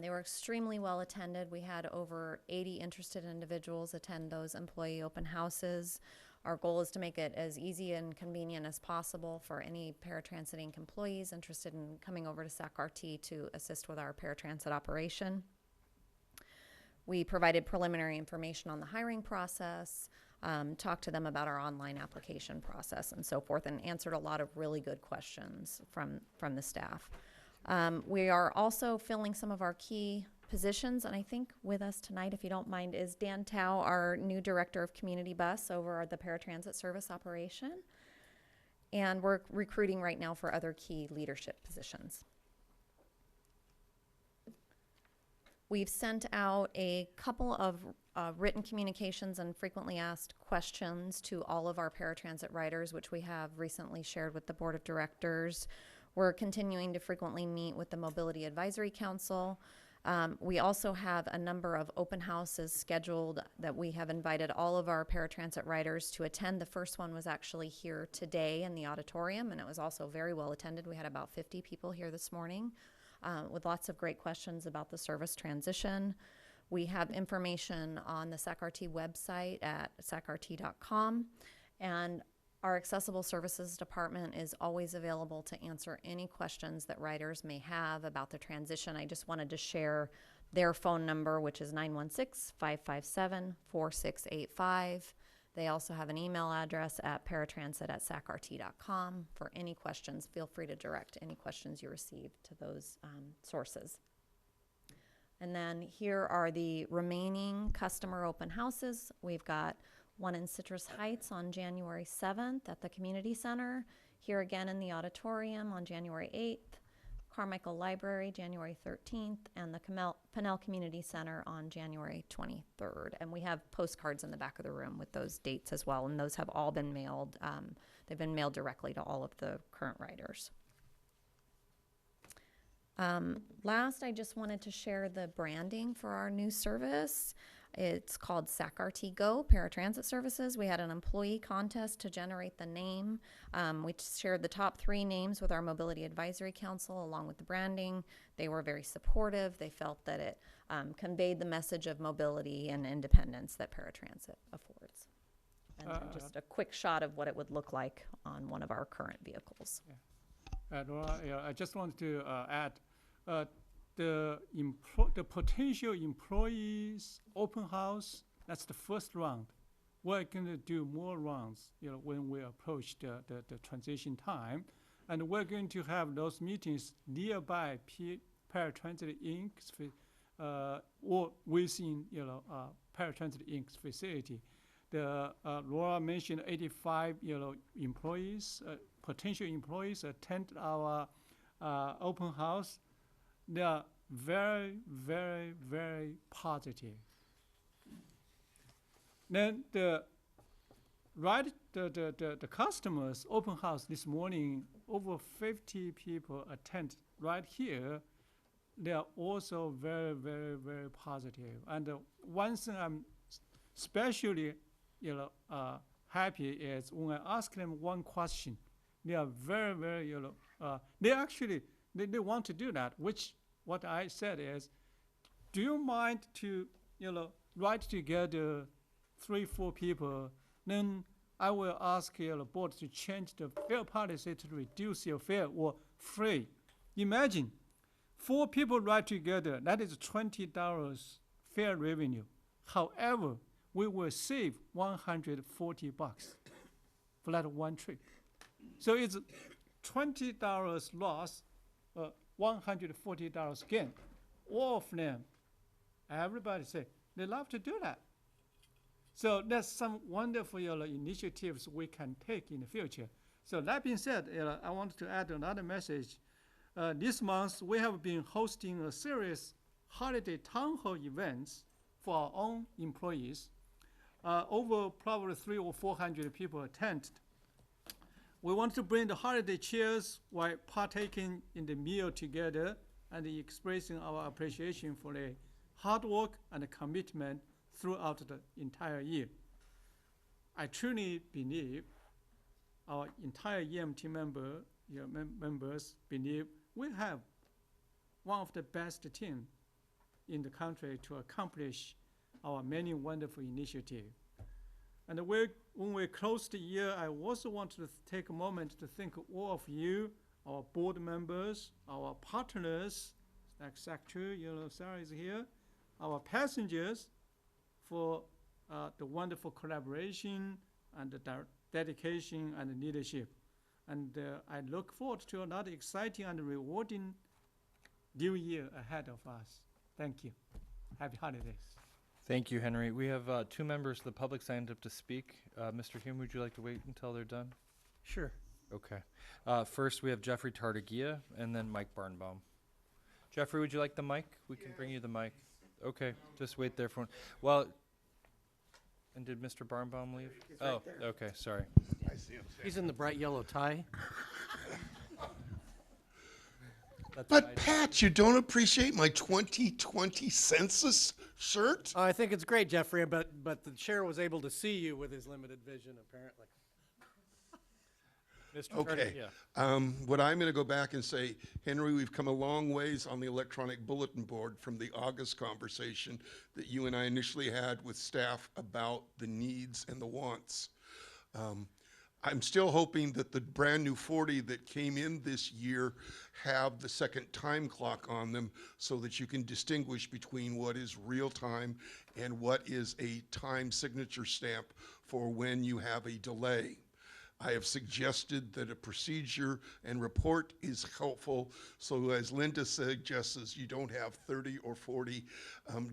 They were extremely well attended. We had over 80 interested individuals attend those employee open houses. Our goal is to make it as easy and convenient as possible for any paratransit Inc. employees interested in coming over to SACRT to assist with our paratransit operation. We provided preliminary information on the hiring process, talked to them about our online application process and so forth, and answered a lot of really good questions from the staff. We are also filling some of our key positions, and I think with us tonight, if you don't mind, is Dan Tao, our new Director of Community Bus over the paratransit service operation. And we're recruiting right now for other key leadership positions. We've sent out a couple of written communications and frequently asked questions to all of our paratransit riders, which we have recently shared with the Board of Directors. We're continuing to frequently meet with the Mobility Advisory Council. We also have a number of open houses scheduled that we have invited all of our paratransit riders to attend. The first one was actually here today in the auditorium, and it was also very well attended. We had about 50 people here this morning with lots of great questions about the service transition. We have information on the SACRT website at sacrt.com, and our Accessible Services Department is always available to answer any questions that riders may have about the transition. I just wanted to share their phone number, which is 916-557-4685. They also have an email address at paratransit@sacrt.com. For any questions, feel free to direct any questions you receive to those sources. And then here are the remaining customer open houses. We've got one in Citrus Heights on January 7th at the Community Center, here again in the auditorium on January 8th, Carmichael Library January 13th, and the Pinnell Community Center on January 23rd. And we have postcards in the back of the room with those dates as well, and those have all been mailed. They've been mailed directly to all of the current riders. Last, I just wanted to share the branding for our new service. It's called SACRT Go Paratransit Services. We had an employee contest to generate the name. We shared the top 3 names with our Mobility Advisory Council along with the branding. They were very supportive. They felt that it conveyed the message of mobility and independence that paratransit affords. And then just a quick shot of what it would look like on one of our current vehicles. I just want to add, the potential employees open house, that's the first round. We're going to do more rounds, when we approach the transition time. And we're going to have those meetings nearby Paratransit Inc.'s or within, Paratransit Inc.'s facility. Laura mentioned 85, employees, potential employees attend our open house. They are very, very, very positive. Then the customers open house this morning, over 50 people attend right here. They are also very, very, very positive. And one thing I'm especially, happy is when I ask them one question, they are very, very, they actually. They want to do that, which what I said is, do you mind to, write together 3-4 people, then I will ask the board to change the fare policy to reduce your fare or free. Imagine 4 people write together, that is $20 fare revenue. However, we will save $140 for that one trip. So it's $20 loss, $140 gain. All of them, everybody say they love to do that. So that's some wonderful initiatives we can take in the future. So that being said, I want to add another message. This month we have been hosting a series holiday town hall events for our own employees. Over probably 300 or 400 people attended. We want to bring the holiday cheers while partaking in the meal together and expressing our appreciation for the hard work and the commitment throughout the entire year. I truly believe our entire EMT members believe we have one of the best teams in the country to accomplish our many wonderful initiatives. And when we close the year, I also want to take a moment to thank all of you, our board members, our partners, like Secretary, Sarah is here, our passengers for the wonderful collaboration and the dedication and leadership. And I look forward to another exciting and rewarding new year ahead of us. Thank you. Happy holidays. Thank you, Henry. We have 2 members of the public signed up to speak. Mr. Hume, would you like to wait until they're done? Sure. Okay. First, we have Jeffrey Tartagia and then Mike Barnbaum. Jeffrey, would you like the mic? We can bring you the mic. Okay, just wait there for one. Well, and did Mr. Barnbaum leave? Oh, okay, sorry. I see him. He's in the bright yellow tie. But Pat, you don't appreciate my 2020 census shirt? I think it's great, Jeffrey, but the chair was able to see you with his limited vision, apparently. Mr. Okay. Tartagia. What I'm going to go back and say, Henry, we've come a long ways on the electronic bulletin board from the August conversation that you and I initially had with staff about the needs and the wants. I'm still hoping that the brand new 40 that came in this year have the second time clock on them so that you can distinguish between what is real time and what is a time signature stamp for when you have a delay. I have suggested that a procedure and report is helpful, so as Linda suggests, you don't have 30 or 40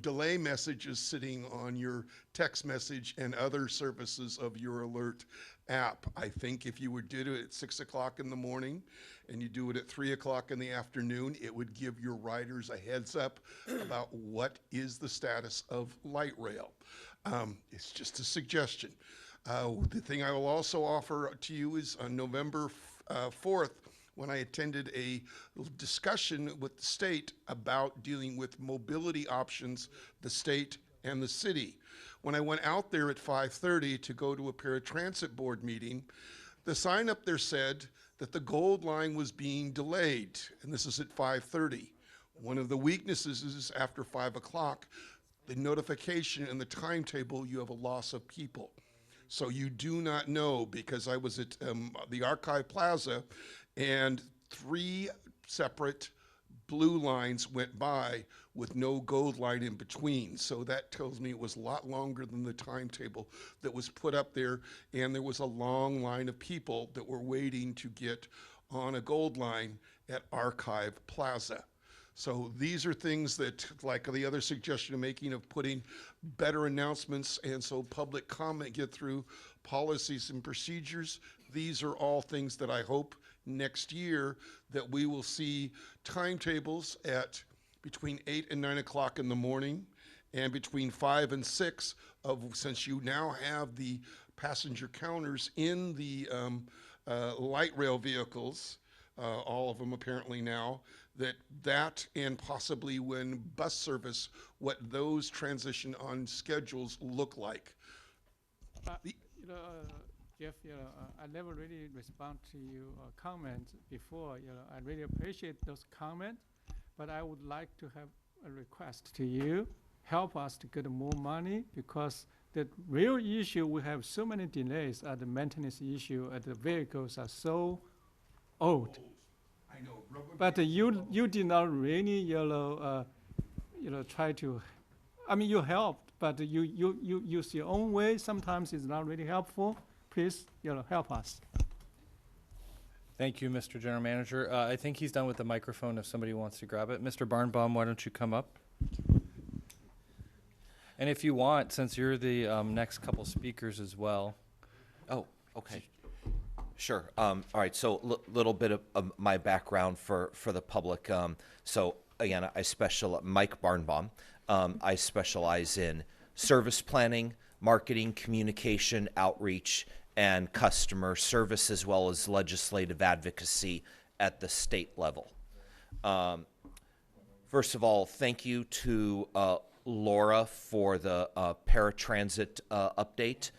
delay messages sitting on your text message and other services of your alert app. I think if you would do it at 6 o'clock in the morning and you do it at 3 o'clock in the afternoon, it would give your riders a heads up about what is the status of light rail. It's just a suggestion. The thing I will also offer to you is on November 4th, when I attended a discussion with the state about dealing with mobility options, the state and the city. When I went out there at 5:30 to go to a paratransit board meeting, the sign up there said that the Gold Line was being delayed, and this is at 5:30. One of the weaknesses is after 5 o'clock, the notification and the timetable, you have a loss of people. So you do not know, because I was at the Archive Plaza and 3 separate blue lines went by with no gold line in between. So that tells me it was a lot longer than the timetable that was put up there, and there was a long line of people that were waiting to get on a gold line at Archive Plaza. So these are things that, like the other suggestion I'm making of putting better announcements and so public comment get through policies and procedures, these are all things that I hope next year that we will see timetables at between 8 and 9 o'clock in the morning and between 5 and 6 of, since you now have the passenger counters in the light rail vehicles, all of them apparently now, that and possibly when bus service, what those transition on schedules look like. Jeff, I never really respond to your comments before. I really appreciate those comments, but I would like to have a request to you. Help us to get more money, because the real issue, we have so many delays at the maintenance issue, and the vehicles are so old. I know. But you did not really, try to. I mean, you helped, but you use your own way. Sometimes it's not really helpful. Please, help us. Thank you, Mr. General Manager. I think he's done with the microphone if somebody wants to grab it. Mr. Barnbaum, why don't you come up? And if you want, since you're the next couple speakers as well. Oh, okay. Sure. All right. So little bit of my background for the public. So again, Mike Barnbaum. I specialize in service planning, marketing, communication, outreach, and customer service, as well as legislative advocacy at the state level. First of all, thank you to Laura for the paratransit update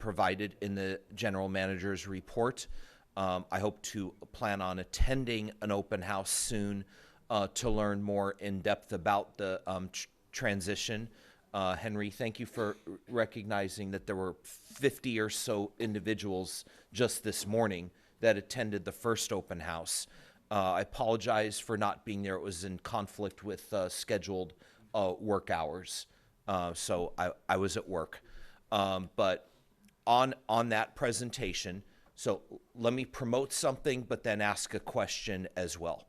provided in the general manager's report. I hope to plan on attending an open house soon to learn more in depth about the transition. Henry, thank you for recognizing that there were 50 or so individuals just this morning that attended the first open house. I apologize for not being there. It was in conflict with scheduled work hours. So I was at work. But on that presentation, so let me promote something, but then ask a question as well.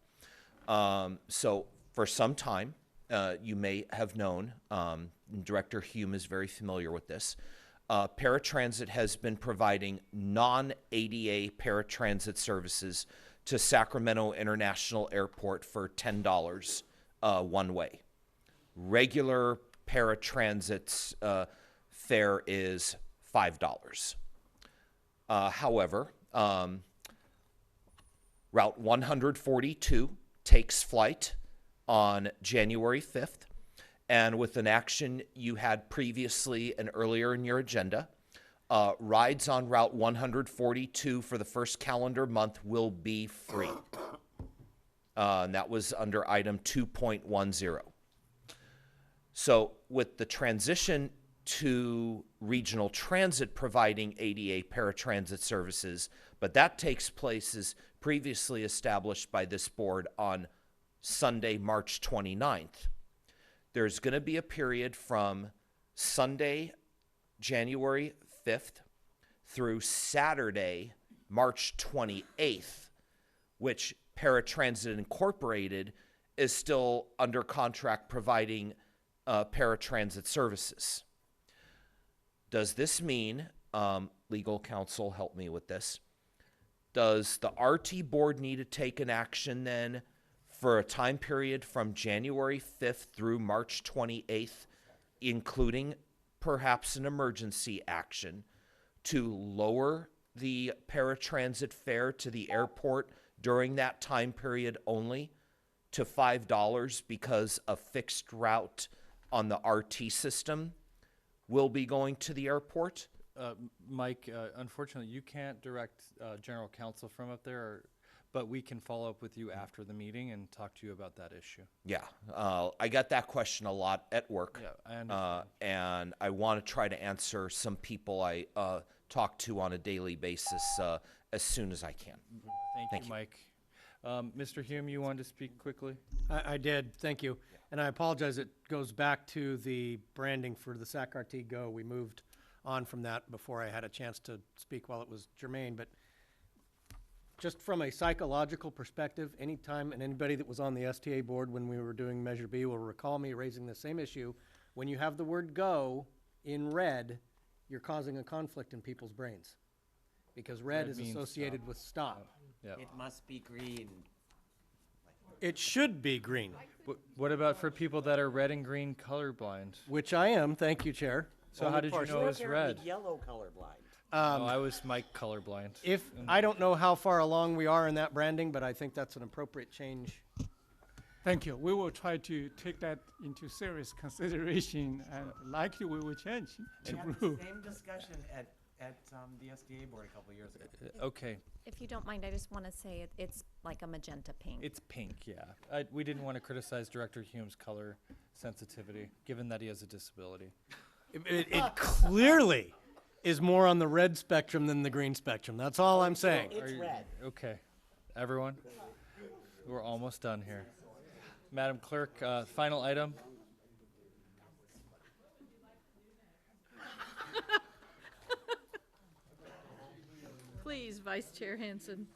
So for some time, you may have known, Director Hume is very familiar with this. Paratransit has been providing non-ADA paratransit services to Sacramento International Airport for $10 one way. Regular paratransit fare is $5. However, Route 142 takes flight on January 5th, and with an action you had previously and earlier in your agenda, rides on Route 142 for the first calendar month will be free. And that was under item 2.10. So with the transition to regional transit providing ADA paratransit services, but that takes place as previously established by this board on Sunday, March 29th. There's going to be a period from Sunday, January 5th through Saturday, March 28th, which Paratransit Incorporated is still under contract providing paratransit services. Does this mean, legal counsel, help me with this, does the RT board need to take an action then for a time period from January 5th through March 28th, including perhaps an emergency action, to lower the paratransit fare to the airport during that time period only to $5 because a fixed route on the RT system will be going to the airport? Mike, unfortunately, you can't direct general counsel from up there, but we can follow up with you after the meeting and talk to you about that issue. Yeah, I got that question a lot at work. Yeah, I understand. And I want to try to answer some people I talk to on a daily basis as soon as I can. Thank you, Mike. Mr. Hume, you wanted to speak quickly? I did, thank you. And I apologize, it goes back to the branding for the SAC-RT Go. We moved on from that before I had a chance to speak while it was germane, but just from a psychological perspective, anytime, and anybody that was on the STA board when we were doing Measure B will recall me raising the same issue. When you have the word go in red, you're causing a conflict in people's brains because red is associated with stop. Yeah. It must be green. It should be green. What about for people that are red and green colorblind? Which I am, thank you, Chair. So how did you know it was red? Yellow colorblind. No, I was Mike colorblind. I don't know how far along we are in that branding, but I think that's an appropriate change. Thank you. We will try to take that into serious consideration, and likely we will change to We had blue. the same discussion at the SDA board a couple of years ago. Okay. If you don't mind, I just want to say it's like a magenta pink. It's pink, yeah. We didn't want to criticize Director Hume's color sensitivity, given that he has a disability. It clearly is more on the red spectrum than the green spectrum. That's all I'm saying. It's red. Okay. Everyone? We're almost done here. Madam Clerk, final item. Please, Vice Chair Hanson.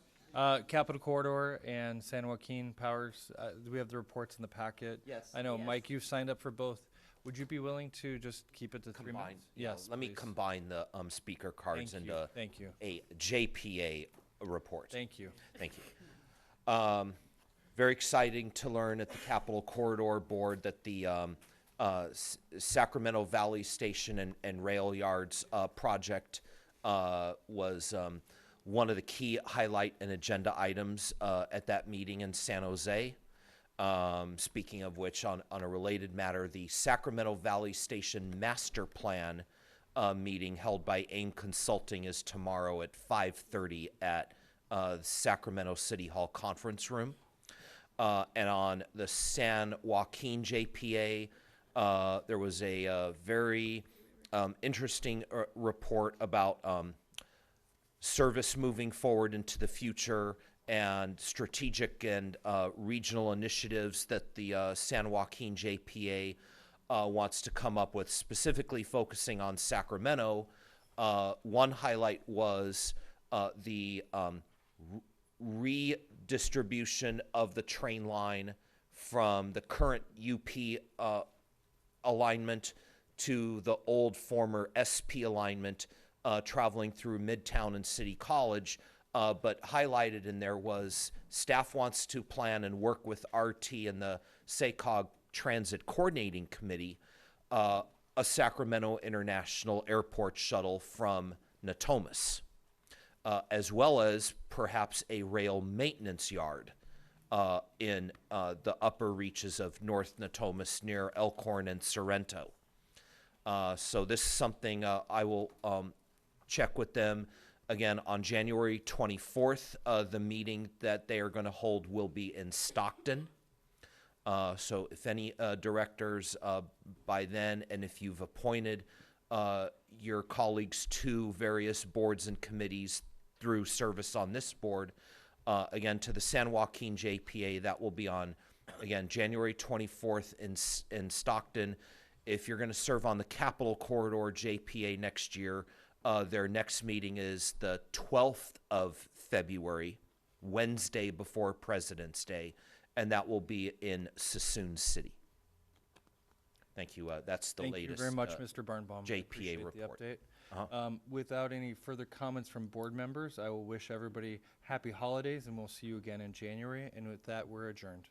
Capital Corridor and San Joaquin Powers, do we have the reports in the packet? Yes. I know, Yes. Mike, you've signed up for both. Would you be willing to just keep it to 3 Combine. minutes? Yes, Let me please. combine the speaker cards Thank you. into Thank you. a JPA report. Thank you. Thank you. Very exciting to learn at the Capital Corridor Board that the Sacramento Valley Station and Rail Yards project was one of the key highlight and agenda items at that meeting in San Jose. Speaking of which, on a related matter, the Sacramento Valley Station Master Plan meeting held by AIM Consulting is tomorrow at 5:30 at Sacramento City Hall Conference Room. And on the San Joaquin JPA, there was a very interesting report about service moving forward into the future and strategic and regional initiatives that the San Joaquin JPA wants to come up with, specifically focusing on Sacramento. One highlight was the redistribution of the train line from the current UP alignment to the old former SP alignment, traveling through Midtown and City College. But highlighted in there was staff wants to plan and work with RT and the SACOG Transit Coordinating Committee a Sacramento International Airport shuttle from Natomas, as well as perhaps a rail maintenance yard in the upper reaches of North Natomas near Elkhorn and Sorrento. So this is something I will check with them. Again, on January 24th, the meeting that they are going to hold will be in Stockton. So if any directors by then, and if you've appointed your colleagues to various boards and committees through service on this board, again, to the San Joaquin JPA, that will be on, again, January 24th in Stockton. If you're going to serve on the Capitol Corridor JPA next year, their next meeting is the 12th of February, Wednesday before President's Day, and that will be in Sassoon City. Thank you. That's the latest. Thank you very much, Mr. Barnbaum. I JPA appreciate report. The update. Without any further comments from board members, I will wish everybody happy holidays, and we'll see you again in January. And with that, we're adjourned.